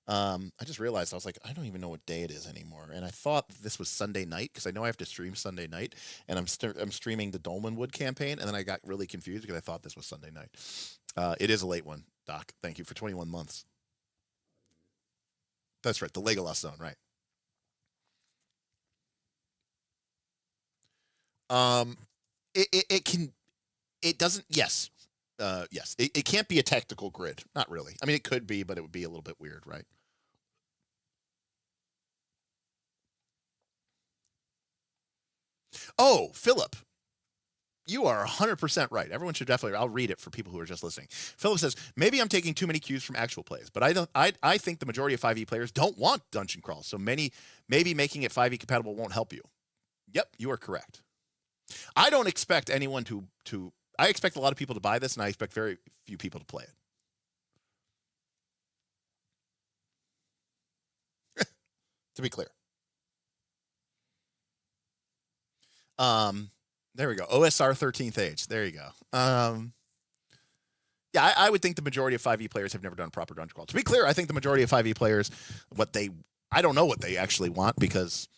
I just realized, I was like, I don't even know what day it is anymore. And I thought this was Sunday night, because I know I have to stream Sunday night. And I'm streaming the Dolmenwood campaign. And then I got really confused because I thought this was Sunday night. It is a late one, Doc. Thank you for 21 months. That's right, the Legolas zone, right. It can. It doesn't. Yes. Yes. It can't be a tactical grid. Not really. I mean, it could be, but it would be a little bit weird, right? Oh, Philip, you are 100% right. Everyone should definitely. I'll read it for people who are just listening. Philip says, maybe I'm taking too many cues from actual plays, but I don't. I think the majority of 5e players don't want dungeon crawls. So maybe making it 5e compatible won't help you. Yep, you are correct. I don't expect anyone to. I expect a lot of people to buy this, and I expect very few people to play it. To be clear. There we go. OSR 13th age. There you go. Yeah, I would think the majority of 5e players have never done a proper dungeon crawl. To be clear, I think the majority of 5e players, I don't know what they actually want, because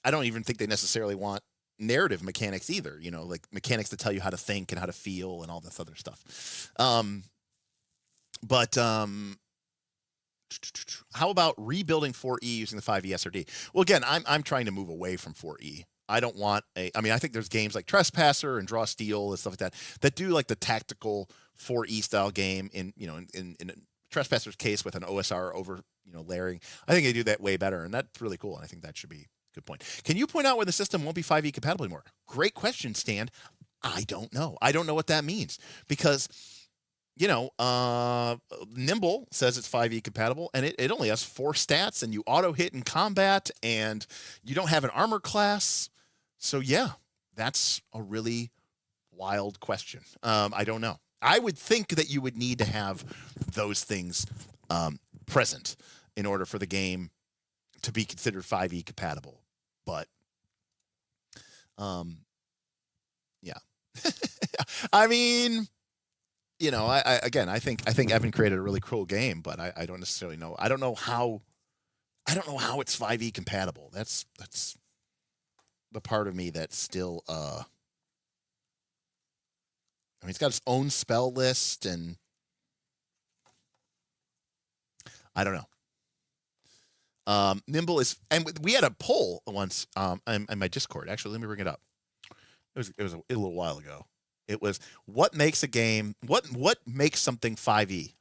I don't even think they necessarily want narrative mechanics either. Like mechanics that tell you how to think and how to feel and all this other stuff. But how about rebuilding 4E using the 5e SRD? Well, again, I'm trying to move away from 4E. I don't want I think there's games like Trespasser and Draw Steel and stuff like that do like the tactical 4E style game in Trespasser's case with an OSR over, layering. I think they do that way better, and that's really cool. And I think that should be a good point. Can you point out where the system won't be 5E compatible anymore? Great question, Stan. I don't know. I don't know what that means, because Nimble says it's 5e compatible, and it only has 4 stats, and you auto hit in combat, and you don't have an armor class. So yeah, that's a really wild question. I don't know. I would think that you would need to have those things present in order for the game to be considered 5e compatible. But yeah. I mean, I think Evan created a really cool game, but I don't necessarily know. I don't know how it's 5e compatible. That's the part of me that's still it's got its own spell list, and I don't know. Nimble is, and we had a poll once in my Discord. Actually, let me bring it up. It was a little while ago. It was, what makes a game, what makes something 5e?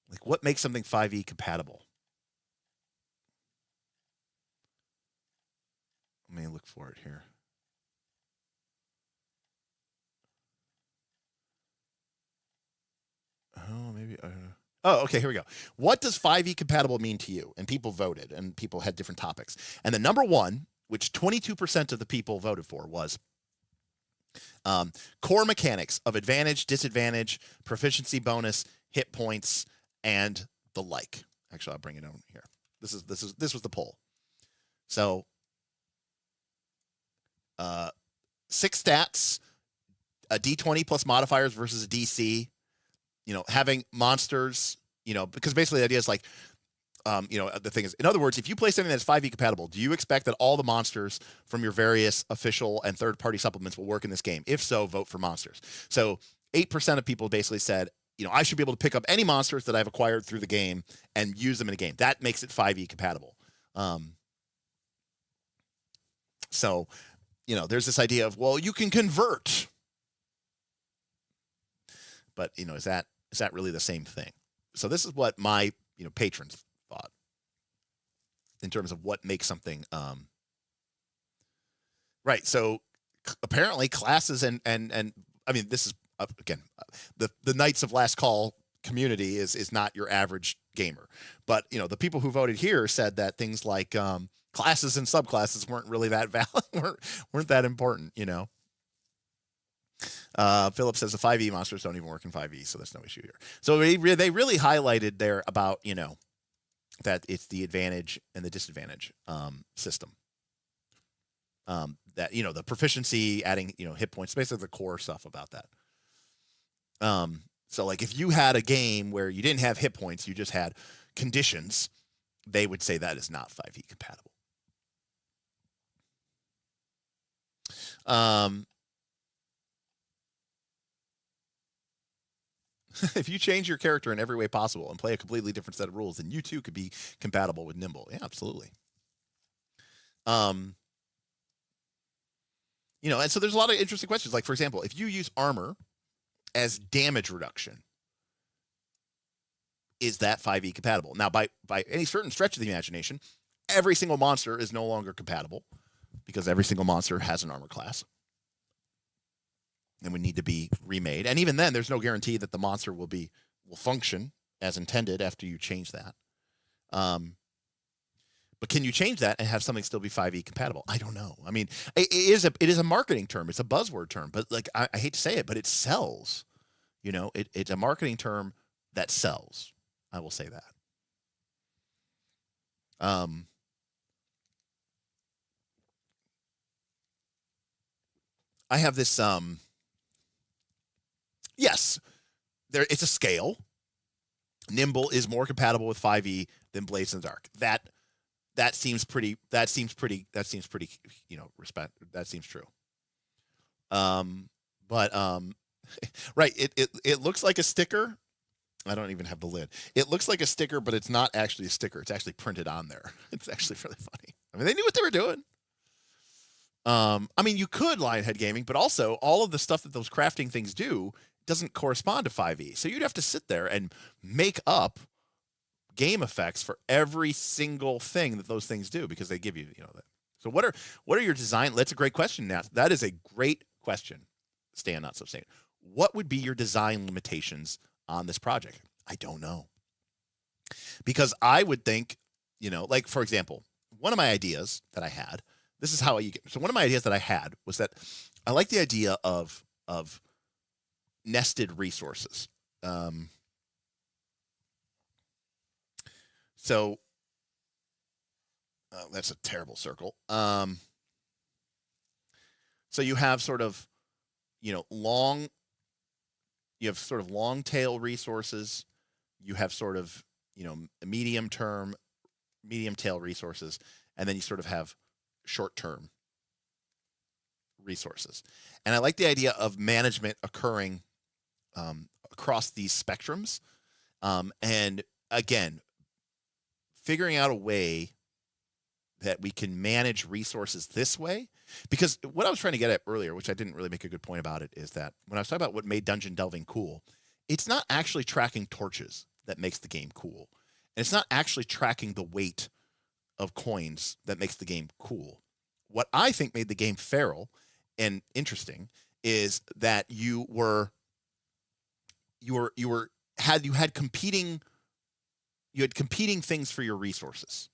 Like, what makes something 5e compatible? Let me look for it here. Oh, maybe. Oh, okay, here we go. What does 5e compatible mean to you? And people voted, and people had different topics. And the number one, which 22% of the people voted for, was core mechanics of advantage, disadvantage, proficiency bonus, hit points, and the like. Actually, I'll bring it over here. This was the poll. So 6 stats, a D20 plus modifiers versus a DC. Having monsters, because basically the idea is like, the thing is, in other words, if you play something that's 5e compatible, do you expect that all the monsters from your various official and third-party supplements will work in this game? If so, vote for monsters. So 8% of people basically said, I should be able to pick up any monsters that I've acquired through the game and use them in a game. That makes it 5e compatible. So, there's this idea of, well, you can convert. But, is that really the same thing? So this is what my, patrons thought in terms of what makes something right. So apparently classes and I mean, this is again, the Knights of Last Call community is not your average gamer, but the people who voted here said that things like classes and subclasses weren't really that valid, weren't that important. Philip says the 5e monsters don't even work in 5e, so there's no issue here. So they really highlighted there about that it's the advantage and the disadvantage system. That the proficiency, adding hit points, basically the core stuff about that. So like if you had a game where you didn't have hit points, you just had conditions, they would say that is not 5e compatible. if you change your character in every way possible and play a completely different set of rules, then you too could be compatible with Nimble. Yeah, absolutely. And so there's a lot of interesting questions. Like, for example, if you use armor as damage reduction, is that 5e compatible? Now, by any certain stretch of the imagination, every single monster is no longer compatible because every single monster has an armor class and would need to be remade. And even then, there's no guarantee that the monster will function as intended after you change that. But can you change that and have something still be 5e compatible? I don't know. I mean, it is a marketing term. It's a buzzword term, but like I hate to say it, but it sells. It's a marketing term that sells. I will say that. I have this. Yes, it's a scale. Nimble is more compatible with 5e than Blades in the Dark. That seems pretty. That seems pretty. Respect. That seems true. Right. It looks like a sticker. I don't even have the lid. It looks like a sticker, but it's not actually a sticker. It's actually printed on there. It's actually really funny. I mean, they knew what they were doing. I mean, you could Lionhead Gaming, but also all of the stuff that those crafting things do doesn't correspond to 5e. So you'd have to sit there and make up game effects for every single thing that those things do because they give you, that. So what are your design? That's a great question. Now, that is a great question. Stan, not so Stan. What would be your design limitations on this project? I don't know. Because I would think, like, for example, one of my ideas that I had, this is how so one of my ideas that I had was that I like the idea of nested resources. So that's a terrible circle. So you have sort of, long tail resources. You have sort of, medium tail resources, and then you sort of have short term resources. And I like the idea of management occurring across these spectrums. And again, figuring out a way that we can manage resources this way. Because what I was trying to get at earlier, which I didn't really make a good point about it, is that when I was talking about what made dungeon delving cool, it's not actually tracking torches that makes the game cool. And it's not actually tracking the weight of coins that makes the game cool. What I think made the game feral and interesting is that you had competing things for your resources,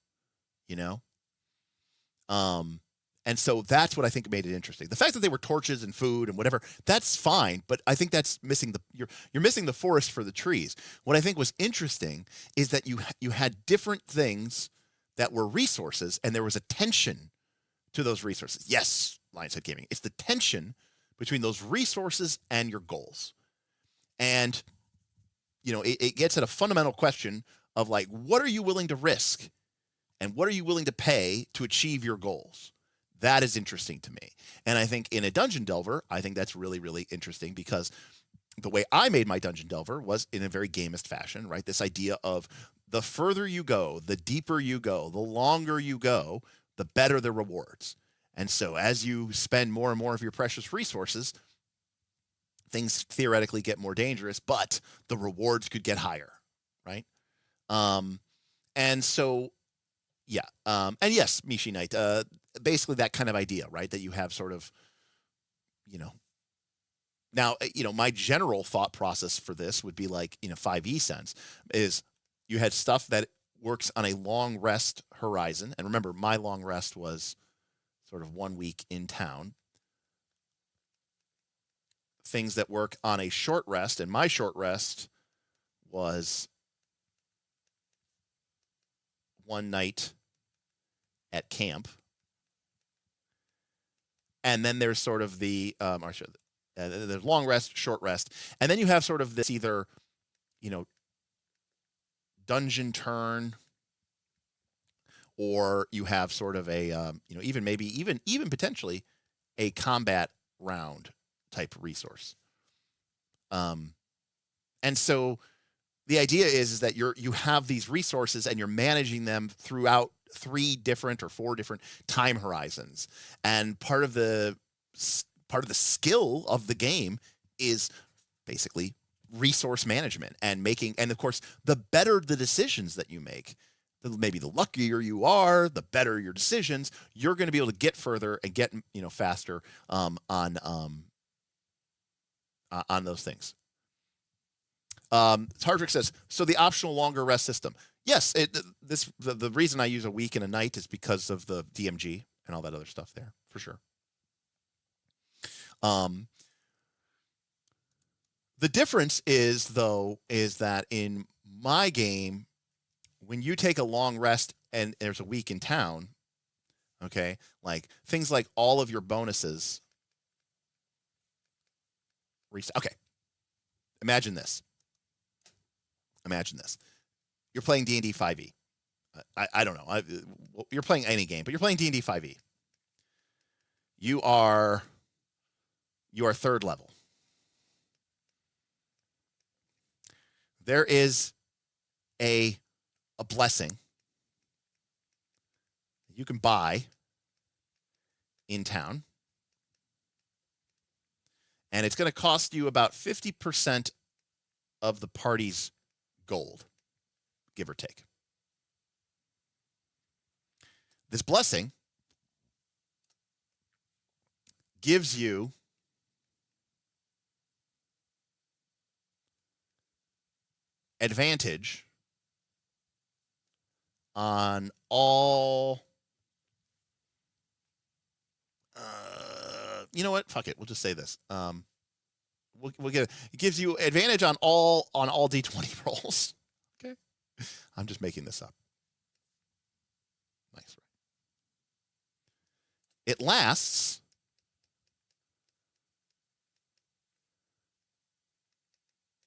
and so that's what I think made it interesting. The fact that they were torches and food and whatever, that's fine, but I think that's missing you're missing the forest for the trees. What I think was interesting is that you had different things that were resources, and there was a tension to those resources. Yes, Lionhead Gaming. It's the tension between those resources and your goals. And, it gets at a fundamental question of, like, what are you willing to risk? And what are you willing to pay to achieve your goals? That is interesting to me. And I think in a Dungeon Delver, I think that's really, really interesting because the way I made my Dungeon Delver was in a very gamist fashion, right? This idea of the further you go, the deeper you go, the longer you go, the better the rewards. And so as you spend more and more of your precious resources, things theoretically get more dangerous, but the rewards could get higher, right? And so, yeah. And yes, Mishi Knight, basically that kind of idea, right? That you have sort of, now, my general thought process for this would be like, 5e sense is you had stuff that works on a long rest horizon. And remember, my long rest was sort of 1 week in town. Things that work on a short rest, and my short rest was 1 night at camp. And then there's sort of there's long rest, short rest. And then you have sort of this either, dungeon turn, or you have sort of a, even potentially a combat round type resource. And And so the idea is that you have these resources and you're managing them throughout 3 different or 4 different time horizons. And part of the skill of the game is basically resource management and of course, the better the decisions that you make, maybe the luckier you are, the better your decisions, you're going to be able to get further and get faster on those things. Hardrick says, so the optional longer rest system. Yes, the reason I use a week and a night is because of the DMG and all that other stuff there, for sure. The difference is that in my game, when you take a long rest and there's a week in town, okay, like things like all of your bonuses reset. Okay, imagine this. You're playing D&D 5e. I don't know. You're playing any game, but you're playing D&D 5e. You are 3rd level. There is a blessing you can buy in town, and it's going to cost you about 50% of the party's gold, give or take. This blessing gives you advantage on all. You know what? Fuck it. We'll just say this. We'll get it gives you advantage on all D20 rolls. Okay, I'm just making this up. Nice. It lasts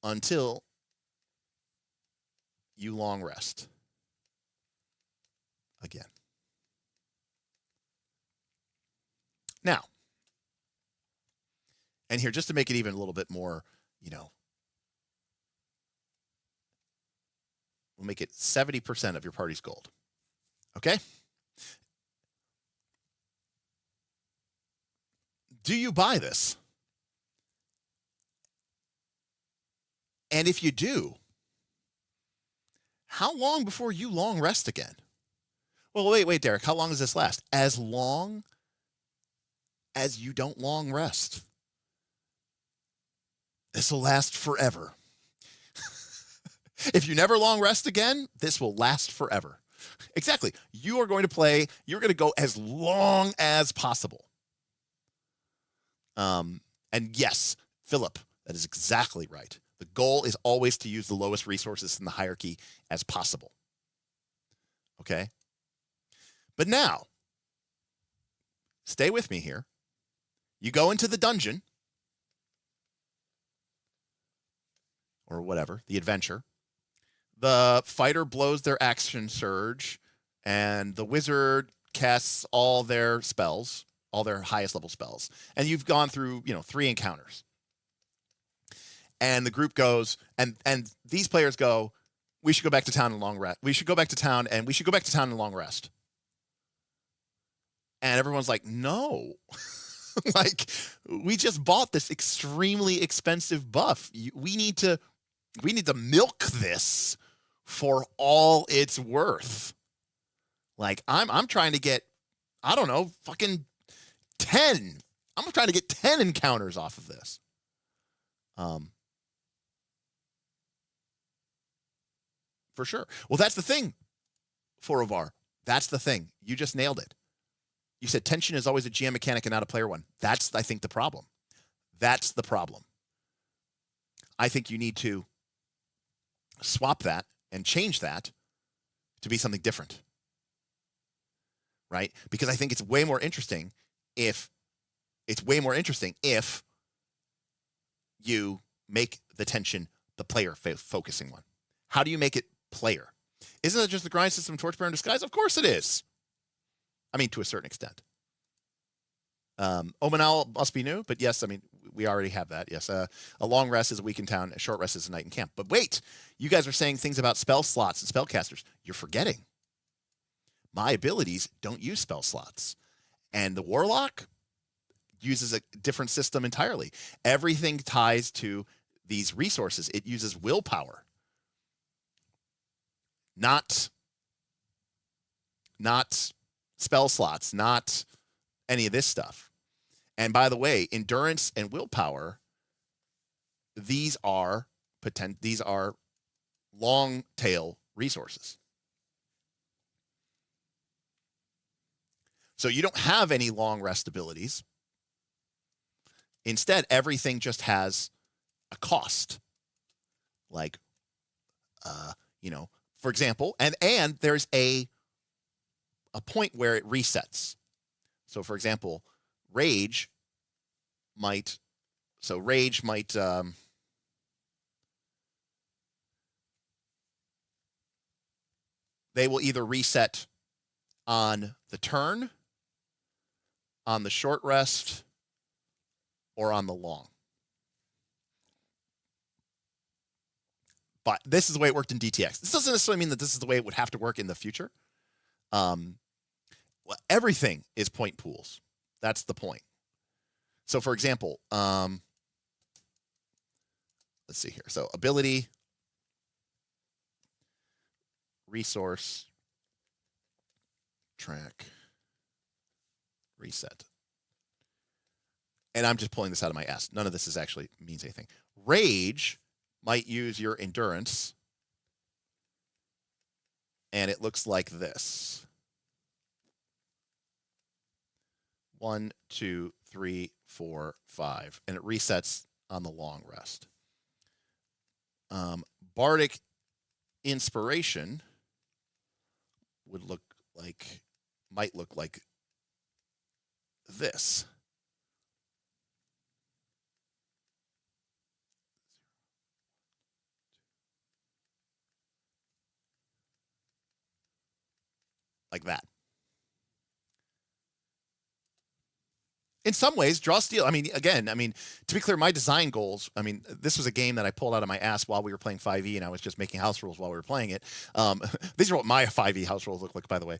until you long rest again. Now, and here, just to make it even a little bit more, we'll make it 70% of your party's gold. Okay? Do you buy this? And if you do, how long before you long rest again? Well, wait, Derek. How long does this last? As long as you don't long rest. This will last forever. If you never long rest again, this will last forever. Exactly. You're going to go as long as possible. And yes, Philip, that is exactly right. The goal is always to use the lowest resources in the hierarchy as possible. Okay? But now, stay with me here. You go into the dungeon, or whatever, the adventure. The fighter blows their action surge, and the wizard casts all their spells, all their highest level spells. And you've gone through, 3 encounters. And the group goes, and these players go, we should go back to town and long rest. We should go back to town and long rest. And everyone's like, no. Like, we just bought this extremely expensive buff. We need to milk this for all it's worth. Like, I'm trying to get, I don't know, fucking 10. I'm trying to get 10 encounters off of this. For sure. Well, that's the thing, Forovar. That's the thing. You just nailed it. You said tension is always a GM mechanic and not a player one. That's, I think, the problem. That's the problem. I think you need to swap that and change that to be something different. Right? Because I think it's way more interesting if you make the tension the player focusing one. How do you make it player? Isn't that just the grind system Torchbearer in disguise? Of course it is. I mean, to a certain extent. Omenal must be new, but yes, I mean, we already have that. Yes, a long rest is a week in town. A short rest is a night in camp. But wait, you guys are saying things about spell slots and spellcasters. You're forgetting. My abilities don't use spell slots, and the warlock uses a different system entirely. Everything ties to these resources. It uses willpower, not spell slots, not any of this stuff. And by the way, endurance and willpower, these are long tail resources. So you don't have any long rest abilities. Instead, everything just has a cost. Like, for example, and there's a point where it resets. So for example, rage might they will either reset on the turn, on the short rest, or on the long. But this is the way it worked in DTX. This doesn't necessarily mean that this is the way it would have to work in the future. Well, everything is point pools. That's the point. So for example, let's see here. So ability, resource, track, reset. And I'm just pulling this out of my ass. None of this is actually means anything. Rage might use your endurance, and it looks like this. 1, 2, 3, 4, 5, and it resets on the long rest. Bardic inspiration might look like this. Like that. In some ways, draw steel. To be clear, my design goals, this was a game that I pulled out of my ass while we were playing 5e, and I was just making house rules while we were playing it. These are what my 5e house rules look like, by the way,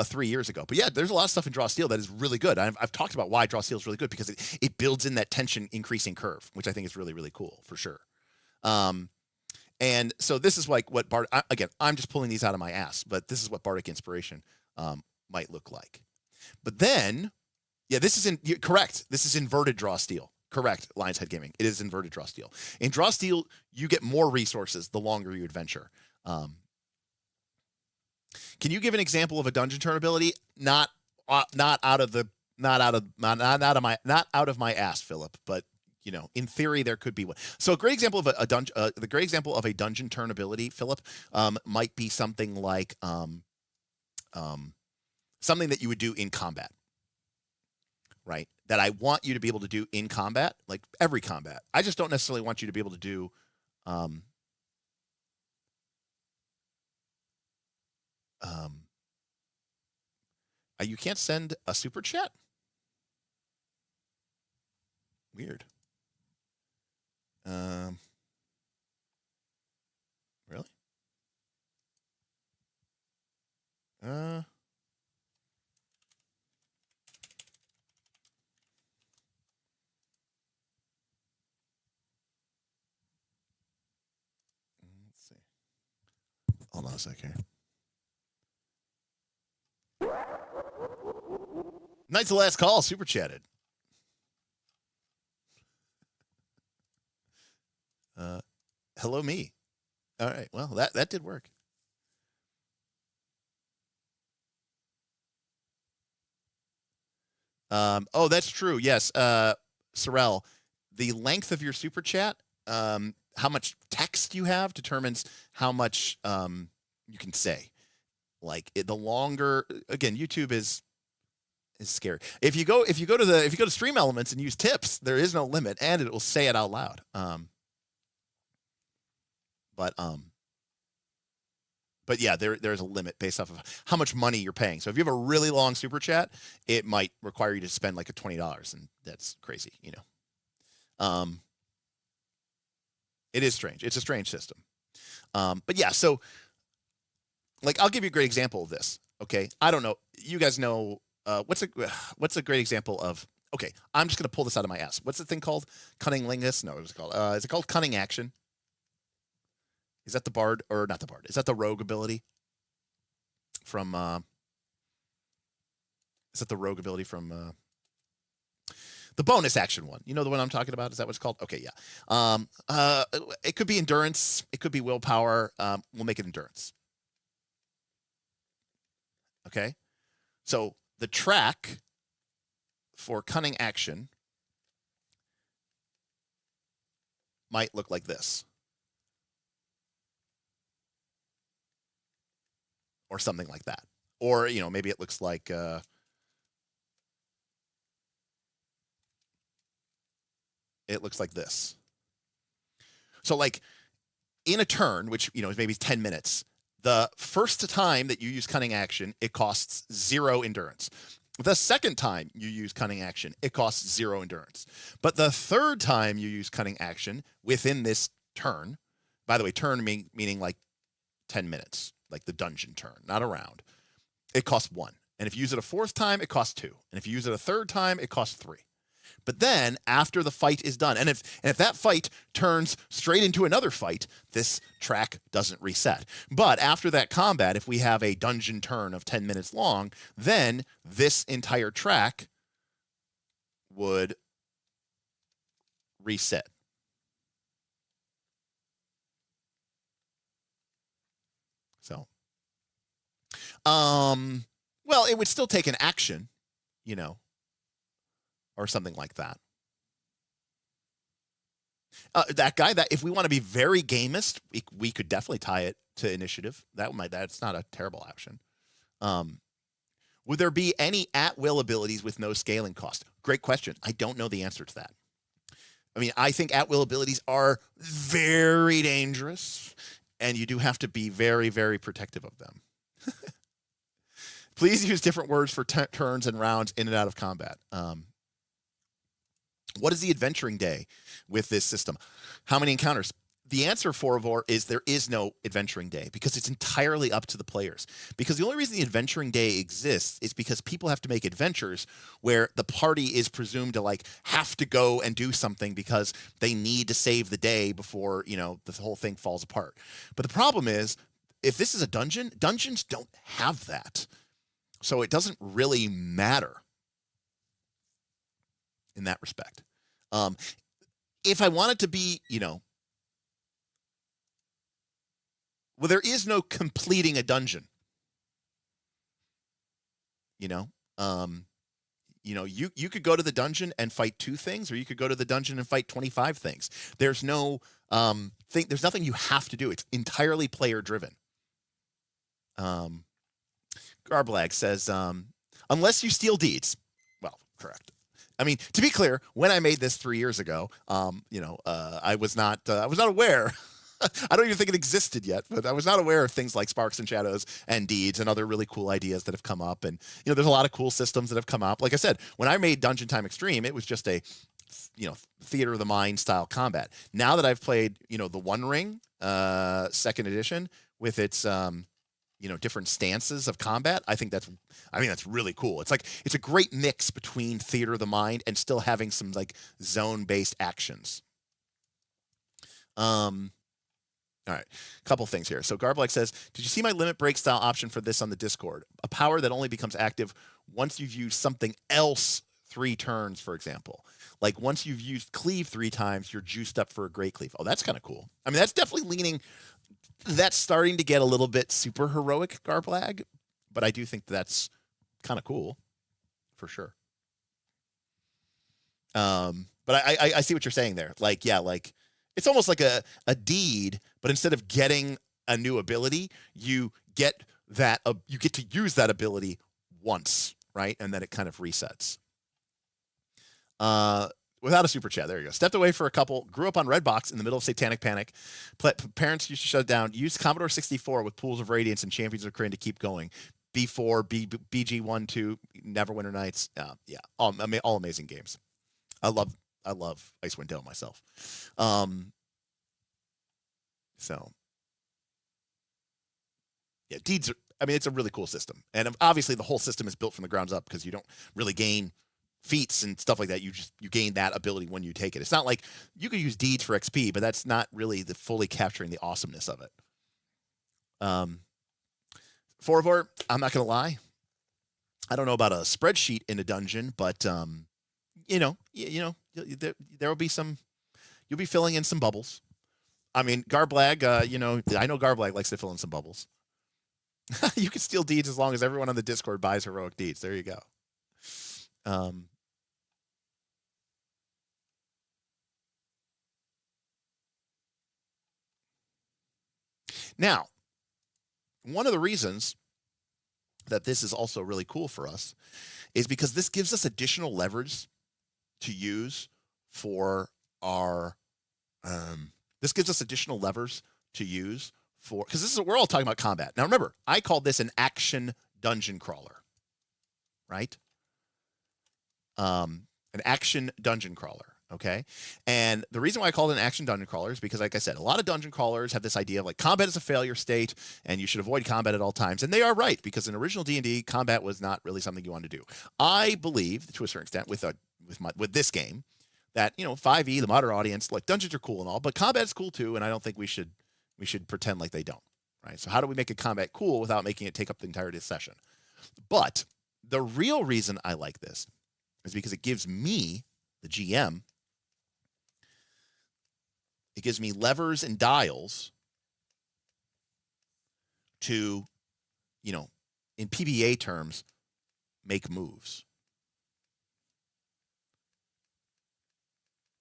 3 years ago. But yeah, there's a lot of stuff in draw steel that is really good. I've talked about why draw steel is really good, because it builds in that tension increasing curve, which I think is really, really cool, for sure. And so this is like what again, I'm just pulling these out of my ass, but this is what Bardic Inspiration might look like. But then, yeah, correct. This is inverted draw steel. Correct, Lionshead Gaming. It is inverted draw steel. In draw steel, you get more resources the longer you adventure. Can you give an example of a dungeon turn ability? Not out of my ass, Philip, but in theory, there could be one. So a great example of a dungeon turn ability, Philip, might be something like something that you would do in combat, right? That I want you to be able to do in combat, like every combat. I just don't necessarily want you to be able to do. You can't send a super chat. Weird. Really? Let's see. Hold on a sec here. Night's the last call. Super chatted. Hello, me. All right. Well, that did work. Oh, that's true. Yes. Sorrel, the length of your super chat, how much text you have determines how much you can say. Like the longer, again, YouTube is scary. If you go to Stream Elements and use tips, there is no limit, and it will say it out loud. But yeah, there's a limit based off of how much money you're paying. So if you have a really long super chat, it might require you to spend like $20, and that's crazy, It is strange. It's a strange system. But yeah, so like I'll give you a great example of this. Okay, I don't know. You guys know what's a great example of? Okay, I'm just gonna pull this out of my ass. What's the thing called? Cunning lingus? No, it's called. Is it called cunning action? Is that the bard or not the bard? Is that the rogue ability from? Is that the rogue ability from? The bonus action one. You know the one I'm talking about? Is that what it's called? Okay, yeah. It could be endurance. It could be willpower. We'll make it endurance. Okay. So the track for cunning action might look like this. Or something like that. Or, you know, maybe it looks like it looks like this. So like in a turn, which, you know, is maybe 10 minutes, the first time that you use cunning action, it costs 0 endurance. The second time you use cunning action, it costs 0 endurance. But the third time you use cunning action within this turn, by the way, turn meaning like 10 minutes, like the dungeon turn, not a round, it costs 1. And if you use it a fourth time, it costs 2. And if you use it a third time, it costs 3. But then after the fight is done, and if that fight turns straight into another fight, this track doesn't reset. But after that combat, if we have a dungeon turn of 10 minutes long, then this entire track would reset. So, well, it would still take an action, you know, or something like that. That guy, that if we want to be very gamist, we could definitely tie it to initiative. That's not a terrible option. Would there be any at-will abilities with no scaling cost? Great question. I don't know the answer to that. I mean, I think at-will abilities are very dangerous, and you do have to be very, very protective of them. Please use different words for turns and rounds in and out of combat. What is the adventuring day with this system? How many encounters? The answer, Forivore, is there is no adventuring day because it's entirely up to the players. Because the only reason the adventuring day exists is because people have to make adventures where the party is presumed to like have to go and do something because they need to save the day before, you know, the whole thing falls apart. But the problem is, if this is a dungeon, dungeons don't have that. So it doesn't really matter in that respect. If I want it to be, you know, well, there is no completing a dungeon. You know, you could go to the dungeon and fight 2 things, or you could go to the dungeon and fight 25 things. There's no there's nothing you have to do. It's entirely player driven. Garblag says, unless you steal deeds. Well, correct. I mean, to be clear, when I made this 3 years ago, I was not aware. I don't even think it existed yet, but I was not aware of things like Sparks and Shadows and Deeds and other really cool ideas that have come up. And, you know, there's a lot of cool systems that have come up. Like I said, when I made Dungeon Time Extreme, it was just a, you know, theater of the mind style combat. Now that I've played, you know, the One Ring, 2nd edition with its, different stances of combat, I think that's really cool. It's like, it's a great mix between theater of the mind and still having some like zone-based actions. All right, a couple things here. So Garblag says, did you see my limit break style option for this on the Discord? A power that only becomes active once you've used something else 3 turns, for example. Like once you've used cleave 3 times, you're juiced up for a great cleave. Oh, that's kind of cool. I mean, that's definitely leaning, that's starting to get a little bit super heroic, Garblag, but I do think that's kind of cool, for sure. But I see what you're saying there. Like, yeah, like, it's almost like a deed, but instead of getting a new ability, you get to use that ability once, right? And then it kind of resets. Without a super chat, there you go. Stepped away for a couple, grew up on Redbox in the middle of Satanic Panic. Parents used to shut down, used Commodore 64 with Pools of Radiance and Champions of Kryn to keep going. B4, BG1, 2, Neverwinter Nights. Yeah, all amazing games. I I love Icewind Dale myself. So yeah, deeds. I mean, it's a really cool system, and obviously the whole system is built from the ground up because you don't really gain feats and stuff like that. You gain that ability when you take it. It's not like you could use deeds for XP, but that's not really the fully capturing the awesomeness of it. Forvor, I'm not gonna lie, I don't know about a spreadsheet in a dungeon, but there will be some. You'll be filling in some bubbles. I mean, Garblag, I know Garblag likes to fill in some bubbles. You can steal deeds as long as everyone on the Discord buys heroic deeds. There you go. Now, one of the reasons that this is also really cool for us is because this gives us additional leverage to use for our. This gives us additional levers to use for, because we're all talking about combat. Now remember, I called this an action dungeon crawler, right? An action dungeon crawler. Okay. And the reason why I call it an action dungeon crawler is because, like I said, a lot of dungeon crawlers have this idea of like combat is a failure state and you should avoid combat at all times. And they are right, because in original D&D, combat was not really something you wanted to do. I believe, to a certain extent, with this game, that 5e, the modern audience, like dungeons are cool and all, but combat is cool too, and I don't think we should pretend like they don't. Right? So how do we make a combat cool without making it take up the entirety of the session? But the real reason I like this is because it gives me, the GM, it gives me levers and dials to, in PBA terms, make moves.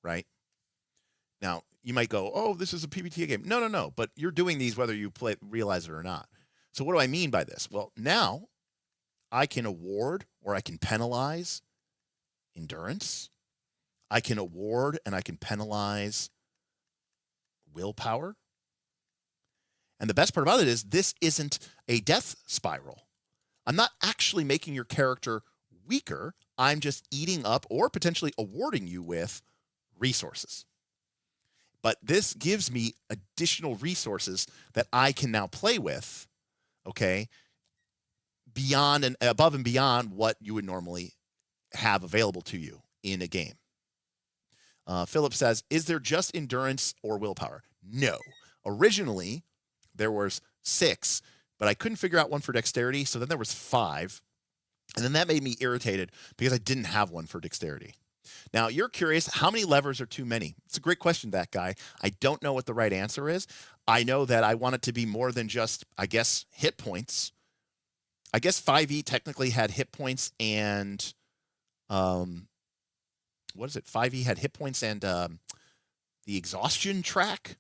Right? Now, you might go, oh, this is a PBTA game. No. But you're doing these whether you realize it or not. So what do I mean by this? Well, now I can award or I can penalize endurance. I can award and I can penalize willpower. And the best part about it is this isn't a death spiral. I'm not actually making your character weaker. I'm just eating up or potentially awarding you with resources. But this gives me additional resources that I can now play with, okay, beyond and above and beyond what you would normally have available to you in a game. Philip says, is there just endurance or willpower? No. Originally, there was 6, but I couldn't figure out one for dexterity, so then there was 5. And then that made me irritated because I didn't have one for dexterity. Now, you're curious, how many levers are too many? It's a great question, that guy. I don't know what the right answer is. I know that I want it to be more than just, I guess, hit points. I guess 5e technically had hit points and, what is it? 5e had hit points and the exhaustion track.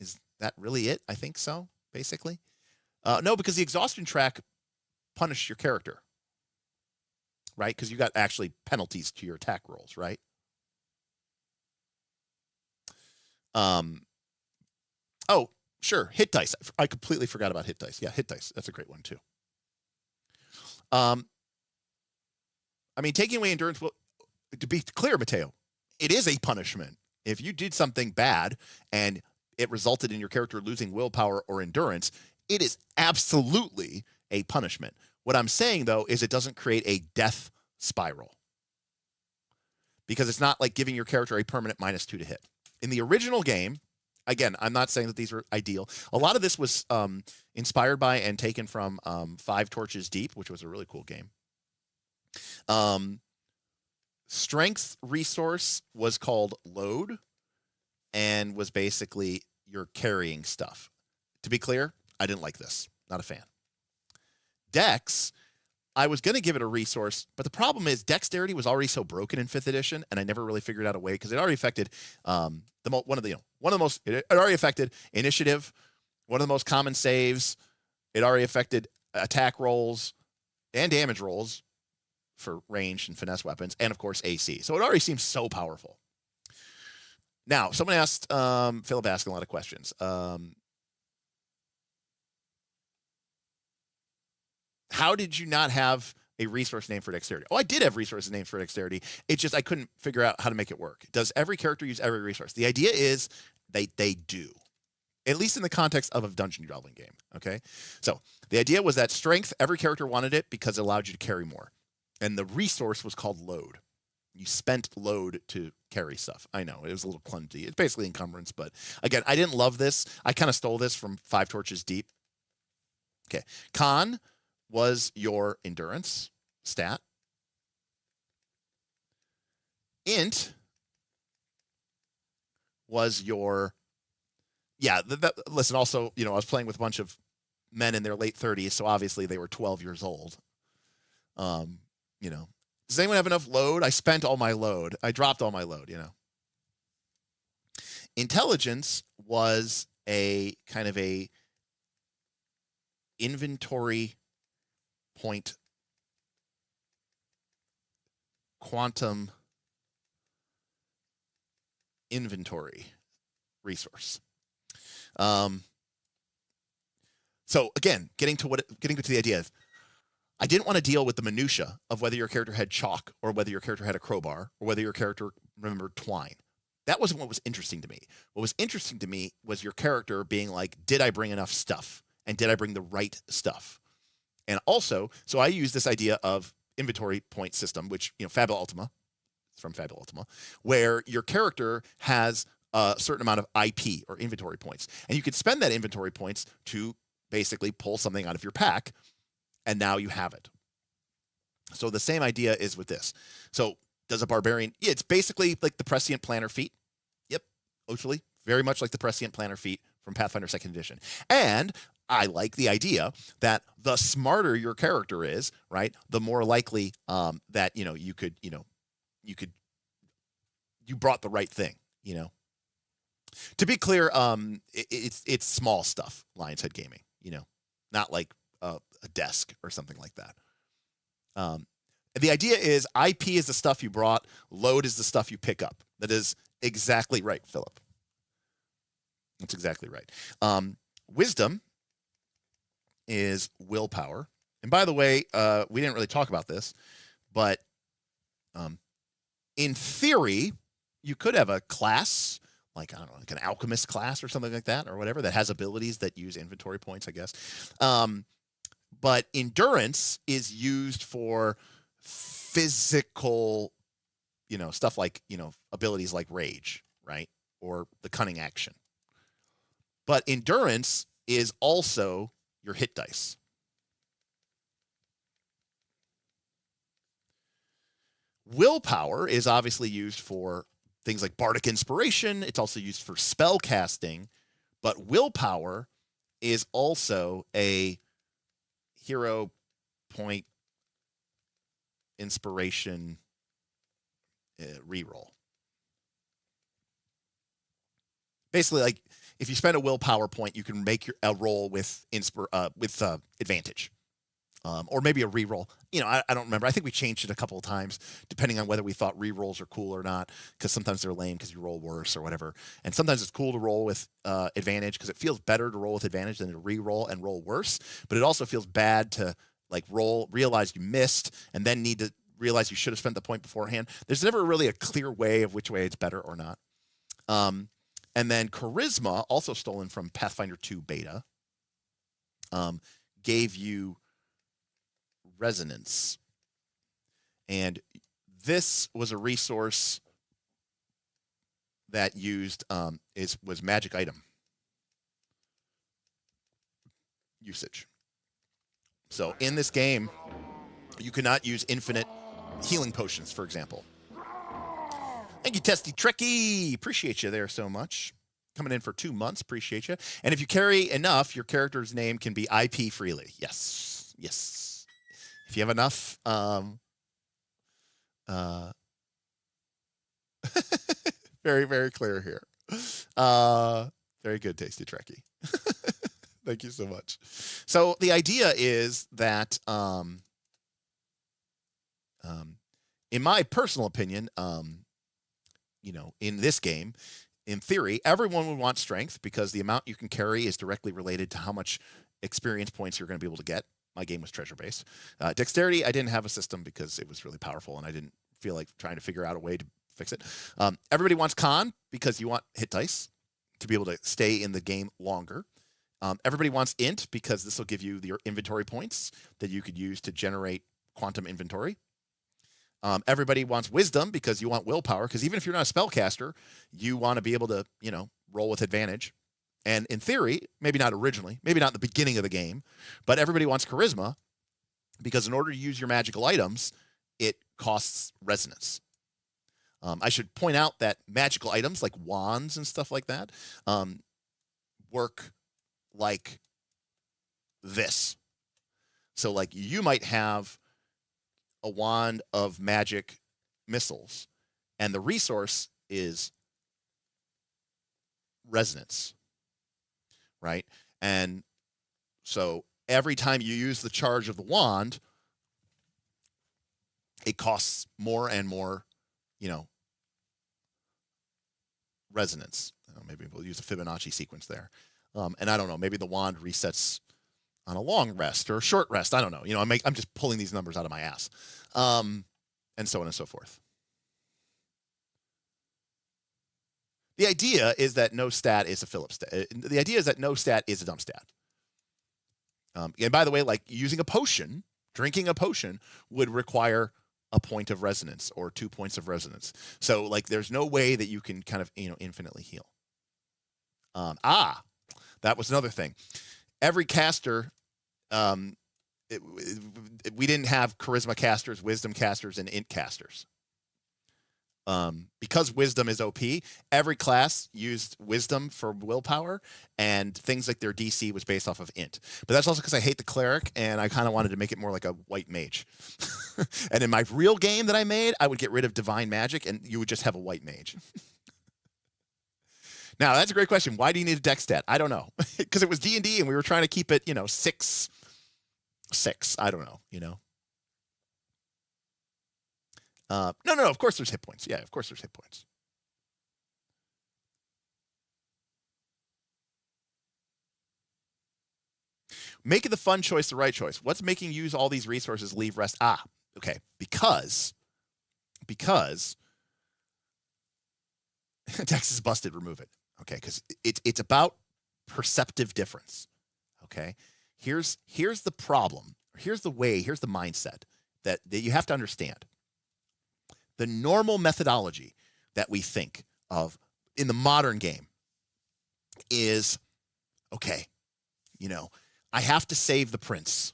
Is that really it? I think so, basically. No, because the exhaustion track punished your character. Right? Because you got actually penalties to your attack rolls, right? Oh, sure. Hit dice. I completely forgot about hit dice. Yeah, hit dice. That's a great one too. I mean, taking away endurance, well, to be clear, Mateo, it is a punishment. If you did something bad and it resulted in your character losing willpower or endurance, it is absolutely a punishment. What I'm saying, though, is it doesn't create a death spiral. Because it's not like giving your character a permanent -2 to hit. In the original game, again, I'm not saying that these are ideal. A lot of this was inspired by and taken from 5 Torches Deep, which was a really cool game. Strength resource was called Load and was basically your carrying stuff. To be clear, I didn't like this. Not a fan. Dex, I was going to give it a resource, but the problem is dexterity was already so broken in 5th edition, and I never really figured out a way because it already affected it already affected initiative, one of the most common saves. It already affected attack rolls and damage rolls for ranged and finesse weapons, and of course AC. So it already seems so powerful. Now, someone asked, Philip asking a lot of questions. How did you not have a resource name for dexterity. Oh, I did have resources named for dexterity. It's just I couldn't figure out how to make it work. Does every character use every resource? The idea is they do, at least in the context of a dungeon delving game. Okay, so the idea was that strength, every character wanted it because it allowed you to carry more, and the resource was called load. You spent load to carry stuff. I know it was a little clunky. It's basically encumbrance, but again, I didn't love this. I kind of stole this from Five Torches Deep. Okay, con was your endurance stat. Int was your, yeah, listen, also, I was playing with a bunch of men in their late 30s, so obviously they were 12 years old. Does anyone have enough load? I spent all my load. I dropped all my load, Intelligence was a kind of a inventory point quantum inventory resource. So again, getting to the idea of, I didn't want to deal with the minutia of whether your character had chalk or whether your character had a crowbar or whether your character remembered twine. That wasn't what was interesting to me. What was interesting to me was your character being like, did I bring enough stuff? And did I bring the right stuff? And also, so I use this idea of inventory point system, which, Fabula Ultima, it's from Fabula Ultima, where your character has a certain amount of IP or inventory points. And you can spend that inventory points to basically pull something out of your pack, and now you have it. So the same idea is with this. So does a barbarian, yeah, it's basically like the Prescient Planner feat. Yep, literally, very much like the Prescient Planner feat from Pathfinder 2nd Edition. And I like the idea that the smarter your character is, right, the more likely that, you brought the right thing, To be clear, it's small stuff, Lion's Head Gaming, not like a desk or something like that. The idea is IP is the stuff you brought, load is the stuff you pick up. That is exactly right, Philip. That's exactly right. Wisdom is willpower. And by the way, we didn't really talk about this, but in theory, you could have a class, like, I don't know, like an alchemist class or something like that, or whatever, that has abilities that use inventory points, I guess. But endurance is used for physical, stuff like, abilities like rage, right? Or the cunning action. But endurance is also your hit dice. Willpower is obviously used for things like bardic inspiration. It's also used for spell casting, but willpower is also a hero point inspiration reroll. Basically, like, if you spend a willpower point, you can make a roll with advantage, or maybe a reroll. I don't remember. I think we changed it a couple of times depending on whether we thought rerolls are cool or not. Because sometimes they're lame because you roll worse or whatever, and sometimes it's cool to roll with advantage because it feels better to roll with advantage than to re-roll and roll worse. But it also feels bad to realize you missed and then need to realize you should have spent the point beforehand. There's never really a clear way of which way it's better or not. And then charisma, also stolen from Pathfinder 2 beta, gave you resonance. And this was a resource that used was magic item usage. So in this game, you cannot use infinite healing potions, for example. Thank you, Testy Trekkie. Appreciate you there so much. Coming in for 2 months. Appreciate you. And if you carry enough, your character's name can be IP freely. Yes. Yes. If you have enough. Very, very clear here. Very good, Tasty Trekkie. Thank you so much. So the idea is that, in my personal opinion, in this game, in theory, everyone would want strength because the amount you can carry is directly related to how much experience points you're going to be able to get my game was treasure based. Dexterity, I didn't have a system because it was really powerful and I didn't feel like trying to figure out a way to fix it. Everybody wants con because you want hit dice to be able to stay in the game longer. Everybody wants int because this will give you your inventory points that you could use to generate quantum inventory. Everybody wants wisdom because you want willpower, because even if you're not a spellcaster, you want to be able to, roll with advantage. And in theory, maybe not originally, maybe not in the beginning of the game, but everybody wants charisma because in order to use your magical items, it costs resonance. I should point out that magical items like wands and stuff like that work like this. So like you might have a wand of magic missiles and the resource is resonance, right? And so every time you use the charge of the wand, it costs more and more, resonance. Maybe we'll use a Fibonacci sequence there. And I don't know, maybe the wand resets on a long rest or a short rest. I don't know. I'm just pulling these numbers out of my ass. And so on and so forth. The idea is that no stat is a Phillips stat. The idea is that no stat is a dump stat. And by the way, like using a potion, drinking a potion would require a point of resonance or 2 points of resonance. So like there's no way that you can kind of, infinitely heal. That was another thing. Every caster, we didn't have charisma casters, wisdom casters, and int casters. Because wisdom is OP, every class used wisdom for willpower, and things like their DC was based off of int. But that's also because I hate the cleric, and I kind of wanted to make it more like a white mage. And in my real game that I made, I would get rid of divine magic, and you would just have a white mage. Now, that's a great question. Why do you need a dex stat? I don't know. Because it was D&D, and we were trying to keep it, 6. I don't know, No, of course there's hit points. Yeah, of course there's hit points. Making the fun choice the right choice. What's making you use all these resources, leave rest? Okay. Because Dex is busted, remove it. Okay, because it's about perceptive difference. Okay. Here's the problem. Here's the mindset that you have to understand. The normal methodology that we think of in the modern game is, okay, I have to save the prince.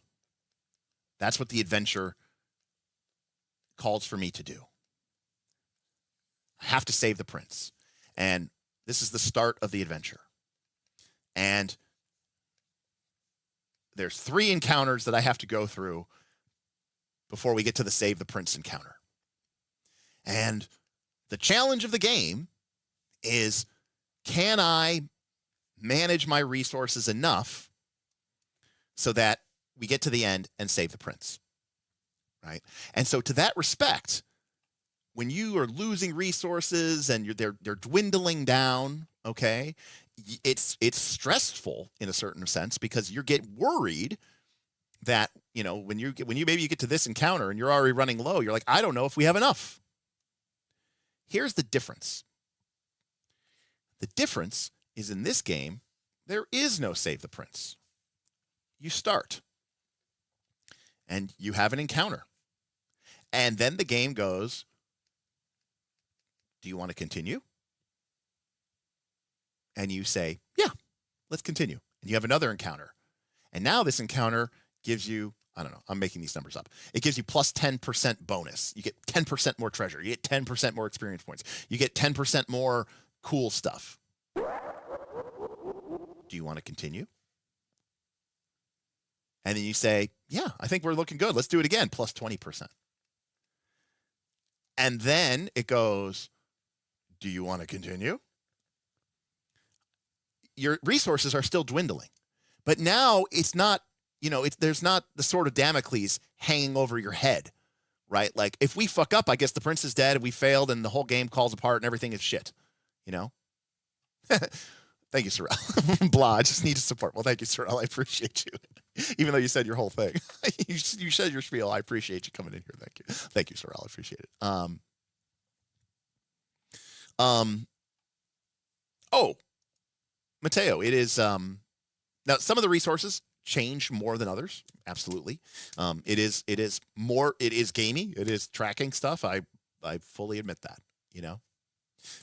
That's what the adventure calls for me to do. I have to save the prince. And this is the start of the adventure. And there's 3 encounters that I have to go through before we get to the save the prince encounter. And the challenge of the game is, can I manage my resources enough so that we get to the end and save the prince, right? And so to that respect, when you are losing resources and they're dwindling down, okay, it's stressful in a certain sense because you get worried that, when you maybe you get to this encounter and you're already running low, you're like, I don't know if we have enough. Here's the difference. The difference is in this game, there is no save the prince. You start and you have an encounter. And then the game goes, do you want to continue? And you say, yeah, let's continue. And you have another encounter. And now this encounter gives you, I don't know, I'm making these numbers up. It gives you plus 10% bonus. You get 10% more treasure. You get 10% more experience points. You get 10% more cool stuff. Do you want to continue? And then you say, yeah, I think we're looking good. Let's do it again, plus 20%. And then it goes, do you want to continue? Your resources are still dwindling. But now it's not, there's not the sword of Damocles hanging over your head, right? Like, if we fuck up, I guess the prince is dead and we failed and the whole game calls apart and everything is shit, That's Thank you, Sorrel. Blah, I just need to support. Well, thank you, Sorrel. I appreciate you. Even though you said your whole thing. you said your spiel. I appreciate you coming in here. Thank you. Thank you, Sorrel. I appreciate it. Oh, Mateo, it is now some of the resources change more than others. Absolutely. It is gamey. It is tracking stuff. I fully admit that, you know.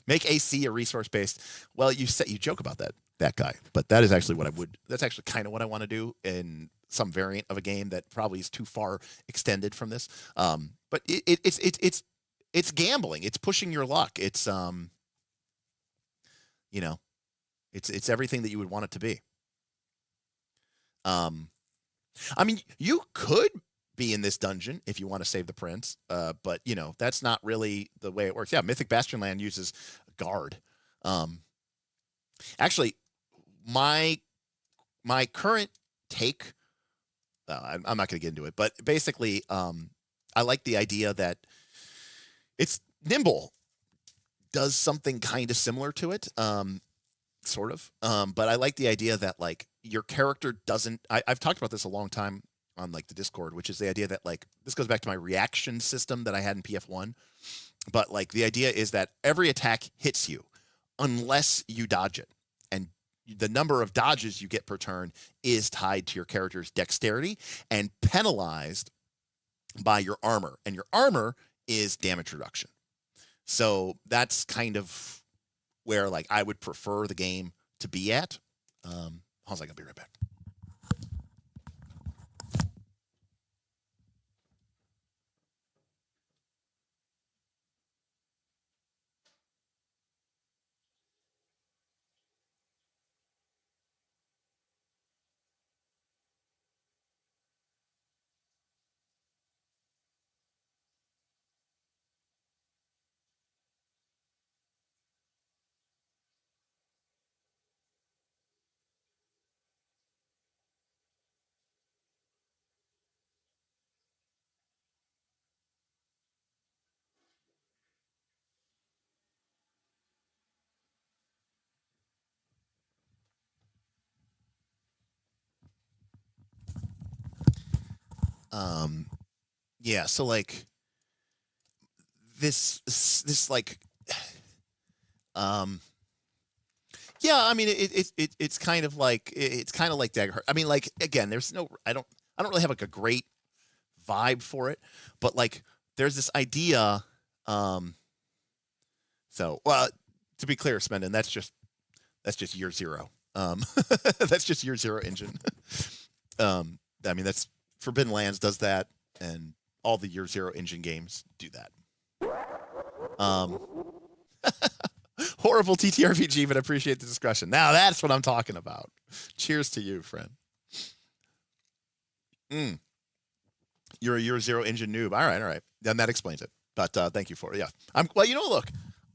Make AC a resource based. Well, you joke about that guy, but that is actually what I would. That's actually kind of what I want to do in some variant of a game that probably is too far extended from this. But it's gambling. It's pushing your luck. It's you know, it's everything that you would want it to be. I mean, you could be in this dungeon if you want to save the prince, but you know that's not really the way it works. Yeah, Mythic Bastionland uses guard. Actually, my current take, I'm not going to get into it, but basically, I like the idea that it's nimble does something kind of similar to it, sort of. But I like the idea that like your character doesn't. I've talked about this a long time on like the Discord, which is the idea that like this goes back to my reaction system that I had in PF1. But like the idea is that every attack hits you unless you dodge it. And the number of dodges you get per turn is tied to your character's dexterity and penalized by your armor. And your armor is damage reduction. So that's kind of where like I would prefer the game to be at. Hold on a second, I'll be right back. Yeah, so like this like yeah, I mean it's kind of like Daggerheart. I mean, like again, there's no I don't really have like a great vibe for it, but like there's this idea. So well, to be clear, Smendon, that's just year zero. That's just year zero engine. I mean that's Forbidden Lands does that, and all the year zero engine games do that. Horrible TTRPG, but appreciate the discussion. Now that's what I'm talking about. Cheers to you, friend. You're a year zero engine noob. All right. Then that explains it. But thank you for it. Yeah. Well, you know, look,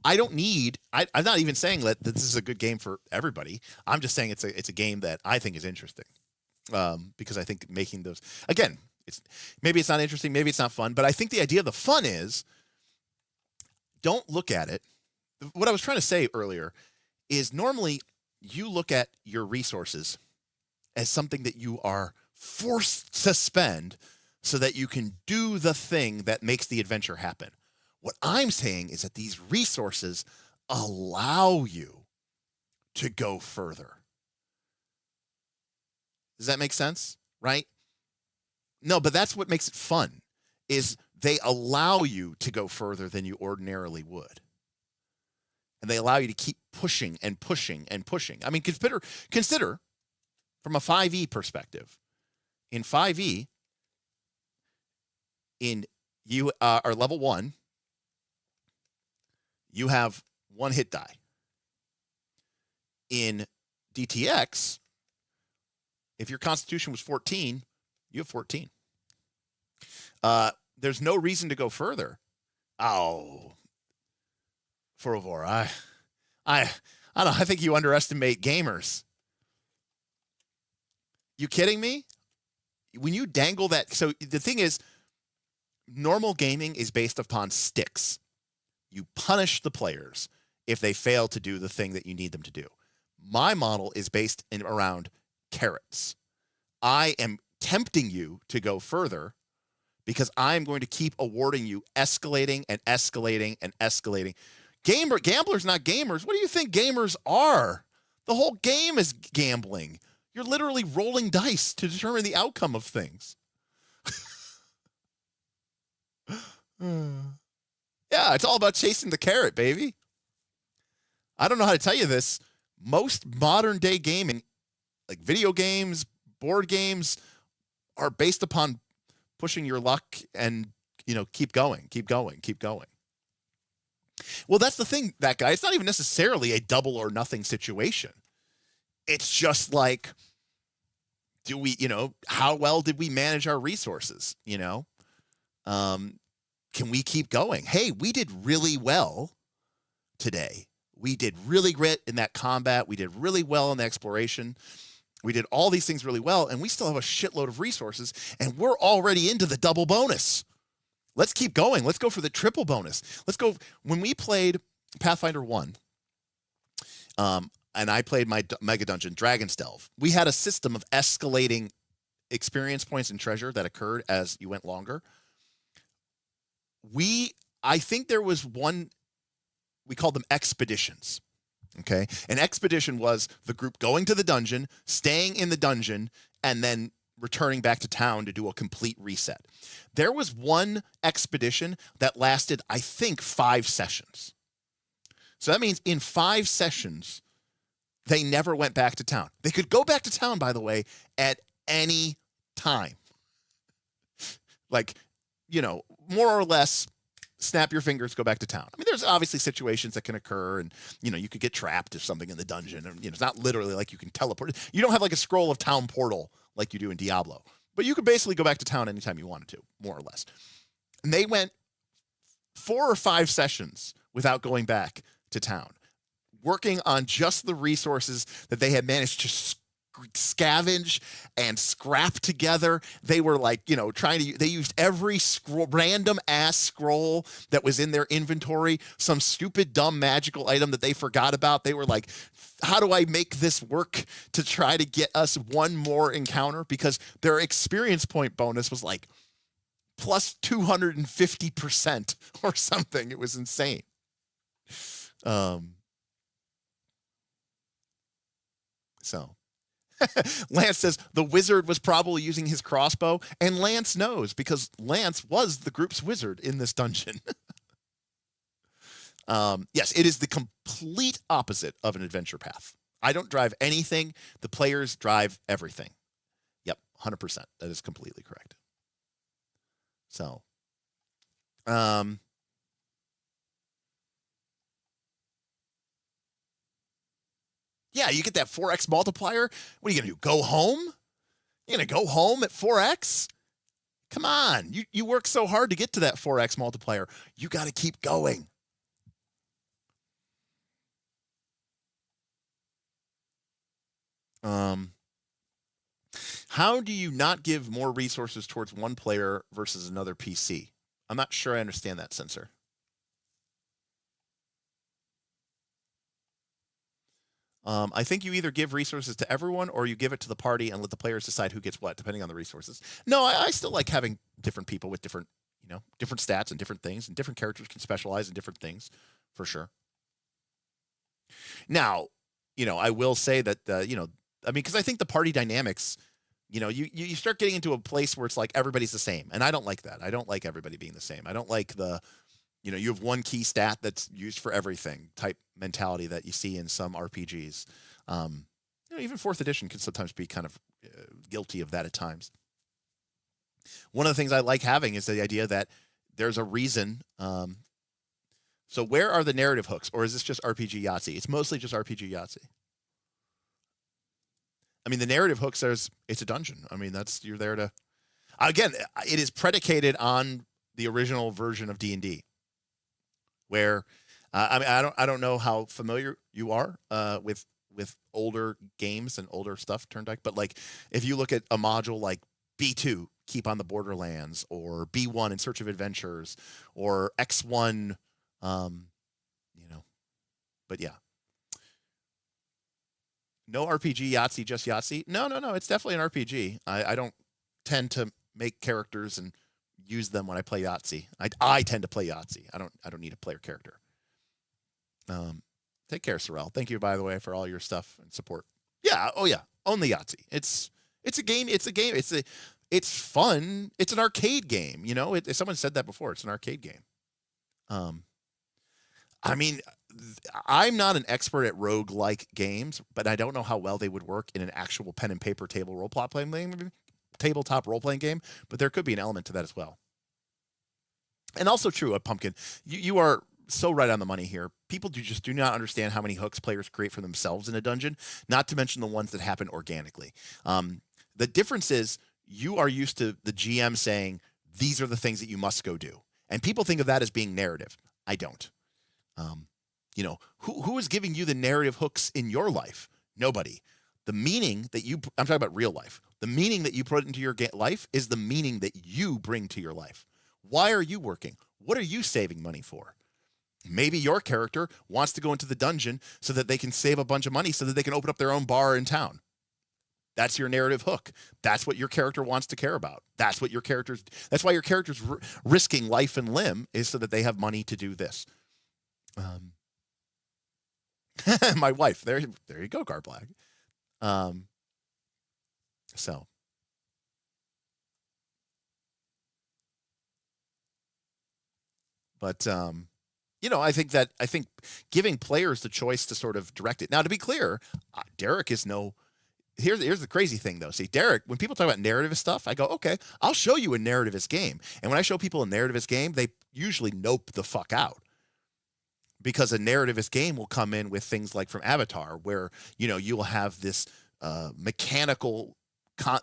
I don't need. I'm not even saying that this is a good game for everybody. I'm just saying it's a game that I think is interesting. Because I think making those again, maybe it's not interesting, maybe it's not fun, but I think the idea of the fun is don't look at it. What I was trying to say earlier is normally you look at your resources as something that you are forced to spend so that you can do the thing that makes the adventure happen. What I'm saying is that these resources allow you to go further. Does that make sense? Right? No, but that's what makes it fun, is they allow you to go further than you ordinarily would. And they allow you to keep pushing and pushing and pushing. I mean, consider from a 5e perspective. In 5e, you are level 1, you have 1 hit die. In DTX, if your constitution was 14, you have 14. There's no reason to go further. Oh, Forovor, I don't know. I think you underestimate gamers. You kidding me? When you dangle that, so the thing is, normal gaming is based upon sticks. You punish the players if they fail to do the thing that you need them to do. My model is based in around carrots. I am tempting you to go further because I'm going to keep awarding you escalating and escalating and escalating. Gamblers, not gamers. What do you think gamers are? The whole game is gambling. You're literally rolling dice to determine the outcome of things. Yeah, it's all about chasing the carrot, baby. I don't know how to tell you this. Most modern day gaming, like video games, board games, are based upon pushing your luck and, keep going, keep going, keep going. Well, that's the thing, that guy. It's not even necessarily a double or nothing situation. It's just like, how well did we manage our resources? Can we keep going? Hey, we did really well today. We did really great in that combat. We did really well in the exploration. We did all these things really well, and we still have a shitload of resources, and we're already into the double bonus. Let's keep going. Let's go for the triple bonus. Let's go. When we played Pathfinder 1, and I played my Mega Dungeon, Dragon's Delve, we had a system of escalating experience points and treasure that occurred as you went longer. I think there was one, we called them expeditions. Okay. An expedition was the group going to the dungeon, staying in the dungeon, and then returning back to town to do a complete reset. There was one expedition that lasted, I think, 5 sessions. So that means in 5 sessions, they never went back to town. They could go back to town, by the way, at any time. Like, more or less, snap your fingers, go back to town. I mean, there's obviously situations that can occur, and you could get trapped or something in the dungeon, and it's not literally like you can teleport. You don't have like a scroll of town portal like you do in Diablo, but you could basically go back to town anytime you wanted to, more or less. And they went 4 or 5 sessions without going back to town, working on just the resources that they had managed to scavenge and scrap together. They were like, they used every random ass scroll that was in their inventory, some stupid, dumb magical item that they forgot about. They were like, how do I make this work to try to get us one more encounter? Because their experience point bonus was like plus 250% or something. It was insane. So Lance says the wizard was probably using his crossbow, and Lance knows because Lance was the group's wizard in this dungeon. Yes, it is the complete opposite of an adventure path. I don't drive anything. The players drive everything. Yep, 100%. That is completely correct. So, yeah, you get that 4x multiplier. What are you going to do? Go home? You're going to go home at 4x? Come on. You work so hard to get to that 4x multiplier. You got to keep going. How do you not give more resources towards one player versus another PC? I'm not sure I understand that, Censor. I think you either give resources to everyone or you give it to the party and let the players decide who gets what, depending on the resources. No, I still like having different people with different, different stats and different things, and different characters can specialize in different things, for sure. Now, I will say that, because I think the party dynamics, you start getting into a place where it's like everybody's the same, and I don't like that. I don't like everybody being the same. I don't like the you have one key stat that's used for everything type mentality that you see in some RPGs. Even 4th edition can sometimes be kind of guilty of that at times. One of the things I like having is the idea that there's a reason. So where are the narrative hooks, or is this just RPG Yahtzee? It's mostly just RPG Yahtzee. I mean, the narrative hooks, it's a dungeon. I mean, you're there to, again, it is predicated on the original version of D&D. Where, I don't know how familiar you are with older games and older stuff, Turndyke, but like if you look at a module like B2, Keep on the Borderlands, or B1, In Search of Adventures, or X1, but yeah. No RPG Yahtzee, just Yahtzee. No. It's definitely an RPG. I don't tend to make characters and use them when I play Yahtzee. I tend to play Yahtzee. I don't need a player character. Take care, Sorrel. Thank you, by the way, for all your stuff and support. Yeah. Oh yeah. Only Yahtzee. It's a game. It's fun. It's an arcade game. You know, someone said that before. It's an arcade game. I mean, I'm not an expert at roguelike games, but I don't know how well they would work in an actual pen and paper tabletop role playing game. But there could be an element to that as well. And also true, a Pumpkin. You are so right on the money here. People just do not understand how many hooks players create for themselves in a dungeon, not to mention the ones that happen organically. The difference is you are used to the GM saying, these are the things that you must go do. And people think of that as being narrative. I don't. You know, who is giving you the narrative hooks in your life? Nobody. The meaning that I'm talking about real life. The meaning that you put into your life is the meaning that you bring to your life. Why are you working? What are you saving money for? Maybe your character wants to go into the dungeon so that they can save a bunch of money so that they can open up their own bar in town. That's your narrative hook. That's what your character wants to care about. That's why your character's risking life and limb is so that they have money to do this. My wife. There you go, Garblag. So. But you know, I think giving players the choice to sort of direct it. Now, to be clear, Derek is no. Here's the crazy thing, though. See, Derek, when people talk about narrativist stuff, I go, okay, I'll show you a narrativist game. And when I show people a narrativist game, they usually nope the fuck out. Because a narrativist game will come in with things like from Avatar, where, you know, you'll have this mechanical,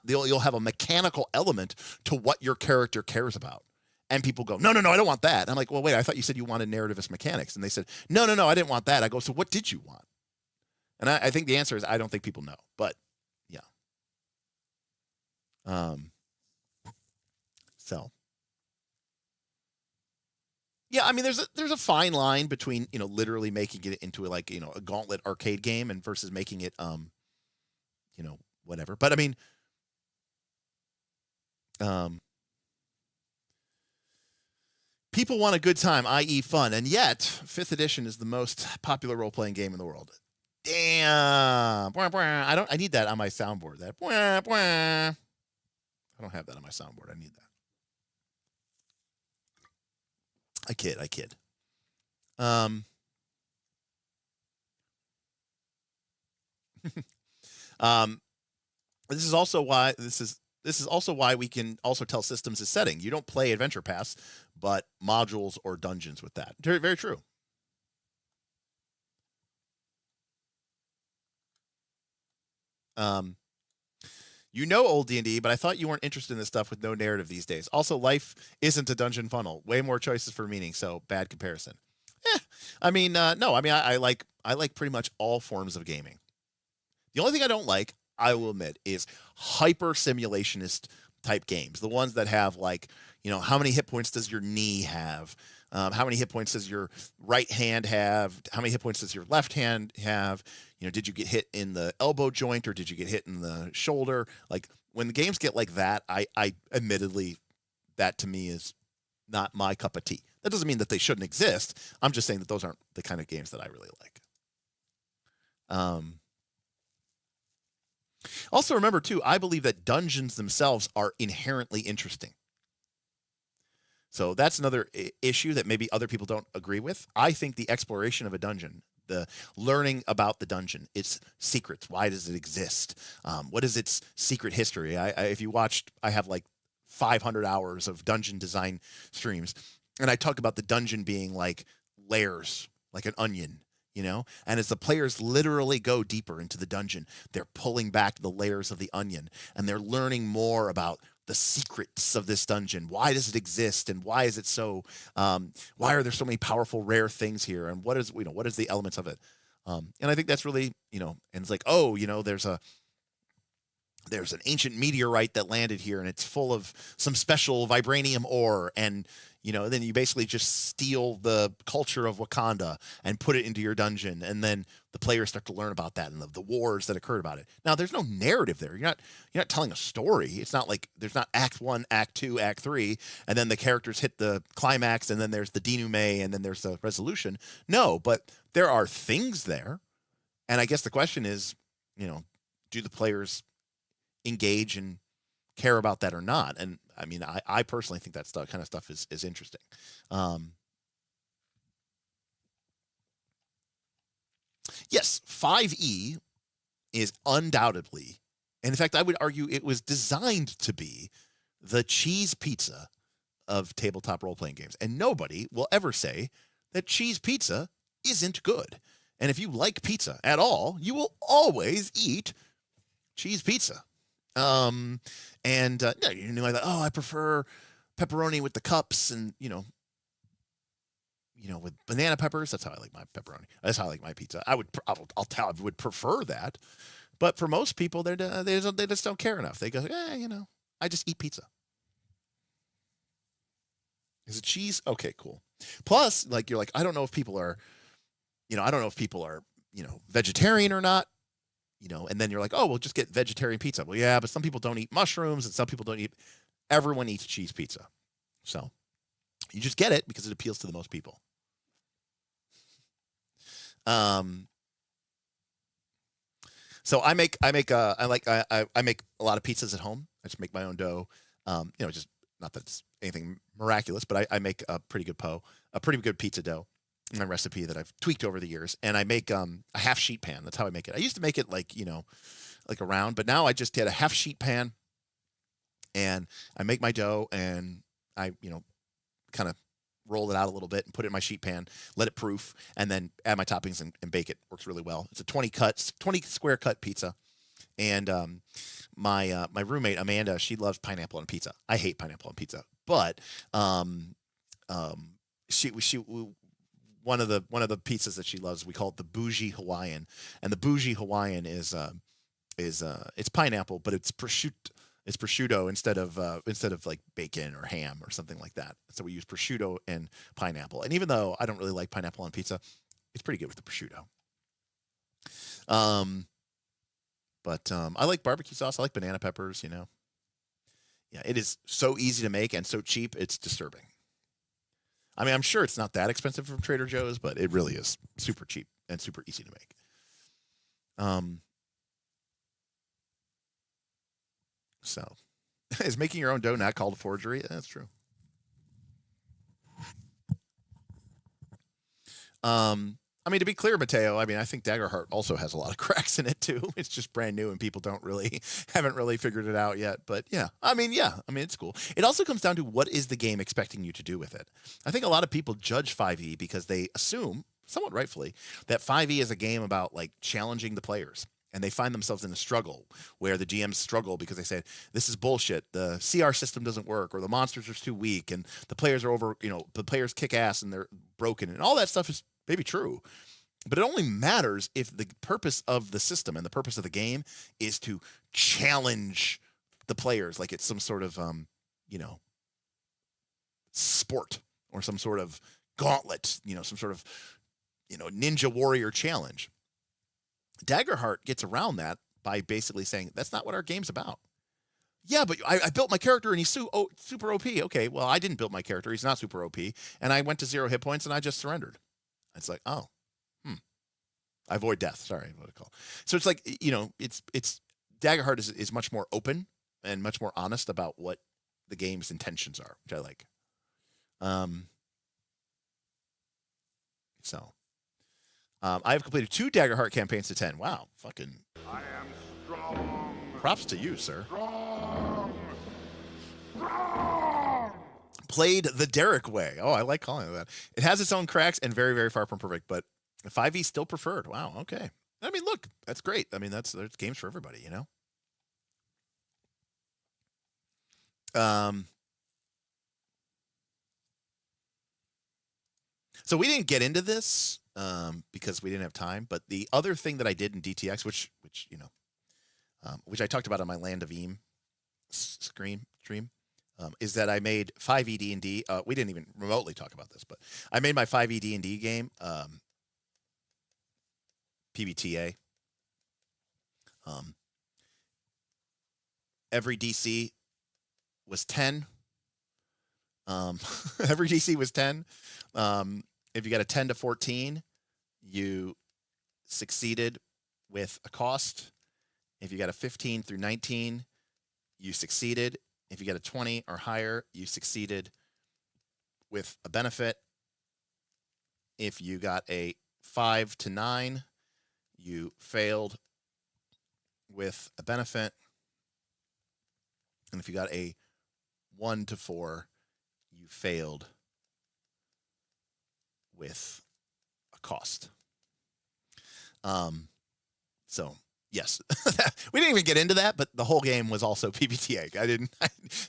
you'll have a mechanical element to what your character cares about. And people go, no, I don't want that. I'm like, well, wait, I thought you said you wanted narrativist mechanics. And they said, no, I didn't want that. I go, so what did you want? And I think the answer is I don't think people know. But yeah. So. Yeah, I mean, there's a fine line between, you know, literally making it into a Gauntlet arcade game and versus making it, you know, whatever. But I mean, people want a good time, i.e. fun, and yet 5th edition is the most popular role-playing game in the world. Damn. I need that on my soundboard. I don't have that on my soundboard. I need that. I kid. This is also why we can also tell systems a setting. You don't play Adventure Pass, but modules or dungeons with that. Very, very true. You know old D&D, but I thought you weren't interested in this stuff with no narrative these days. Also, life isn't a dungeon funnel. Way more choices for meaning, so bad comparison. I mean, no. I mean, I like pretty much all forms of gaming. The only thing I don't like, I will admit, is hyper simulationist type games. The ones that have, like, you know, how many hit points does your knee have? How many hit points does your right hand have? How many hit points does your left hand have? You know, did you get hit in the elbow joint or did you get hit in the shoulder? Like, when the games get like that, I admittedly, that to me is not my cup of tea. That doesn't mean that they shouldn't exist. I'm just saying that those aren't the kind of games that I really like. Also, remember, too, I believe that dungeons themselves are inherently interesting. So that's another issue that maybe other people don't agree with. I think the exploration of a dungeon, the learning about the dungeon, its secrets, why does it exist? What is its secret history? If you watched, I have like 500 hours of dungeon design streams, and I talk about the dungeon being like layers, like an onion, you know? And as the players literally go deeper into the dungeon, they're pulling back the layers of the onion, and they're learning more about the secrets of this dungeon. Why does it exist, and why is it so? Why are there so many powerful, rare things here? And what is the elements of it? And I think that's really, you know, and it's like, oh, you know, there's an ancient meteorite that landed here, and it's full of some special vibranium ore, and then you basically just steal the culture of Wakanda and put it into your dungeon, and then the players start to learn about that and the wars that occurred about it. Now, there's no narrative there. You're not telling a story. It's not like there's not Act 1, Act 2, Act 3, and then the characters hit the climax, and then there's the denouement, and then there's the resolution. No, but there are things there, and I guess the question is, do the players engage and care about that or not? And I mean, I personally think that kind of stuff is interesting. Yes, 5e is undoubtedly, and in fact, I would argue it was designed to be the cheese pizza of tabletop role-playing games. And nobody will ever say that cheese pizza isn't good. And if you like pizza at all, you will always eat cheese pizza. You're like, oh, I prefer pepperoni with the cups, and with banana peppers. That's how I like my pepperoni. That's how I like my pizza. I would prefer that, but for most people, they just don't care enough. They go, I just eat pizza. Is it cheese? Okay, cool. Plus, like, you're like, I don't know if people are, vegetarian or not. And then you're like, oh, we'll just get vegetarian pizza. Well, yeah, but some people don't eat mushrooms, and some people don't eat. Everyone eats cheese pizza, so you just get it because it appeals to the most people. So I make a lot of pizzas at home. I just make my own dough. Just not that it's anything miraculous, but I make a pretty good pizza dough. My recipe that I've tweaked over the years, and I make a half sheet pan. That's how I make it. I used to make it like a round, but now I just did a half sheet pan, and I make my dough, and I kind of roll it out a little bit and put it in my sheet pan, let it proof, and then add my toppings and bake it. Works really well. It's a 20 square cut pizza, and my roommate Amanda, she loves pineapple on pizza. I hate pineapple on pizza, but she one of the pizzas that she loves, we call it the bougie Hawaiian, and the bougie Hawaiian is it's pineapple, but it's prosciutto instead of like bacon or ham or something like that. So we use prosciutto and pineapple. And even though I don't really like pineapple on pizza, it's pretty good with the prosciutto. But I like barbecue sauce. I like banana peppers. Yeah, it is so easy to make and so cheap. It's disturbing. I mean, I'm sure it's not that expensive from Trader Joe's, but it really is super cheap and super easy to make. So, is making your own dough not called forgery? That's true. I mean, to be clear, Mateo, I mean, I think Daggerheart also has a lot of cracks in it too. It's just brand new and people haven't really figured it out yet. But yeah, I mean, it's cool. It also comes down to what is the game expecting you to do with it. I think a lot of people judge 5e because they assume, somewhat rightfully, that 5e is a game about like challenging the players. And they find themselves in a struggle where the GMs struggle because they say, this is bullshit. The CR system doesn't work, or the monsters are too weak, and the players are the players kick ass and they're broken. And all that stuff is maybe true. But it only matters if the purpose of the system and the purpose of the game is to challenge the players, like it's some sort of, sport or some sort of gauntlet, some sort of, ninja warrior challenge. Daggerheart gets around that by basically saying, that's not what our game's about. Yeah, but I built my character and he's super OP. Okay, well, I didn't build my character. He's not super OP. And I went to 0 hit points and I just surrendered. It's like, oh, I avoid death. Sorry, what I call. So it's like, it's Daggerheart is much more open and much more honest about what the game's intentions are, which I like. I have completed 2 Daggerheart campaigns to 10. Wow, fucking. I am strong. Props to you, sir. Strong. Played the Derek way. Oh, I like calling it that. It has its own cracks and very, very far from perfect, but 5e still preferred. Wow, okay. I mean, look, that's great. I mean, there's games for everybody, So we didn't get into this because we didn't have time. But the other thing that I did in DTX, which I talked about on my Land of Eam stream, is that I made 5e D&D. We didn't even remotely talk about this, but I made my 5e D&D game PBTA. Every DC was 10. Every DC was 10. If you got a 10 to 14, you succeeded with a cost. If you got a 15 through 19, you succeeded. If you got a 20 or higher, you succeeded with a benefit. If you got a 5 to 9, you failed with a benefit. And if you got a 1 to 4, you failed with a cost. So yes, we didn't even get into that, but the whole game was also PBTA.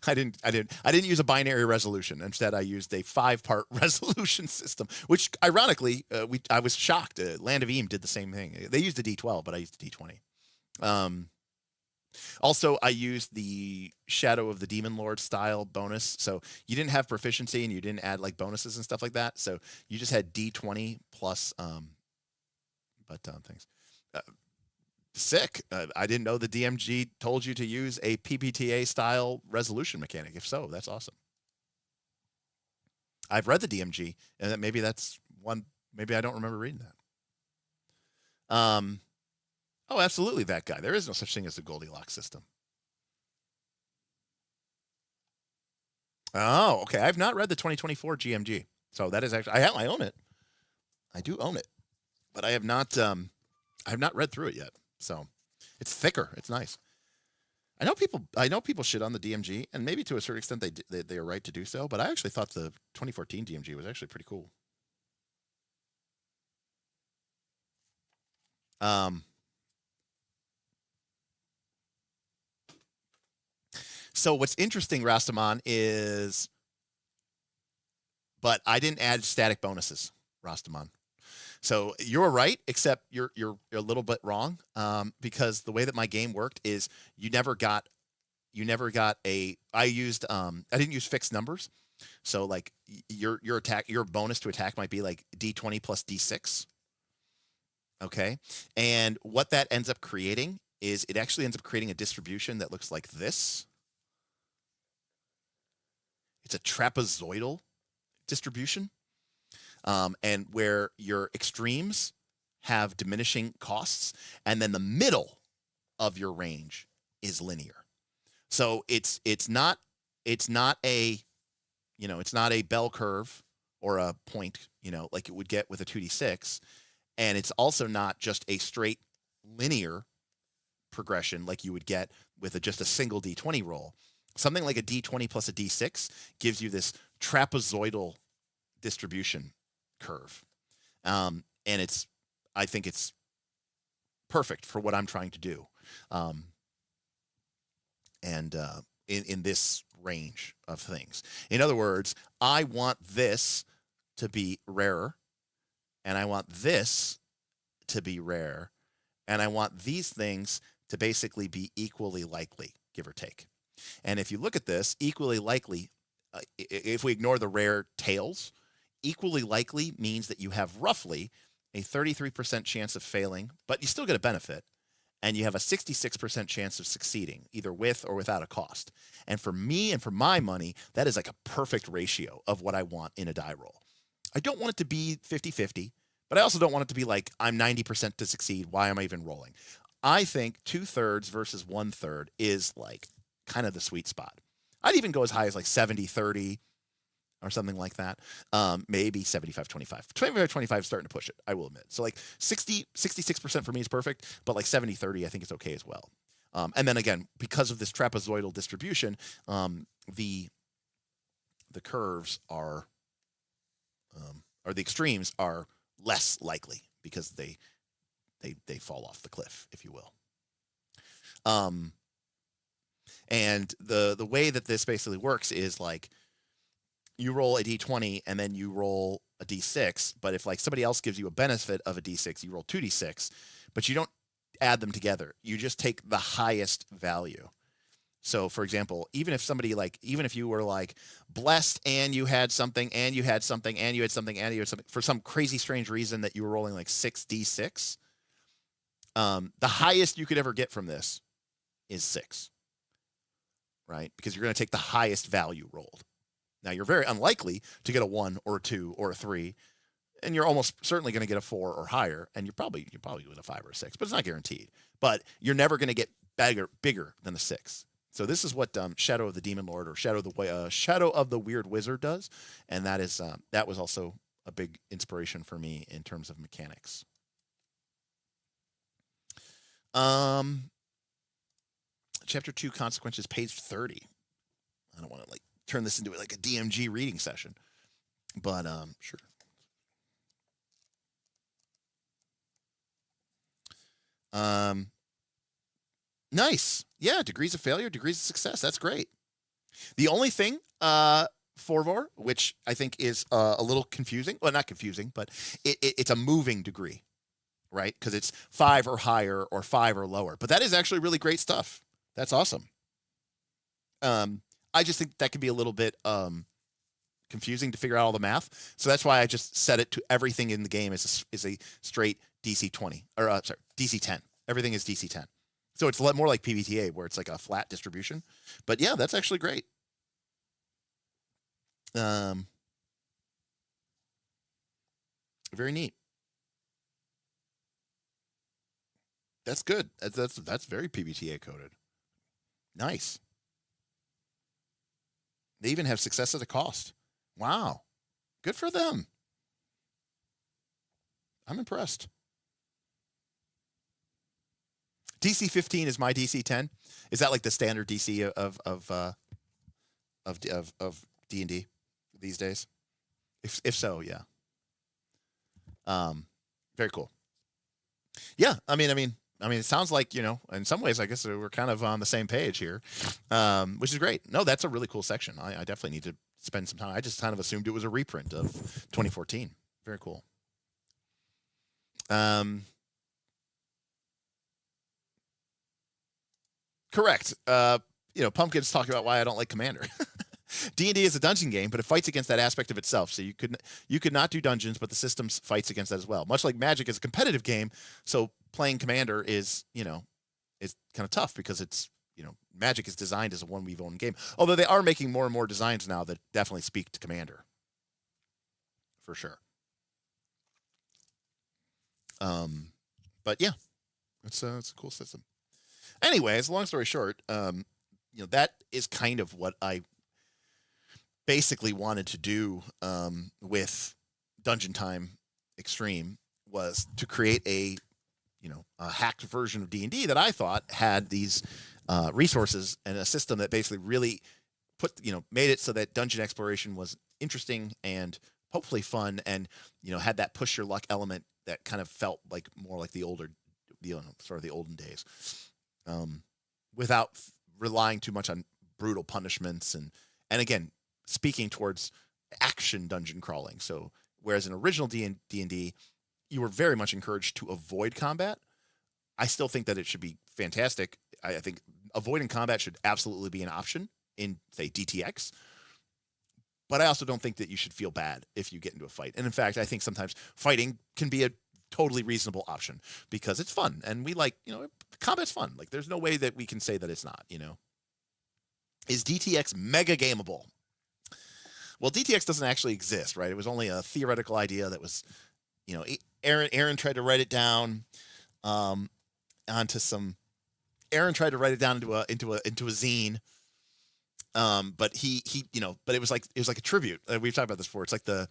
I didn't use a binary resolution. Instead, I used a 5-part resolution system, which ironically, I was shocked. Land of Eam did the same thing. They used a D12, but I used a D20. Also, I used the Shadow of the Demon Lord style bonus. So you didn't have proficiency and you didn't add like bonuses and stuff like that. So you just had D20 plus things. Sick. I didn't know the DMG told you to use a PBTA style resolution mechanic. If so, that's awesome. I've read the DMG, and maybe that's one. Maybe I don't remember reading that. Oh, absolutely, that guy. There is no such thing as the Goldilocks system. Oh, okay. I've not read the 2024 GMG, so that is actually I own it. I do own it, but I have not read through it yet. So it's thicker. It's nice. I know people shit on the DMG, and maybe to a certain extent they are right to do so. But I actually thought the 2014 DMG was actually pretty cool. So what's interesting, Rastaman, is, but I didn't add static bonuses, Rastaman. So you're right, except you're a little bit wrong, because the way that my game worked is you never got a. I didn't use fixed numbers, so like your bonus to attack might be like D20 plus D6. Okay, and what that ends up creating is it actually ends up creating a distribution that looks like this. It's a trapezoidal distribution. And where your extremes have diminishing costs, and then the middle of your range is linear. So it's not a bell curve or a point, like it would get with a 2d6, and it's also not just a straight linear progression like you would get with just a single d20 roll. Something like a d20 plus a d6 gives you this trapezoidal distribution curve, and I think it's perfect for what I'm trying to do, and in this range of things. In other words, I want this to be rarer, and I want this to be rare, and I want these things to basically be equally likely, give or take. And if you look at this, equally likely, if we ignore the rare tails, equally likely means that you have roughly a 33% chance of failing, but you still get a benefit, and you have a 66% chance of succeeding, either with or without a cost. And for me and for my money, that is like a perfect ratio of what I want in a die roll. I don't want it to be 50-50, but I also don't want it to be like I'm 90% to succeed. Why am I even rolling? I think 2/3 versus 1/3 is like kind of the sweet spot. I'd even go as high as like 70-30 or something like that. Maybe 75-25. 25-25 is starting to push it, I will admit. So like 66% for me is perfect, but like 70-30 I think is okay as well. And then again, because of this trapezoidal distribution, the curves are, or the extremes are less likely because they fall off the cliff, if you will. And the way that this basically works is like you roll a d20 and then you roll a d6, but if like somebody else gives you a benefit of a d6, you roll 2d6, but you don't add them together. You just take the highest value. So, for example, even if you were like blessed and you had something and you had something and you had something and you had something for some crazy strange reason that you were rolling like 6d6, the highest you could ever get from this is 6, right? Because you're going to take the highest value rolled. Now, you're very unlikely to get a 1 or a 2 or a 3, and you're almost certainly going to get a 4 or higher, and you're probably get a 5 or a 6, but it's not guaranteed. But you're never going to get bigger than a 6. So this is what Shadow of the Demon Lord or Shadow of the Weird Wizard does, and that was also a big inspiration for me in terms of mechanics. Chapter 2 Consequences, page 30. I don't want to turn this into like a DMG reading session, but sure. Nice. Yeah, degrees of failure, degrees of success. That's great. The only thing, Forvor, which I think is a little confusing. Well, not confusing, but it's a moving degree, right? Because it's 5 or higher or 5 or lower. But that is actually really great stuff. That's awesome. I just think that could be a little bit confusing to figure out all the math. So that's why I just set it to everything in the game is a straight DC 20 or DC 10. Everything is DC 10. So it's a lot more like PBTA where it's like a flat distribution. But yeah, that's actually great. Very neat. That's good. That's very PBTA coded. Nice. They even have success at a cost. Wow. Good for them. I'm impressed. DC 15 is my DC 10. Is that like the standard DC of D&D these days? If so, yeah. Very cool. Yeah, I mean, it sounds like, in some ways, I guess we're kind of on the same page here, which is great. No, that's a really cool section. I definitely need to spend some time. I just kind of assumed it was a reprint of 2014. Very cool. Correct. Pumpkin's talking about why I don't like Commander. D&D is a dungeon game, but it fights against that aspect of itself. So you could not do dungeons, but the system fights against that as well. Much like Magic is a competitive game, so playing Commander is kind of tough because it's Magic is designed as a one we've owned game. Although they are making more and more designs now that definitely speak to Commander, for sure. But yeah, it's a cool system. Anyways, long story short, that is kind of what I basically wanted to do with Dungeon Time Extreme, was to create a hacked version of D&D that I thought had these resources and a system that basically really made it so that dungeon exploration was interesting and hopefully fun, and had that push your luck element that kind of felt like more like the older, sort of the olden days, without relying too much on brutal punishments and again, speaking towards action dungeon crawling. So whereas in original D&D, you were very much encouraged to avoid combat, I still think that it should be fantastic. I think avoiding combat should absolutely be an option in, say, DTX. But I also don't think that you should feel bad if you get into a fight. And in fact, I think sometimes fighting can be a totally reasonable option because it's fun. And we combat's fun. Like, there's no way that we can say that it's not, Is DTX mega gameable? Well, DTX doesn't actually exist, right? It was only a theoretical idea that was, Aaron tried to write it down Aaron tried to write it down into a zine. But but it was like a tribute. We've talked about this before. It's like the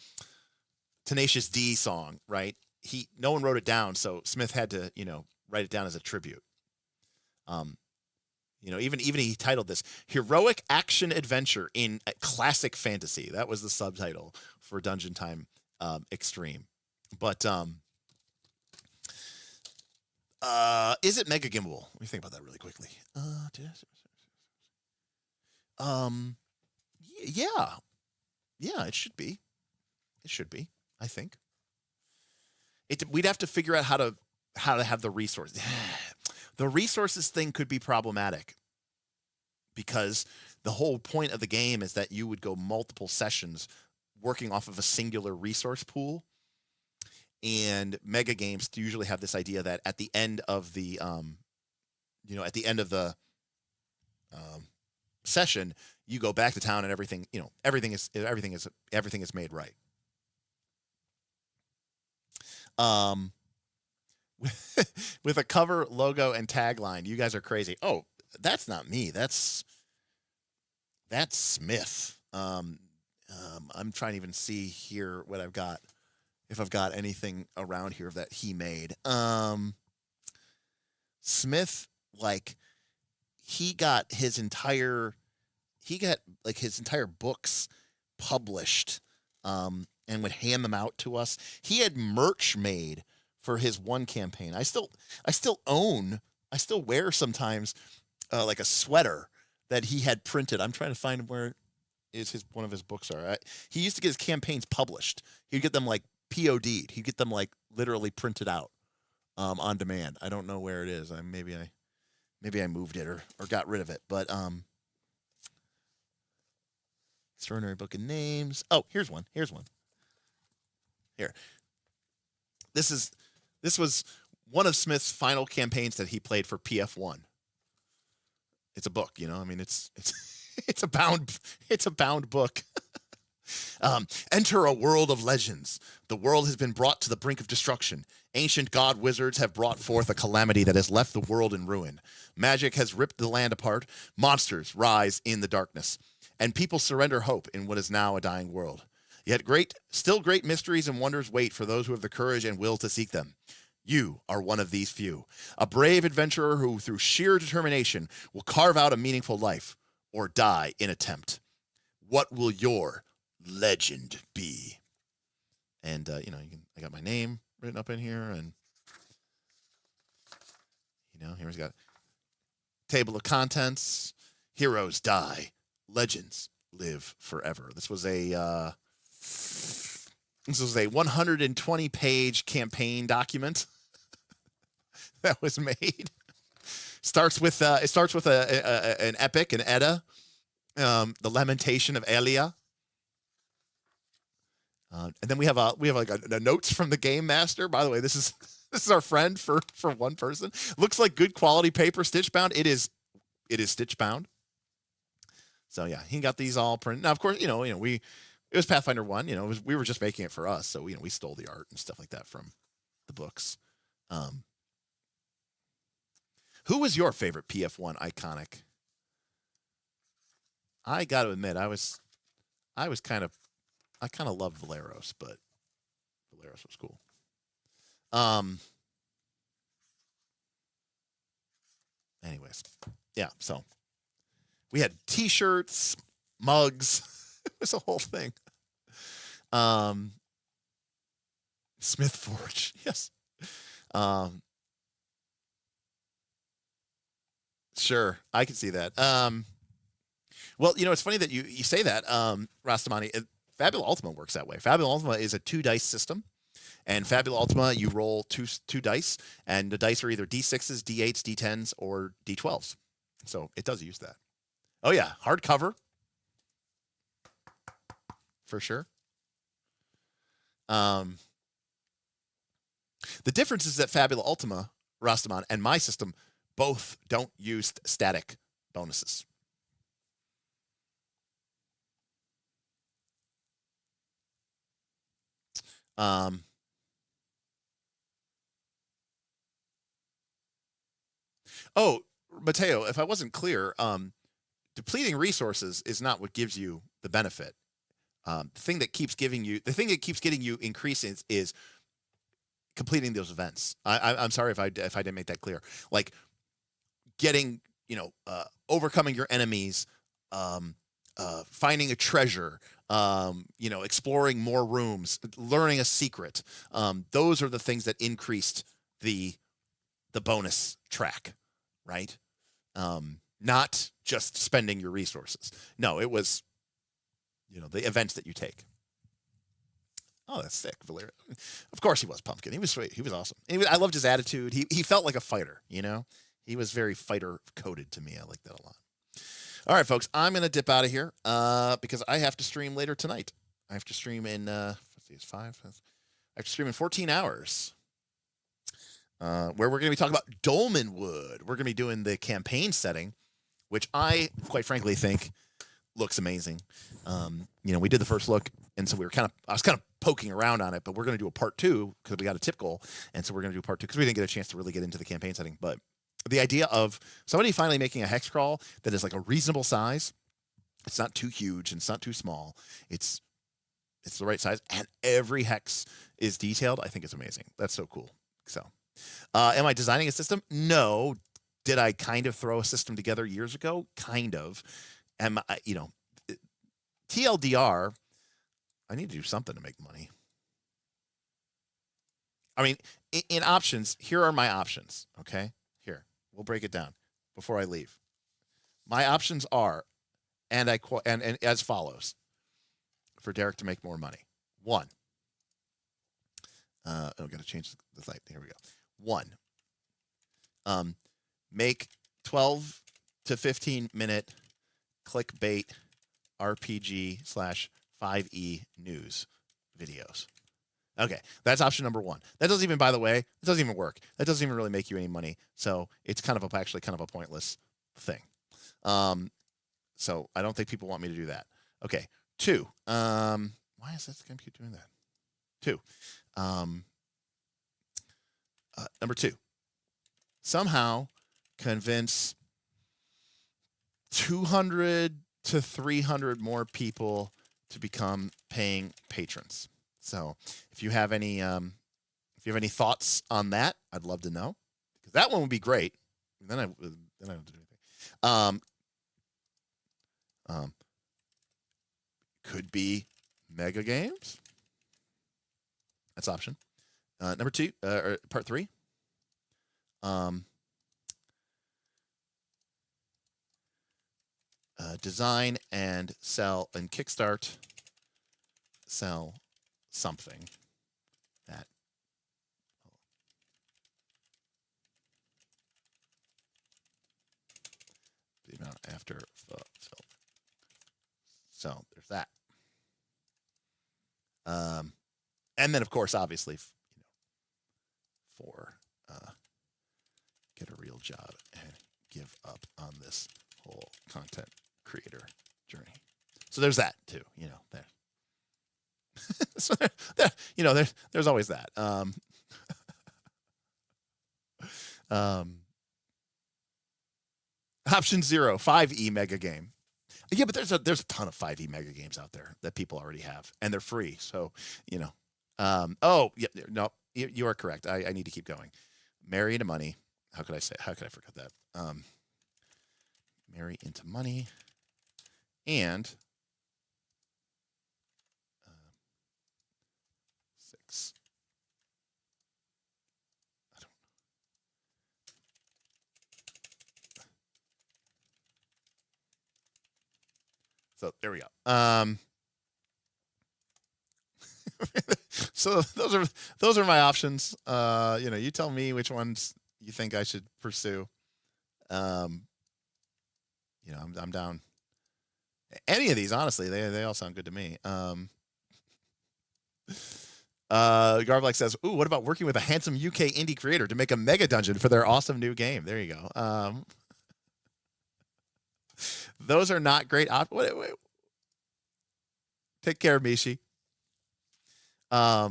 Tenacious D song, right? No one wrote it down, so Smith had to, write it down as a tribute. Even he titled this Heroic Action Adventure in Classic Fantasy. That was the subtitle for Dungeon Time Extreme. But is it mega gameable? Let me think about that really quickly. Yeah, it should be. I think. We'd have to figure out how to have the resources. The resources thing could be problematic because the whole point of the game is that you would go multiple sessions working off of a singular resource pool. And mega games usually have this idea that at the end of the session, you go back to town and everything is made right. With a cover, logo, and tagline, you guys are crazy. Oh, that's not me. That's Smith. I'm trying to even see here what I've got, if I've got anything around here that he made. Smith, like, he got his entire books published, and would hand them out to us. He had merch made for his one campaign. I still wear sometimes, like a sweater that he had printed. I'm trying to find where one of his books are. He used to get his campaigns published. He'd get them like POD'd. He'd get them like literally printed out, on demand. I don't know where it is. Maybe I moved it or got rid of it. But Extraordinary Book of Names. Oh, here's one. Here. This was one of Smith's final campaigns that he played for PF1. It's a book, you know. I mean, it's a bound book. Enter a world of legends. The world has been brought to the brink of destruction. Ancient god wizards have brought forth a calamity that has left the world in ruin. Magic has ripped the land apart. Monsters rise in the darkness, and people surrender hope in what is now a dying world. Yet still great mysteries and wonders wait for those who have the courage and will to seek them. You are one of these few, a brave adventurer who, through sheer determination, will carve out a meaningful life or die in attempt. What will your legend be? And I got my name written up in here, and here he's got table of contents. Heroes die, legends live forever. This was a 120-page campaign document that was made. Starts with an epic, an Edda, the Lamentation of Elia. And then we have like a notes from the game master. By the way, this is our friend for one person. Looks like good quality paper, stitch bound. It is stitch bound. So yeah, he got these all printed. Now, of course, it was Pathfinder 1. We were just making it for us, so we stole the art and stuff like that from the books. Who was your favorite PF1 iconic? I got to admit, I kind of loved Valeros, but Valeros was cool. Anyways, yeah. So we had T-shirts, mugs. It was a whole thing. Smith Forge, yes. Sure, I can see that. Well, it's funny that you say that, Rastamani. Fabula Ultima works that way. Fabula Ultima is a 2-dice system, and Fabula Ultima, you roll two dice, and the dice are either D6s, D8s, D10s, or D12s. So it does use that. Oh yeah, hardcover for sure. The difference is that Fabula Ultima, Rastaman, and my system both don't use static bonuses. Oh, Mateo, if I wasn't clear, depleting resources is not what gives you the benefit. The thing that keeps getting you increases is completing those events. I'm sorry if I didn't make that clear. Like getting, overcoming your enemies, finding a treasure, exploring more rooms, learning a secret. Those are the things that increased the bonus track, right? Not just spending your resources. No, it was, the events that you take. Oh, that's sick, Valeria. Of course he was Pumpkin. He was sweet. He was awesome. I loved his attitude. He felt like a fighter, He was very fighter coded to me. I like that a lot. All right, folks, I'm going to dip out of here because I have to stream later tonight. I have to stream in, let's see, it's 5. I have to stream in 14 hours. Where we're going to be talking about Dolmenwood. We're going to be doing the campaign setting, which I, quite frankly, think looks amazing. We did the first look, and so I was kind of poking around on it, but we're going to do a part 2 because we got a tip goal, and so we're going to do part 2 because we didn't get a chance to really get into the campaign setting. But the idea of somebody finally making a hex crawl that is like a reasonable size, it's not too huge and it's not too small. It's the right size, and every hex is detailed. I think it's amazing. That's so cool. So, am I designing a system? No. Did I kind of throw a system together years ago? Kind of. Am I, TLDR, I need to do something to make money. I mean, in options, here are my options, okay? Here, we'll break it down before I leave. My options are, and as follows, for Derek to make more money. 1. I'm going to change the site. Here we go. 1. Make 12 to 15 minute clickbait RPG/5e news videos. Okay, that's option number 1. That doesn't even, by the way, it doesn't even work. That doesn't even really make you any money. So it's actually kind of a pointless thing. So I don't think people want me to do that. Okay, 2. Why is this going to keep doing that? 2. Number 2. Somehow convince 200 to 300 more people to become paying patrons. So if you have any thoughts on that, I'd love to know, because that one would be great. Then I don't do anything. Could be mega games. That's option. Number 2, or part 3. Design and sell and sell something that the amount after fulfillment. So there's that. And then of course, obviously, for get a real job and give up on this whole content creator journey. So there's that too, there. So there's always that. Option 0, 5e mega game. Yeah, but there's a ton of 5e mega games out there that people already have, and they're free. So, oh, yeah, no, you are correct. I need to keep going. Marry into money. How could I forget that? Marry into money. And 6. I don't. So there we go. So those are my options. You tell me which ones you think I should pursue. I'm down. Any of these, honestly, they all sound good to me. Garblack says, "Ooh, what about working with a handsome UK indie creator to make a mega dungeon for their awesome new game?" There you go. Those are not great options. Wait. Take care, Mishi. What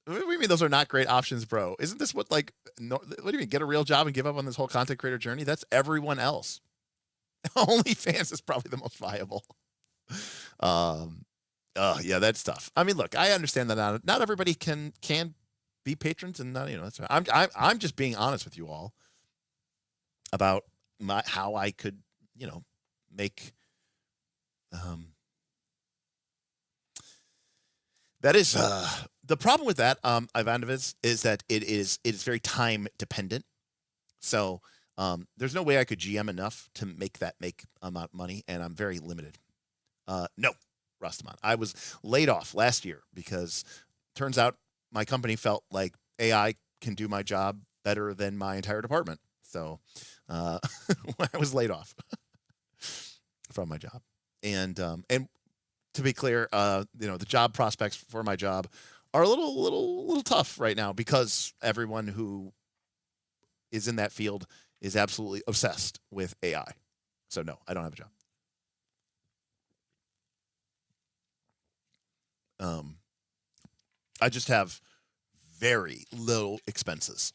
do you mean those are not great options, bro? Isn't this what what do you mean, get a real job and give up on this whole content creator journey? That's everyone else. OnlyFans is probably the most viable. Yeah, that's tough. I mean, look, I understand that not everybody can be patrons, and that's right. I'm just being honest with you all about how I could, make that is the problem with that, Ivanovic, is that it is very time dependent. So there's no way I could GM enough to make amount of money, and I'm very limited. No, Rastaman. I was laid off last year because turns out my company felt like AI can do my job better than my entire department. So I was laid off. from my job. And to be clear, the job prospects for my job are a little tough right now because everyone who is in that field is absolutely obsessed with AI. So no, I don't have a job. I just have very little expenses.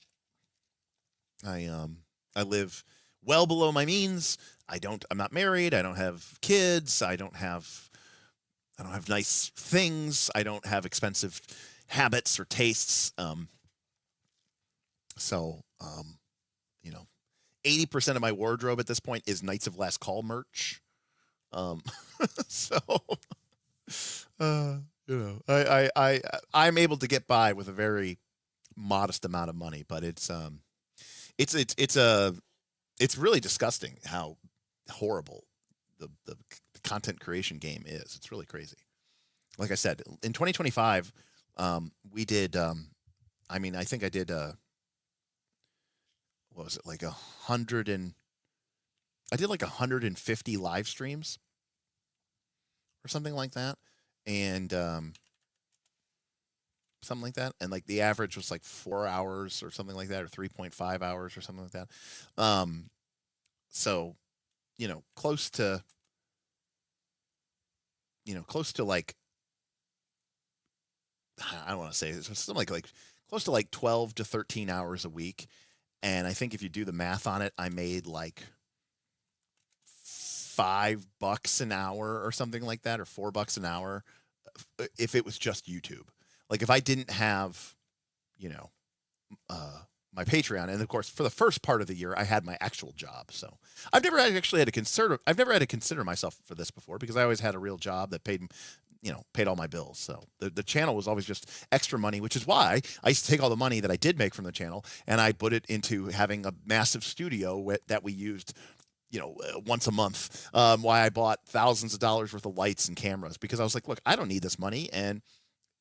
I live well below my means. I'm not married. I don't have kids. I don't have nice things. I don't have expensive habits or tastes. So 80% of my wardrobe at this point is Knights of Last Call merch. So I'm able to get by with a very modest amount of money, but it's really disgusting how horrible the content creation game is. It's really crazy. Like I said, in 2025, we did. I think I did. What was it, like 100 and? I did like 150 live streams, or something like that, and something like that, and like the average was like 4 hours or something like that, or 3.5 hours or something like that. So, close to like, I don't want to say it's something like close to like 12 to 13 hours a week. And I think if you do the math on it, I made like $5 an hour or something like that, or $4 an hour, if it was just YouTube. Like if I didn't have, my Patreon, and of course for the first part of the year I had my actual job. So I've never had to consider myself for this before, because I always had a real job that paid all my bills. So the channel was always just extra money, which is why I used to take all the money that I did make from the channel and I put it into having a massive studio that we used once a month. Why I bought thousands of dollars worth of lights and cameras, because I was like, look, I don't need this money, and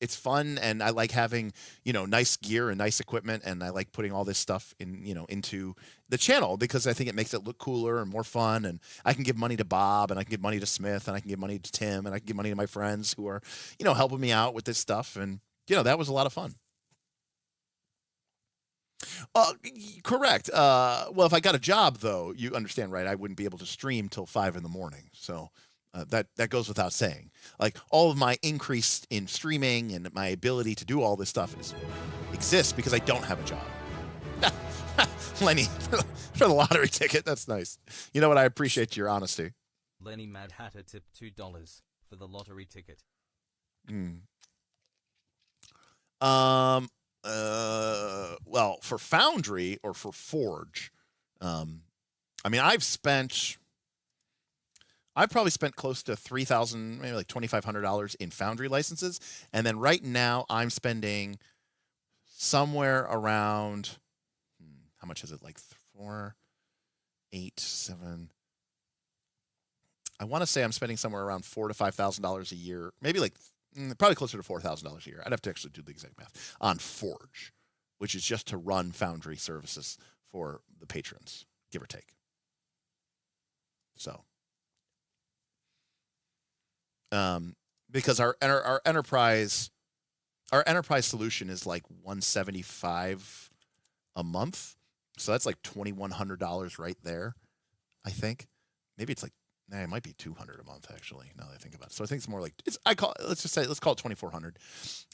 it's fun, and I like having nice gear and nice equipment, and I like putting all this stuff into the channel, because I think it makes it look cooler and more fun, and I can give money to Bob, and I can give money to Smith, and I can give money to Tim, and I can give money to my friends who are helping me out with this stuff, and that was a lot of fun. Correct. Well, if I got a job, though, you understand, right? I wouldn't be able to stream till 5 in the morning. So that goes without saying. Like, all of my increase in streaming and my ability to do all this stuff exists because I don't have a job. Lenny, for the lottery ticket. That's nice. You know what? I appreciate your honesty. Lenny Mad Hatter tipped $2 for the lottery ticket. Well, for Foundry or for Forge, I've probably spent close to $3,000, maybe like $2,500 in Foundry licenses, and then right now I'm spending somewhere around, how much is it? Like 4, 8, 7. I want to say I'm spending somewhere around $4,000 to $5,000 a year, maybe like probably closer to $4,000 a year. I'd have to actually do the exact math on Forge, which is just to run Foundry services for the patrons, give or take. So, because our enterprise solution is like $175 a month, so that's like $2,100 right there. I think maybe it's like, it might be $200 a month, actually, now that I think about it. So I think it's more like, let's call it $2,400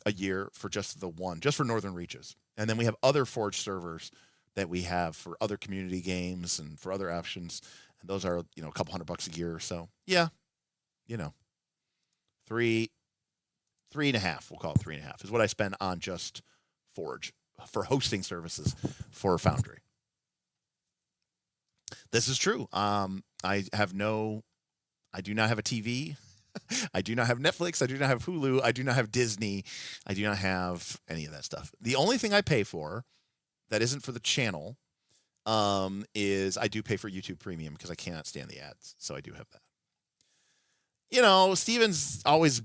a year for just for Northern Reaches. And then we have other Forge servers that we have for other community games and for other options, and those are a couple $100 a year or so. Yeah, three and a half. We'll call it 3.5 is what I spend on just Forge for hosting services for Foundry. This is true. I do not have a TV. I do not have Netflix. I do not have Hulu. I do not have Disney. I do not have any of that stuff. The only thing I pay for that isn't for the channel is I do pay for YouTube Premium because I cannot stand the ads. So I do have that. Steven's always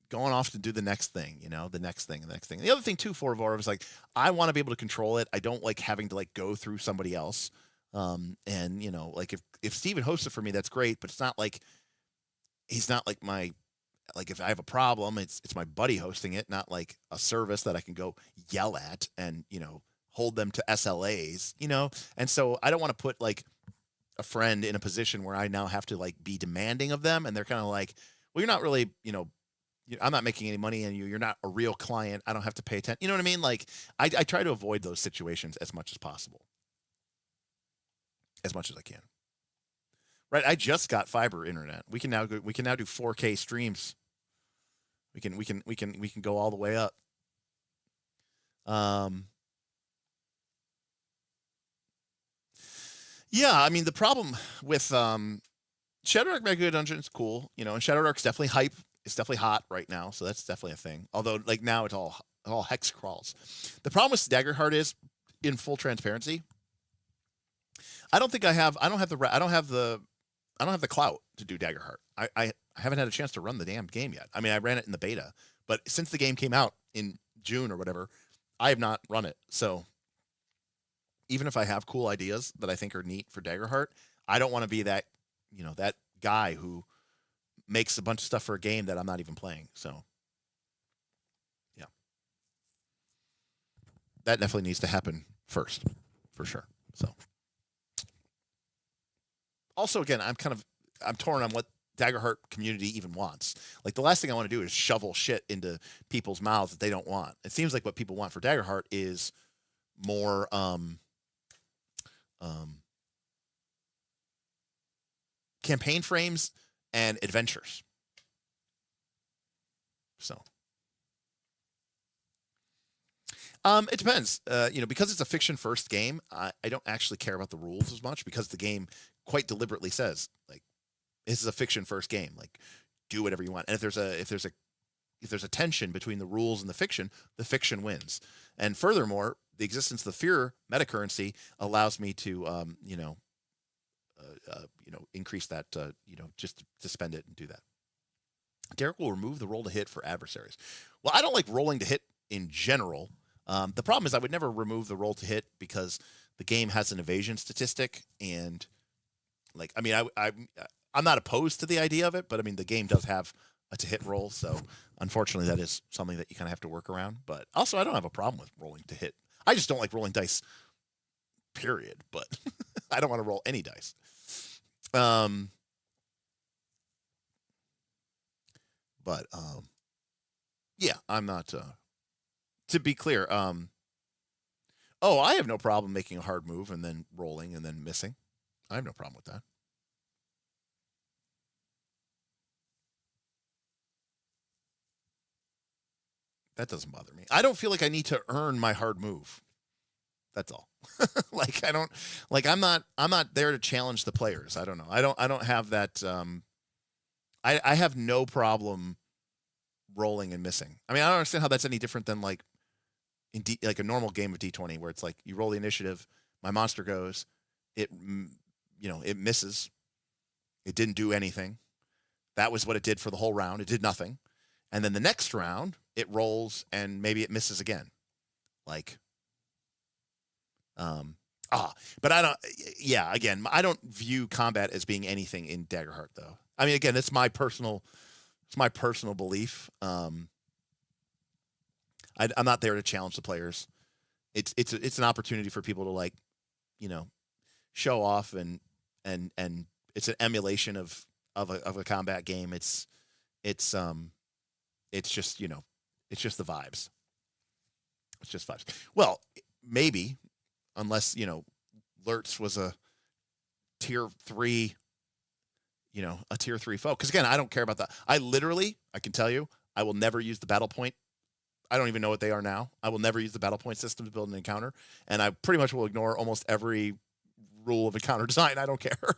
going off to do the next thing, the next thing. The other thing too, for Vora, is like, I want to be able to control it. I don't like having to go through somebody else. And you know, like if Steven hosts it for me, that's great, but it's not like he's not like my like if I have a problem, it's my buddy hosting it, not like a service that I can go yell at and, you know, hold them to SLAs, you know? And so I don't want to put like a friend in a position where I now have to like be demanding of them and they're kind of like, well, you're not really, you know, I'm not making any money on you. You're not a real client. I don't have to pay attention. You know what I mean? Like I try to avoid those situations as much as possible, as much as I can. Right. I just got fiber internet. We can now do 4K streams. We can go all the way up. Yeah, I mean the problem with Shadowdark Mega Dungeon is cool, you know, and Shadowdark's definitely hype. It's definitely hot right now, so that's definitely a thing. Although like now it's all hex crawls. The problem with Daggerheart is, in full transparency, I don't have the clout to do Daggerheart. I haven't had a chance to run the damn game yet. I mean, I ran it in the beta, but since the game came out in June or whatever, I have not run it. So even if I have cool ideas that I think are neat for Daggerheart, I don't want to be that, you know, that guy who makes a bunch of stuff for a game that I'm not even playing. So yeah, that definitely needs to happen first, for sure. So also, again, I'm torn on what Daggerheart community even wants. Like the last thing I want to do is shovel shit into people's mouths that they don't want. It seems like what people want for Daggerheart is more campaign frames and adventures. So it depends. You know, because it's a fiction first game, I don't actually care about the rules as much because the game quite deliberately says like this is a fiction first game. Like do whatever you want. And if there's a tension between the rules and the fiction wins. And furthermore, the existence of the fear meta currency allows me to increase that just to spend it and do that. Derek will remove the roll to hit for adversaries. Well, I don't like rolling to hit in general. The problem is I would never remove the roll to hit because the game has an evasion statistic, and like I mean I'm not opposed to the idea of it, but I mean the game does have a to hit roll, so unfortunately that is something that you kind of have to work around. But also I don't have a problem with rolling to hit. I just don't like rolling dice, period. But I don't want to roll any dice. Yeah, I'm not. To be clear, I have no problem making a hard move and then rolling and then missing. I have no problem with that. That doesn't bother me. I don't feel like I need to earn my hard move. That's all. Like I'm not there to challenge the players. I don't know. I don't have that. I have no problem rolling and missing. I mean, I don't understand how that's any different than like like a normal game of D20 where it's like you roll the initiative, my monster goes, it misses, it didn't do anything. That was what it did for the whole round. It did nothing, and then the next round it rolls and maybe it misses again, like. But I don't. Yeah, again, I don't view combat as being anything in Daggerheart, though. I mean, again, it's my personal belief. I'm not there to challenge the players. It's an opportunity for people to like, show off and it's an emulation of a combat game. It's just it's just the vibes. It's just vibes. Well, maybe. Unless, Lurtz was a tier 3, a tier 3 foe. Because, again, I don't care about that. I can tell you, I will never use the battle point. I don't even know what they are now. I will never use the battle point system to build an encounter. And I pretty much will ignore almost every rule of encounter design. I don't care.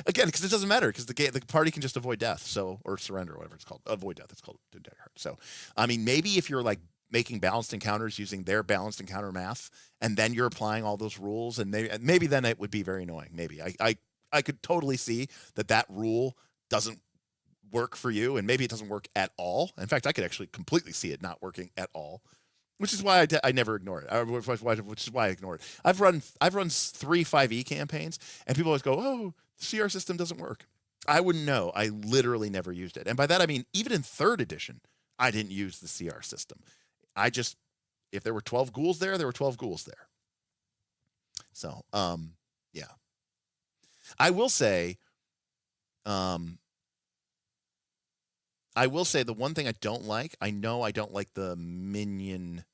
Again, because it doesn't matter. Because the party can just avoid death. Or surrender, or whatever it's called. Avoid death. It's called Daggerheart. So, I mean, maybe if you're like, making balanced encounters using their balanced encounter math, and then you're applying all those rules, and maybe then it would be very annoying. Maybe I could totally see that rule doesn't work for you, and maybe it doesn't work at all. In fact, I could actually completely see it not working at all. which is why I never ignore it. Which is why I ignore it. I've run 3 5e campaigns, and people always go, "Oh, the CR system doesn't work." I wouldn't know. I literally never used it, and by that I mean even in 3rd edition, I didn't use the CR system. I just, if there were 12 ghouls there, there were 12 ghouls there. So, yeah. I will say, the one thing I don't like, I know I don't like the minion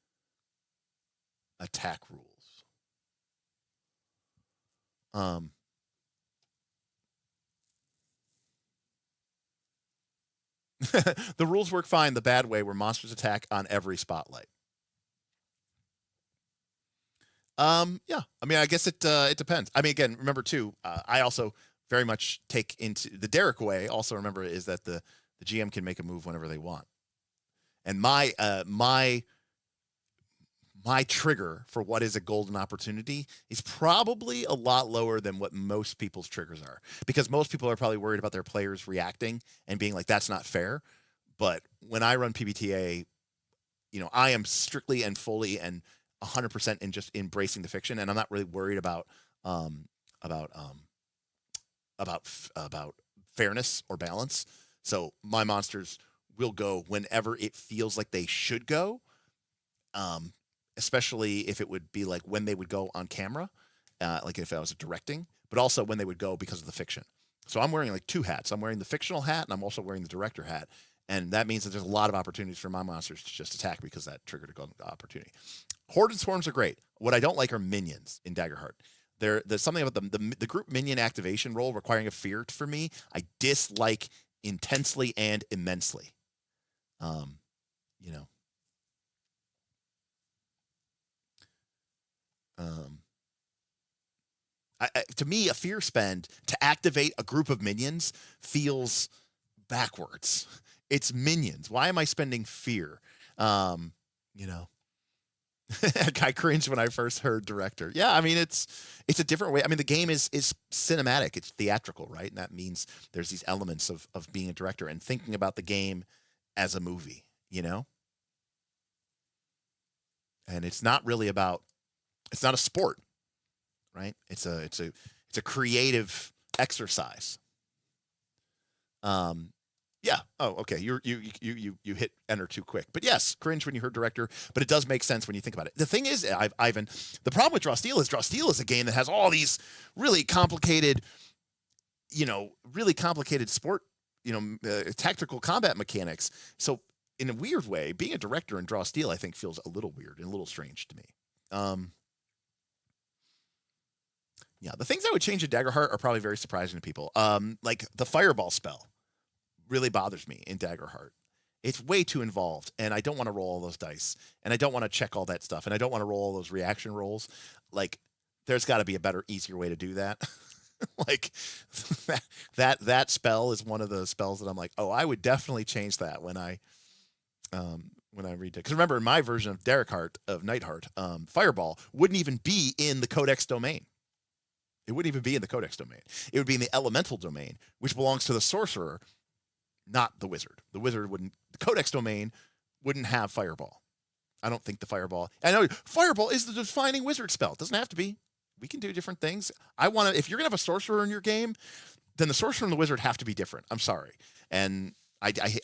attack rules. The rules work fine the bad way, where monsters attack on every spotlight. Yeah. I mean, I guess it depends. I mean, again, remember too, I also very much take into the Derek way. Also remember is that the GM can make a move whenever they want. And my trigger for what is a golden opportunity is probably a lot lower than what most people's triggers are, because most people are probably worried about their players reacting and being like, that's not fair. But when I run PBTA, I am strictly and fully and 100% in just embracing the fiction, and I'm not really worried about fairness or balance. So my monsters will go whenever it feels like they should go, especially if it would be like when they would go on camera, like if I was directing, but also when they would go because of the fiction. So I'm wearing like 2 hats. I'm wearing the fictional hat, and I'm also wearing the director hat. And that means that there's a lot of opportunities for my monsters to just attack because that triggered a golden opportunity. Horde and Swarms are great. What I don't like are minions in Daggerheart. There's something about the group minion activation role requiring a fear for me. I dislike intensely and immensely. You know. To me, a fear spend to activate a group of minions feels backwards. It's minions. Why am I spending fear? You know. I cringed when I first heard director. Yeah, I mean it's a different way. I mean the game is cinematic. It's theatrical, right? And that means there's these elements of being a director and thinking about the game as a movie, And it's not really about, it's not a sport, right? It's a creative exercise. Yeah. Oh, okay. You hit enter too quick. But yes, cringe when you heard director, but it does make sense when you think about it. The thing is, Ivan, the problem with Draw Steel is a game that has all these really complicated, sport, tactical combat mechanics. So in a weird way, being a director in Draw Steel, I think feels a little weird and a little strange to me. Yeah, the things I would change in Daggerheart are probably very surprising to people. Like the fireball spell really bothers me in Daggerheart. It's way too involved, and I don't want to roll all those dice, and I don't want to check all that stuff, and I don't want to roll all those reaction rolls. Like, there's got to be a better, easier way to do that. Like that spell is one of the spells that I'm like, oh, I would definitely change that when I read it. Because remember, in my version of Daggerheart of Nightheart, Fireball wouldn't even be in the Codex domain. It wouldn't even be in the Codex domain. It would be in the Elemental domain, which belongs to the Sorcerer, not the Wizard. The Wizard wouldn't. The Codex domain wouldn't have Fireball. I don't think the Fireball. I know Fireball is the defining Wizard spell. It doesn't have to be. We can do different things. If you're gonna have a Sorcerer in your game, then the Sorcerer and the Wizard have to be different. I'm sorry, and I don't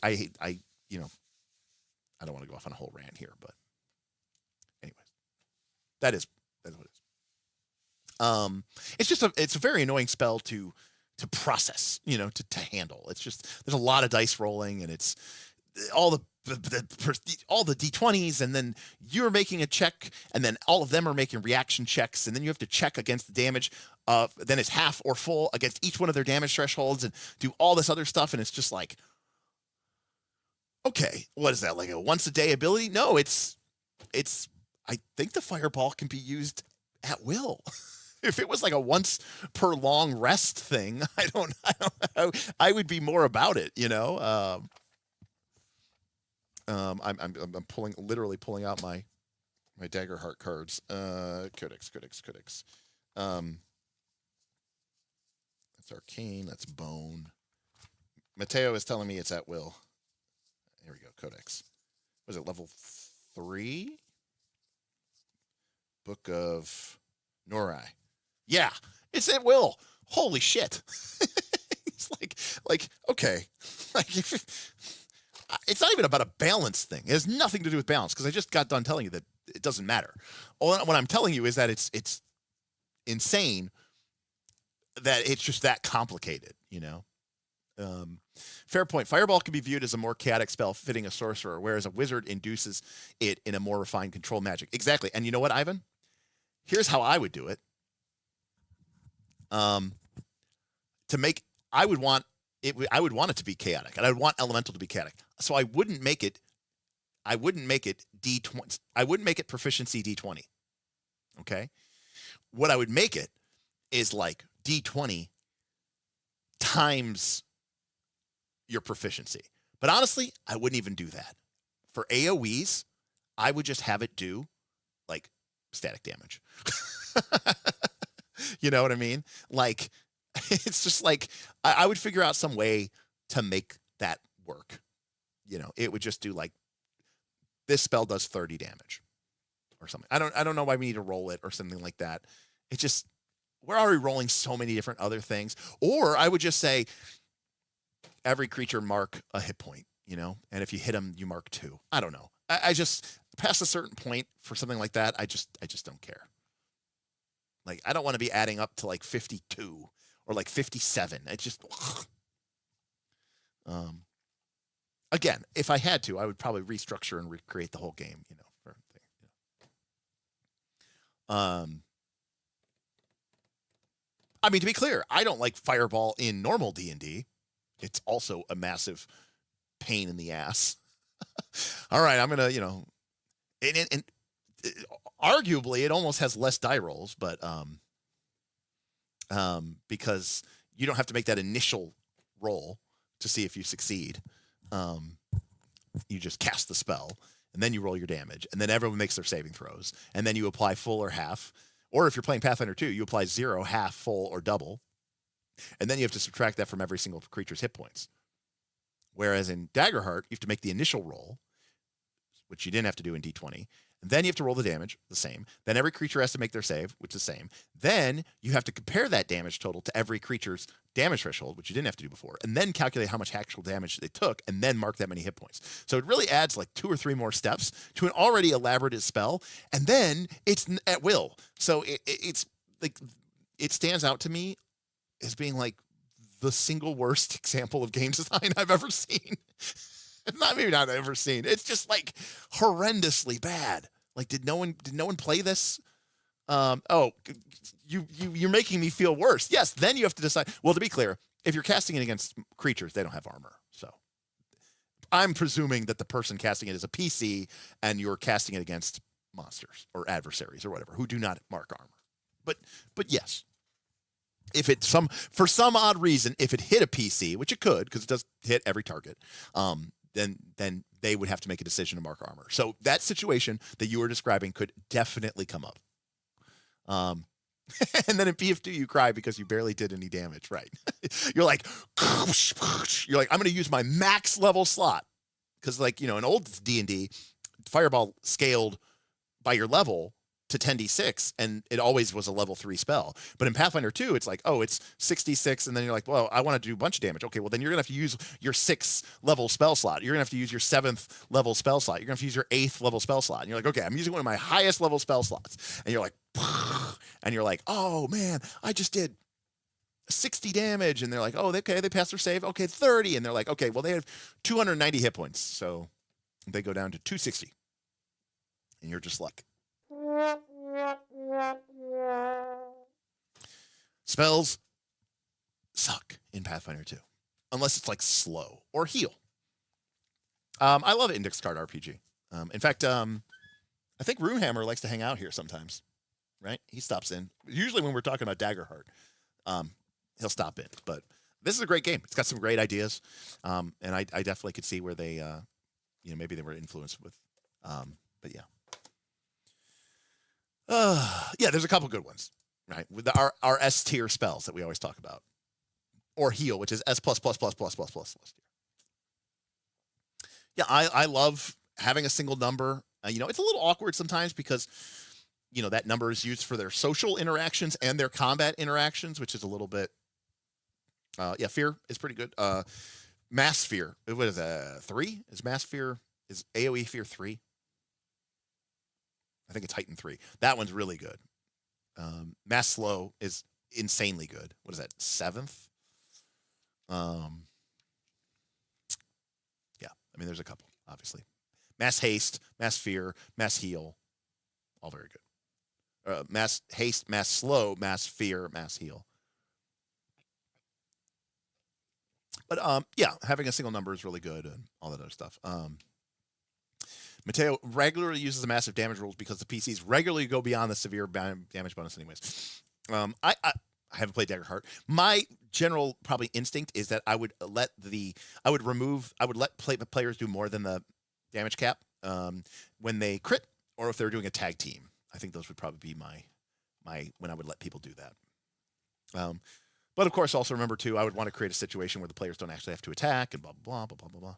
want to go off on a whole rant here, but anyways, that is what it is. It's a very annoying spell to process, to handle. It's just, there's a lot of dice rolling, and it's all the d20s, and then you're making a check, and then all of them are making reaction checks, and then you have to check against the damage. Then it's half or full against each one of their damage thresholds, and do all this other stuff, and it's just like, okay, what is that, like a once a day ability? No, it's. I think the Fireball can be used at will. If it was like a once per long rest thing, I don't know. I would be more about it, I'm literally pulling out my Daggerheart cards. Codex. That's Arcane. That's Bone. Mateo is telling me it's at will. Here we go. Codex. Was it level 3? Book of Norai. Yeah, it's at will. Holy shit. It's like okay. Like it's not even about a balance thing. It has nothing to do with balance because I just got done telling you that it doesn't matter. What I'm telling you is that it's insane that it's just that complicated, you know? Fair point. Fireball can be viewed as a more chaotic spell fitting a sorcerer, whereas a wizard induces it in a more refined control magic. Exactly. And you know what, Ivan? Here's how I would do it. I would want it to be chaotic, and I would want elemental to be chaotic. So I wouldn't make it D20. I wouldn't make it proficiency D20. Okay? What I would make it is like D20 times your proficiency. But honestly, I wouldn't even do that. For AoEs, I would just have it do like static damage. You know what I mean? Like, it's just like I would figure out some way to make that work. You know, it would just do like this spell does 30 damage or something. I don't know why we need to roll it or something like that. It just we're already rolling so many different other things. Or I would just say every creature mark a hit point, you know, and if you hit them, you mark 2. I don't know. I just past a certain point for something like that, I just don't care. Like I don't want to be adding up to like 52 or like 57. It's just again, if I had to, I would probably restructure and recreate the whole game, you know, for thing, you know. I mean, to be clear, I don't like Fireball in normal D&D. It's also a massive pain in the ass. All right, I'm gonna, you know, and arguably it almost has less die rolls, but because you don't have to make that initial roll to see if you succeed. You just cast the spell, and then you roll your damage, and then everyone makes their saving throws, and then you apply full or half. Or if you're playing Pathfinder 2, you apply 0, half, full, or double. And then you have to subtract that from every single creature's hit points. Whereas in Daggerheart, you have to make the initial roll, which you didn't have to do in D20. And then you have to roll the damage, the same. Then every creature has to make their save, which is the same. Then you have to compare that damage total to every creature's damage threshold, which you didn't have to do before. And then calculate how much actual damage they took, and then mark that many hit points. So it really adds like 2 or 3 more steps to an already elaborate spell. And then it's at will. So it's like, it stands out to me as being like the single worst example of game design I've ever seen. Maybe not ever seen. It's just like horrendously bad. Like, did no one play this? You're making me feel worse. Yes. Then you have to decide. Well, to be clear, if you're casting it against creatures, they don't have armor. So I'm presuming that the person casting it is a PC, and you're casting it against monsters or adversaries or whatever who do not mark armor. But yes. If it for some odd reason, if it hit a PC, which it could, because it does hit every target, then they would have to make a decision to mark armor. So that situation that you were describing could definitely come up. And then in PF2 you cry because you barely did any damage, right? You're like, I'm going to use my max level slot, because like, you know, in old D&D, Fireball scaled by your level to 10d6, and it always was a level 3 spell. But in Pathfinder 2, it's like, oh, it's 66, and then you're like, well, I want to do a bunch of damage. Okay, well, then you're going to have to use your 6th level spell slot. You're going to have to use your 7th level spell slot. You're going to have to use your 8th level spell slot. And you're like, okay, I'm using one of my highest level spell slots. And you're like, and you're like, oh, man, I just did 60 damage. And they're like, oh, okay, they passed their save. Okay, 30. And they're like, okay, well, they have 290 hit points. So they go down to 260. And you're just like, spells suck in Pathfinder 2, unless it's like slow or heal. I love Index Card RPG. In fact, I think Runehammer likes to hang out here sometimes, right? He stops in. Usually when we're talking about Daggerheart, he'll stop in. But this is a great game. It's got some great ideas, and I definitely could see where they, maybe they were influenced with. But yeah. Yeah, there's a couple good ones, right? With our S tier spells that we always talk about, or heal, which is S plus. Yeah, I love having a single number. It's a little awkward sometimes because that number is used for their social interactions and their combat interactions, which is a little bit. Fear is pretty good. Mass fear. What is that? 3? Is mass fear? Is AOE fear 3? I think it's heightened 3. That one's really good. Mass slow is insanely good. What is that? 7th? There's a couple, obviously. Mass haste, mass fear, mass heal, all very good. Mass haste, mass slow, mass fear, mass heal. But having a single number is really good and all that other stuff. Mateo regularly uses the massive damage rules because the PCs regularly go beyond the severe damage bonus anyways. I haven't played Daggerheart. My general probably instinct is that I would let players do more than the damage cap when they crit, or if they're doing a tag team. I think those would probably be my when I would let people do that. But of course, also remember too, I would want to create a situation where the players don't actually have to attack and blah blah blah blah blah blah.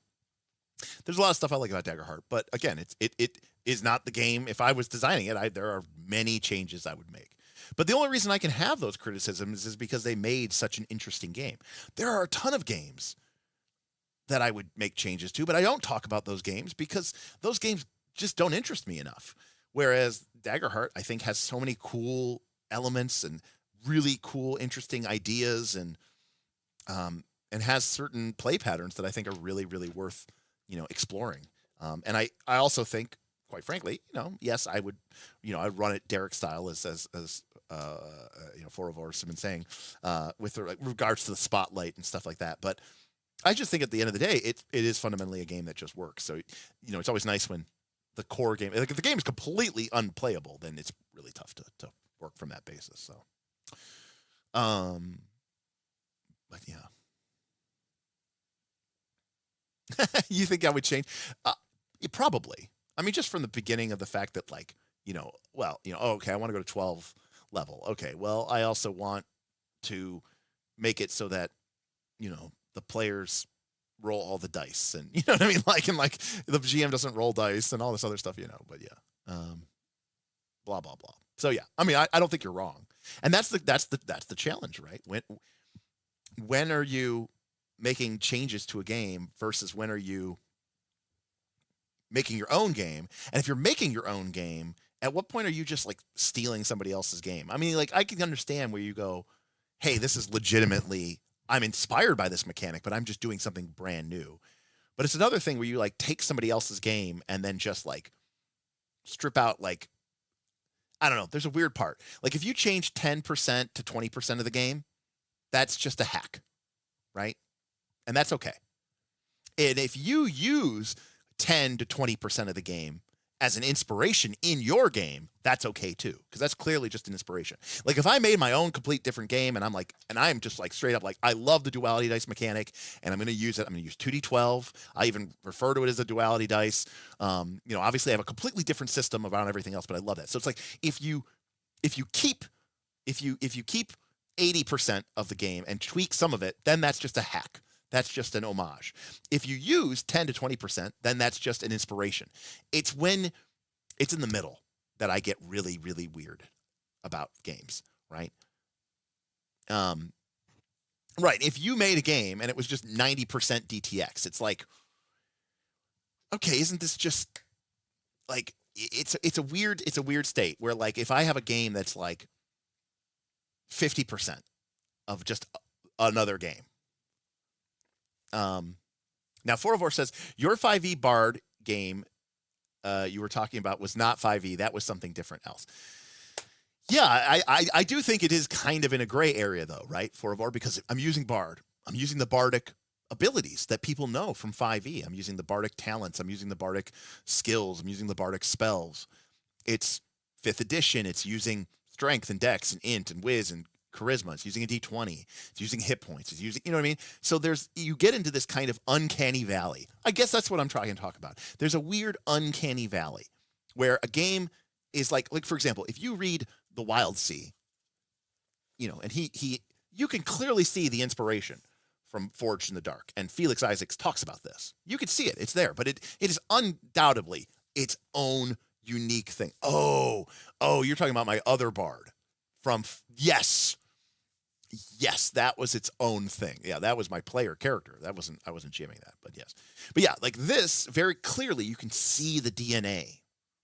There's a lot of stuff I like about Daggerheart, but again, it is not the game. If I was designing it, there are many changes I would make. But the only reason I can have those criticisms is because they made such an interesting game. There are a ton of games that I would make changes to, but I don't talk about those games because those games just don't interest me enough. Whereas Daggerheart, I think, has so many cool elements and really cool, interesting ideas, and has certain play patterns that I think are really, really worth exploring. And I also think, quite frankly, yes, I would, I'd run it Derek style, as 4 of us have been saying, with regards to the spotlight and stuff like that. But I just think at the end of the day, it is fundamentally a game that just works. So it's always nice when the core game, like if the game is completely unplayable, then it's really tough to work from that basis. So, but yeah. You think I would change? Probably. Just from the beginning of the fact that, okay, I want to go to 12 level. Okay, well, I also want to make it so that, the players roll all the dice, and you know what I mean? And the GM doesn't roll dice and all this other stuff, but yeah. Blah, blah, blah. So yeah, I don't think you're wrong. And that's the challenge, right? When are you making changes to a game versus when are you making your own game? And if you're making your own game, at what point are you just stealing somebody else's game? I can understand where you go, hey, this is legitimately, I'm inspired by this mechanic, but I'm just doing something brand new. But it's another thing where you take somebody else's game and then just strip out, I don't know, there's a weird part. If you change 10% to 20% of the game, that's just a hack, right? And that's okay. And if you use 10 to 20% of the game as an inspiration in your game, that's okay too, because that's clearly just an inspiration. If I made my own complete different game and I'm just straight up I love the duality dice mechanic and I'm going to use it. I'm going to use 2d12. I even refer to it as a duality dice. Obviously I have a completely different system around everything else, but I love that. So it's if you keep 80% of the game and tweak some of it, then that's just a hack. That's just an homage. If you use 10 to 20%, then that's just an inspiration. It's when it's in the middle that I get really, really weird about games, right? Right. If you made a game and it was just 90% DTX, it's okay, isn't this just it's a weird state where if I have a game that's 50% of just another game. Now 4 of us says your 5e Bard game you were talking about was not 5e. That was something different else. Yeah, I do think it is kind of in a gray area though, right? 4 of us, because I'm using Bard. I'm using the Bardic abilities that people know from 5e. I'm using the Bardic talents. I'm using the Bardic skills. I'm using the Bardic spells. It's 5th edition. It's using strength and dex and int and whiz and charisma. It's using a d20. It's using hit points. It's using, you know what I mean? So you get into this kind of uncanny valley. I guess that's what I'm trying to talk about. There's a weird uncanny valley where a game is like for example, if you read The Wild Sea, and you can clearly see the inspiration from Forged in the Dark, and Felix Isaacs talks about this. You can see it. It's there, but it is undoubtedly its own unique thing. Oh, you're talking about my other bard from yes. Yes, that was its own thing. Yeah, that was my player character. I wasn't GMing that, but yes. But yeah, like this, very clearly you can see the DNA,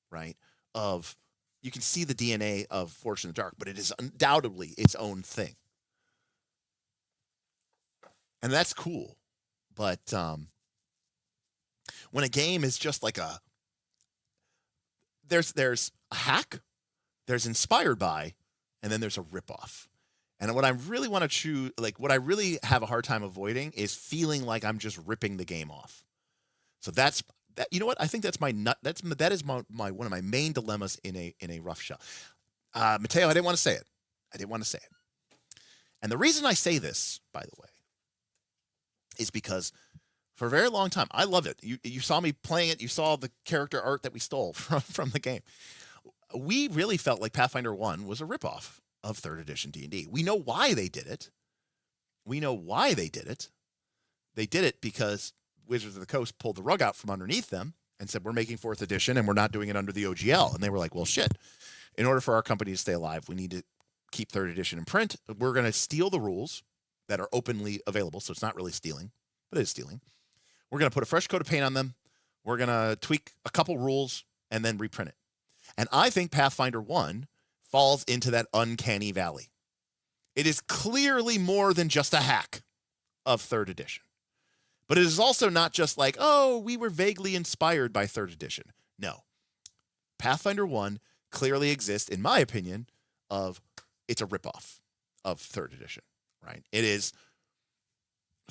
right? You can see the DNA of Forge in the Dark, but it is undoubtedly its own thing. And that's cool. But when a game is just like there's a hack, there's inspired by, and then there's a ripoff. And what I really want to choose, like what I really have a hard time avoiding, is feeling like I'm just ripping the game off. So that's that. You know what? I think that's my nut. That is my one of my main dilemmas in a rough shell. Mateo, I didn't want to say it. And the reason I say this, by the way, is because for a very long time, I love it. You saw me playing it. You saw the character art that we stole from the game. We really felt like Pathfinder 1 was a ripoff of 3rd edition D&D. We know why they did it. They did it because Wizards of the Coast pulled the rug out from underneath them and said, we're making 4th edition and we're not doing it under the OGL. And they were like, well, shit. In order for our company to stay alive, we need to keep 3rd edition in print. We're going to steal the rules that are openly available. So it's not really stealing, but it is stealing. We're going to put a fresh coat of paint on them. We're going to tweak a couple rules and then reprint it. And I think Pathfinder 1 falls into that uncanny valley. It is clearly more than just a hack of 3rd edition. But it is also not just like, oh, we were vaguely inspired by 3rd edition. No. Pathfinder 1 clearly exists, in my opinion, it's a ripoff of 3rd edition, right? It is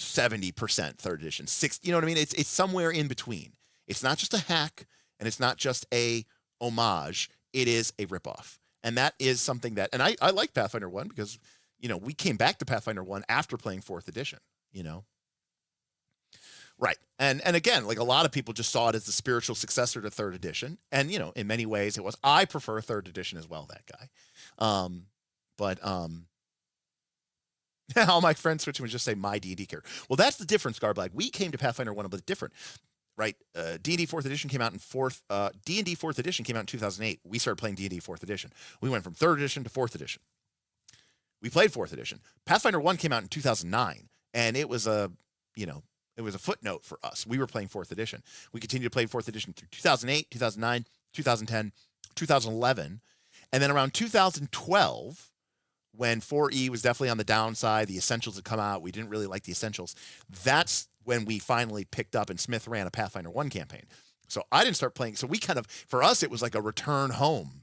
70% 3rd edition, 60, you know what I mean? It's somewhere in between. It's not just a hack, and it's not just a homage. It is a ripoff. And that is something that, and I like Pathfinder 1 because, we came back to Pathfinder 1 after playing 4th edition, Right. And again, like a lot of people just saw it as the spiritual successor to 3rd edition. And, in many ways it was. I prefer 3rd edition as well, that guy. But all my friends switching would just say my D&D character. Well, that's the difference, Garblag. We came to Pathfinder 1 a bit different. Right, D&D 4th edition came out in D&D 4th edition came out in 2008. We started playing D&D 4th edition. We went from 3rd edition to 4th edition. We played 4th edition. Pathfinder 1 came out in 2009, and it was a footnote for us. We were playing 4th edition. We continued to play 4th edition through 2008, 2009, 2010, 2011, and then around 2012, when 4E was definitely on the downside, the Essentials had come out. We didn't really like the Essentials. That's when we finally picked up and Smith ran a Pathfinder 1 campaign. So I didn't start playing. So we for us, it was like a return home,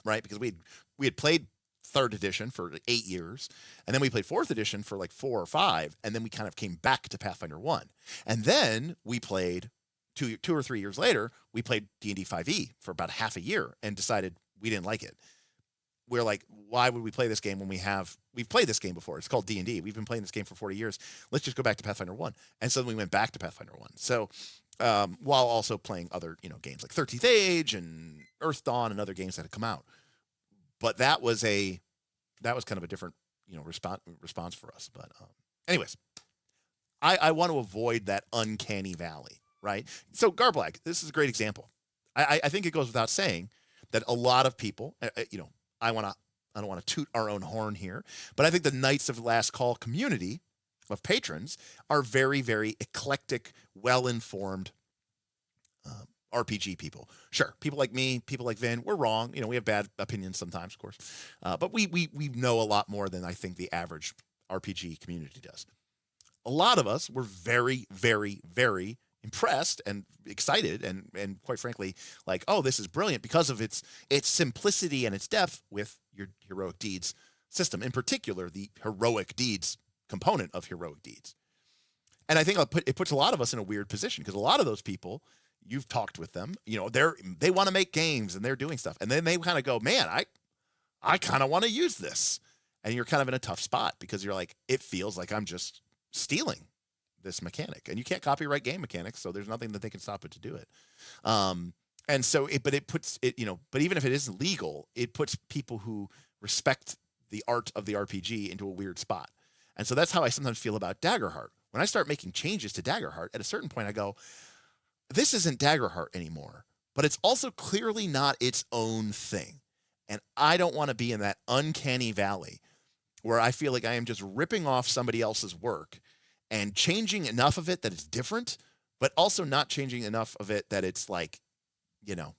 right? Because we had played 3rd edition for 8 years, and then we played 4th edition for like 4 or 5, and then we kind of came back to Pathfinder 1. And then we played, 2 or 3 years later, we played D&D 5e for about half a year and decided we didn't like it. We're like, why would we play this game when we've played this game before? It's called D&D. We've been playing this game for 40 years. Let's just go back to Pathfinder 1. And so we went back to Pathfinder 1. So while also playing other, games like 13th Age and Earth Dawn and other games that had come out. But that was kind of a different, response for us. But anyways, I want to avoid that uncanny valley, right? So Garblag, this is a great example. I think it goes without saying that a lot of people, I don't want to toot our own horn here, but I think the Knights of Last Call community of patrons are very, very eclectic, well-informed RPG people. Sure, people like me, people like Vin, we're wrong. We have bad opinions sometimes, of course, but we know a lot more than I think the average RPG community does. A lot of us were very, very, very impressed and excited and quite frankly like, oh, this is brilliant because of its simplicity and its depth with your heroic deeds system, in particular the heroic deeds component of heroic deeds. And I think it puts a lot of us in a weird position because a lot of those people, you've talked with them, they want to make games and they're doing stuff, and then they kind of go, man, I kind of want to use this, and you're kind of in a tough spot because you're like, it feels like I'm just stealing this mechanic, and you can't copyright game mechanics, so there's nothing that they can stop it to do it. And so it puts it, but even if it isn't legal, it puts people who respect the art of the RPG into a weird spot. And so that's how I sometimes feel about Daggerheart. When I start making changes to Daggerheart, at a certain point I go, this isn't Daggerheart anymore. but it's also clearly not its own thing. And I don't want to be in that uncanny valley where I feel like I am just ripping off somebody else's work and changing enough of it that it's different, but also not changing enough of it that it's like, you know,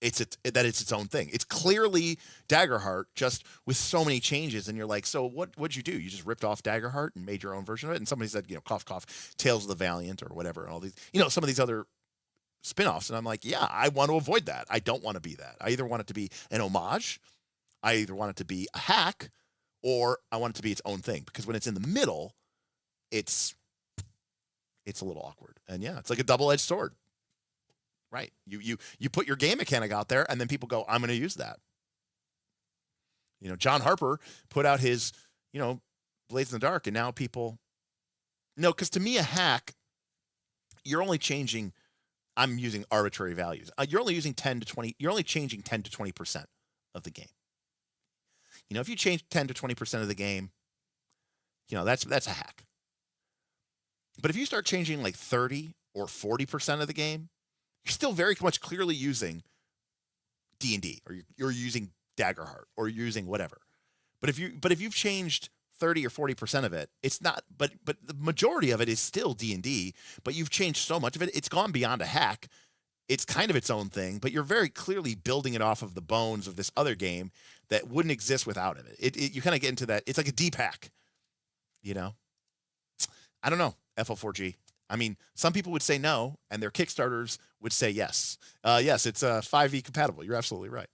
that it's its own thing. It's clearly Daggerheart, just with so many changes, and you're like, so what'd you do? You just ripped off Daggerheart and made your own version of it? And somebody said, cough cough, Tales of the Valiant or whatever, and all these, some of these other spin-offs. And I'm like, yeah, I want to avoid that. I don't want to be that. I either want it to be an homage, I either want it to be a hack, or I want it to be its own thing. Because when it's in the middle, it's a little awkward. And yeah, it's like a double-edged sword. Right. You put your game mechanic out there, and then people go, I'm going to use that. John Harper put out his, Blades in the Dark, and now people, no, because to me, a hack, you're only changing, I'm using arbitrary values. You're only using 10 to 20, you're only changing 10 to 20% of the game. If you change 10 to 20% of the game, that's a hack. But if you start changing like 30 or 40% of the game, you're still very much clearly using D&D, or you're using Daggerheart, or you're using whatever. But if you've changed 30 or 40% of it, it's not. But the majority of it is still D&D. But you've changed so much of it, it's gone beyond a hack. It's kind of its own thing. But you're very clearly building it off of the bones of this other game that wouldn't exist without it. You kind of get into that. It's like a deep hack. I don't know. FL4G. I mean, some people would say no, and their Kickstarters would say yes. Yes, it's 5e compatible. You're absolutely right.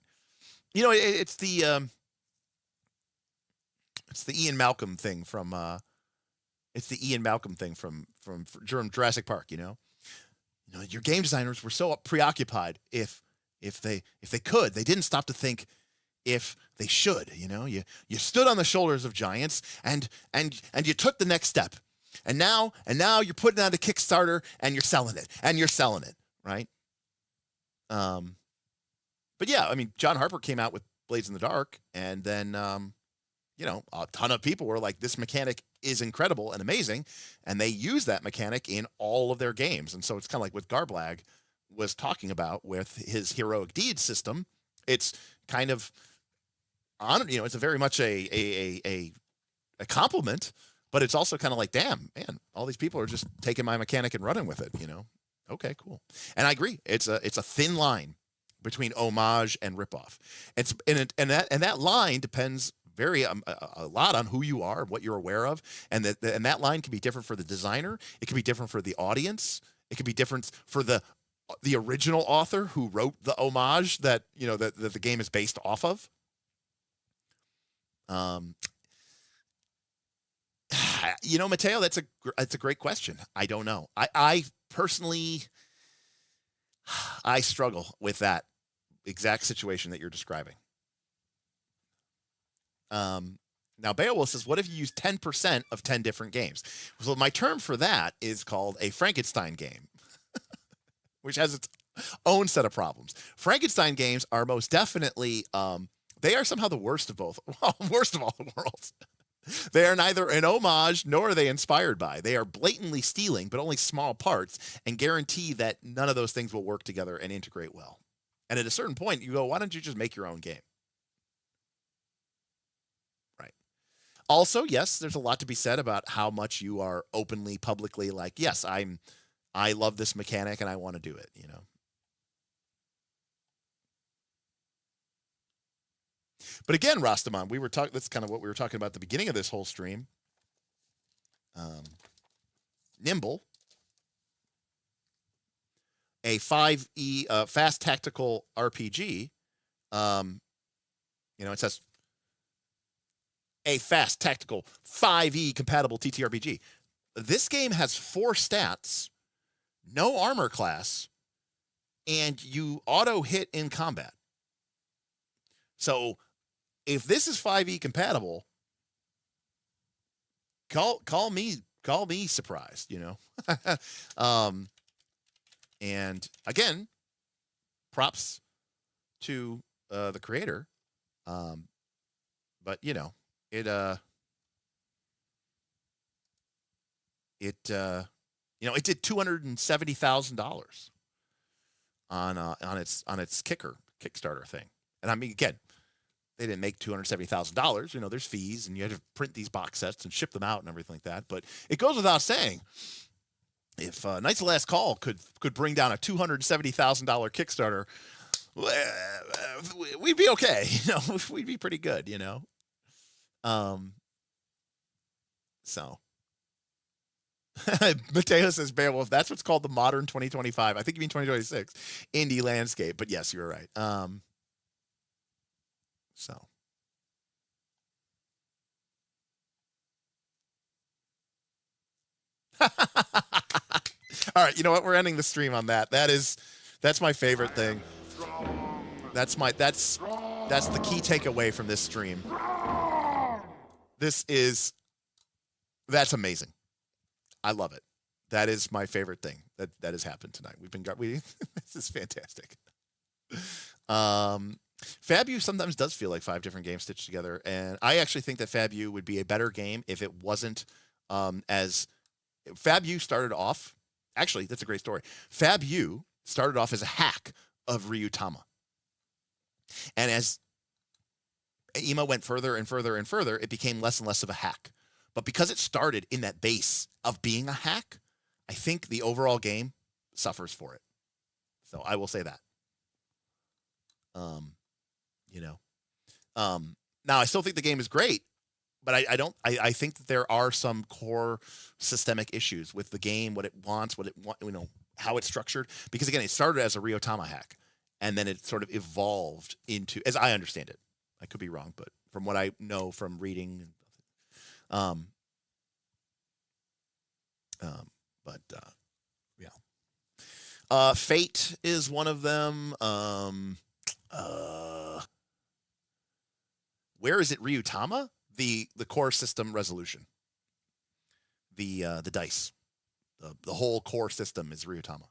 It's the Ian Malcolm thing from Jurassic Park. Your game designers were so preoccupied if they could, they didn't stop to think if they should. You stood on the shoulders of giants, and you took the next step. And now you're putting out a Kickstarter, and you're selling it, right? But yeah, I mean, John Harper came out with Blades in the Dark, and then a ton of people were like, this mechanic is incredible and amazing, and they use that mechanic in all of their games. And so it's kind of like what Garblag was talking about with his heroic deeds system. It's kind of it's a very much a compliment. But it's also kind of like, damn, man, all these people are just taking my mechanic and running with it, Okay, cool. And I agree. It's a thin line between homage and ripoff. And that line depends a lot on who you are, what you're aware of, and that line can be different for the designer. It can be different for the audience. It can be different for the original author who wrote the homage that that the game is based off of. Mateo, that's a great question. I don't know. I personally, I struggle with that exact situation that you're describing. Now Beowulf says, what if you use 10% of 10 different games? So my term for that is called a Frankenstein game, which has its own set of problems. Frankenstein games are most definitely, they are somehow the worst of all the worlds. They are neither an homage nor are they inspired by. They are blatantly stealing, but only small parts, and guarantee that none of those things will work together and integrate well. And at a certain point, you go, why don't you just make your own game? Right. Also, yes, there's a lot to be said about how much you are openly, publicly like, yes, I love this mechanic and I want to do it, But again, Rastaman, that's kind of what we were talking about at the beginning of this whole stream. Nimble, a 5e fast tactical RPG. It says a fast tactical 5e compatible TTRPG. This game has 4 stats, no armor class, and you auto hit in combat. So if this is 5e compatible, call me surprised, and again, props to the creator. But it did $270,000 on its Kickstarter thing. And I mean, again, they didn't make $270,000. You know, there's fees, and you had to print these box sets and ship them out and everything like that. But it goes without saying, if Knights of the Last Call could bring down a $270,000 Kickstarter, we'd be okay. You know, we'd be pretty good. You know, so. Mateo says, Beowulf, that's what's called the modern 2025. I think you mean 2026 indie landscape, but yes, you're right. So. All right, you know what? We're ending the stream on that. That's my favorite thing. That's the key takeaway from this stream. That's amazing. I love it. That is my favorite thing that has happened tonight. This is fantastic. FabU sometimes does feel like 5 different games stitched together, and I actually think that FabU would be a better game if it wasn't as FabU started off. Actually, that's a great story. FabU started off as a hack of Ryutama, and as EMA went further and further and further, it became less and less of a hack. But because it started in that base of being a hack, I think the overall game suffers for it. So I will say that. Now I still think the game is great, but I think that there are some core systemic issues with the game, what it wants, how it's structured. Because again, it started as a Ryutama hack, and then it sort of evolved into, as I understand it, I could be wrong, but from what I know from reading, yeah. Fate is one of them. Where is it? Ryutama? The core system resolution. The dice. The whole core system is Ryutama.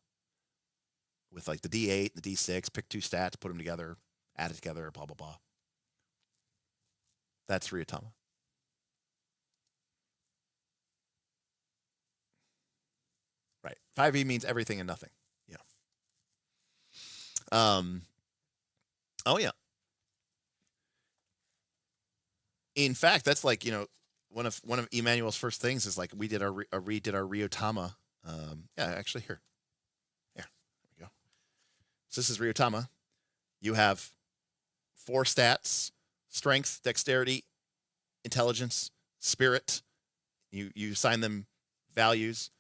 With like the D8, the D6, pick 2 stats, put them together, add it together, blah blah blah. That's Ryutama. Right. 5e means everything and nothing. Yeah. Oh yeah. In fact, that's like, one of Emmanuel's first things is like we redid our Ryutama. Yeah, actually here. There we go. So this is Ryutama. You have 4 stats: strength, dexterity, intelligence, spirit. You assign them values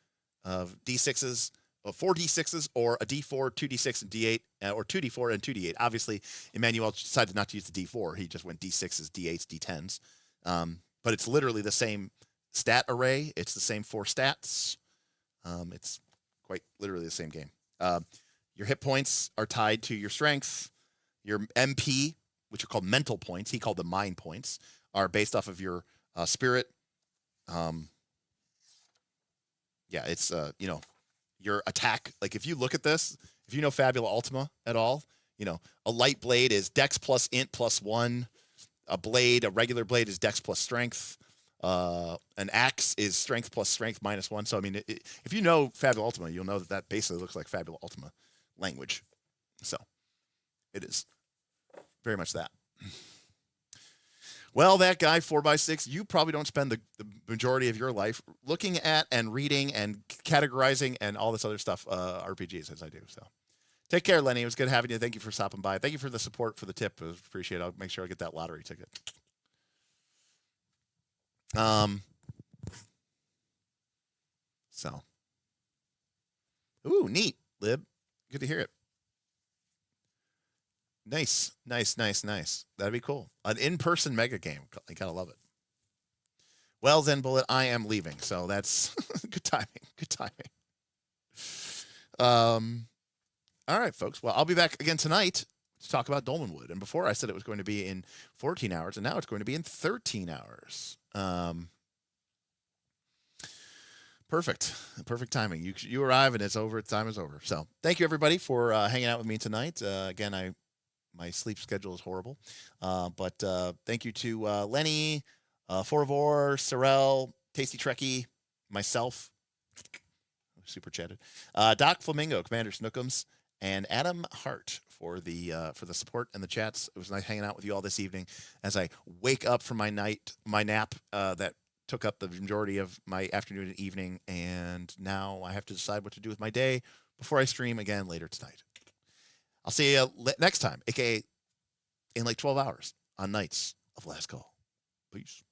of D6s, 4 D6s, or a D4, 2D6, and D8, or 2D4 and 2D8. Obviously, Emmanuel decided not to use the D4. He just went D6s, D8s, D10s. But it's literally the same stat array. It's the same 4 stats. It's quite literally the same game. Your hit points are tied to your strength. Your MP, which are called mental points, he called them mind points, are based off of your spirit. Yeah, it's your attack. Like if you look at this, if you know Fabula Ultima at all, a light blade is Dex plus Int plus 1. A regular blade is Dex plus Strength. An axe is Strength plus Strength minus 1. So I mean, if you know Fabula Ultima, you'll know that basically looks like Fabula Ultima language. So it is very much that. Well, that guy 4x6, you probably don't spend the majority of your life looking at and reading and categorizing and all this other stuff, RPGs, as I do. So take care, Lenny. It was good having you. Thank you for stopping by. Thank you for the support for the tip. I appreciate it. I'll make sure I get that lottery ticket. So. Ooh, neat, Lib. Good to hear it. Nice. That'd be cool. An in-person mega game. I gotta love it. Well, then, Bullet, I am leaving. So that's good timing. Good timing. All right, folks. Well, I'll be back again tonight to talk about Dolmenwood. And before I said it was going to be in 14 hours, and now it's going to be in 13 hours. Perfect timing. You arrive and it's over. Time is over. So thank you, everybody, for hanging out with me tonight. Again, my sleep schedule is horrible. But thank you to Lenny, Forvor, Sorel, Tasty Trekkie, myself, super chatted, Doc Flamingo, Commander Snookums, and Adam Hart for the support and the chats. It was nice hanging out with you all this evening as I wake up from my nap that took up the majority of my afternoon and evening, and now I have to decide what to do with my day before I stream again later tonight. I'll see you next time, aka in like 12 hours on Knights of Last Call. Peace.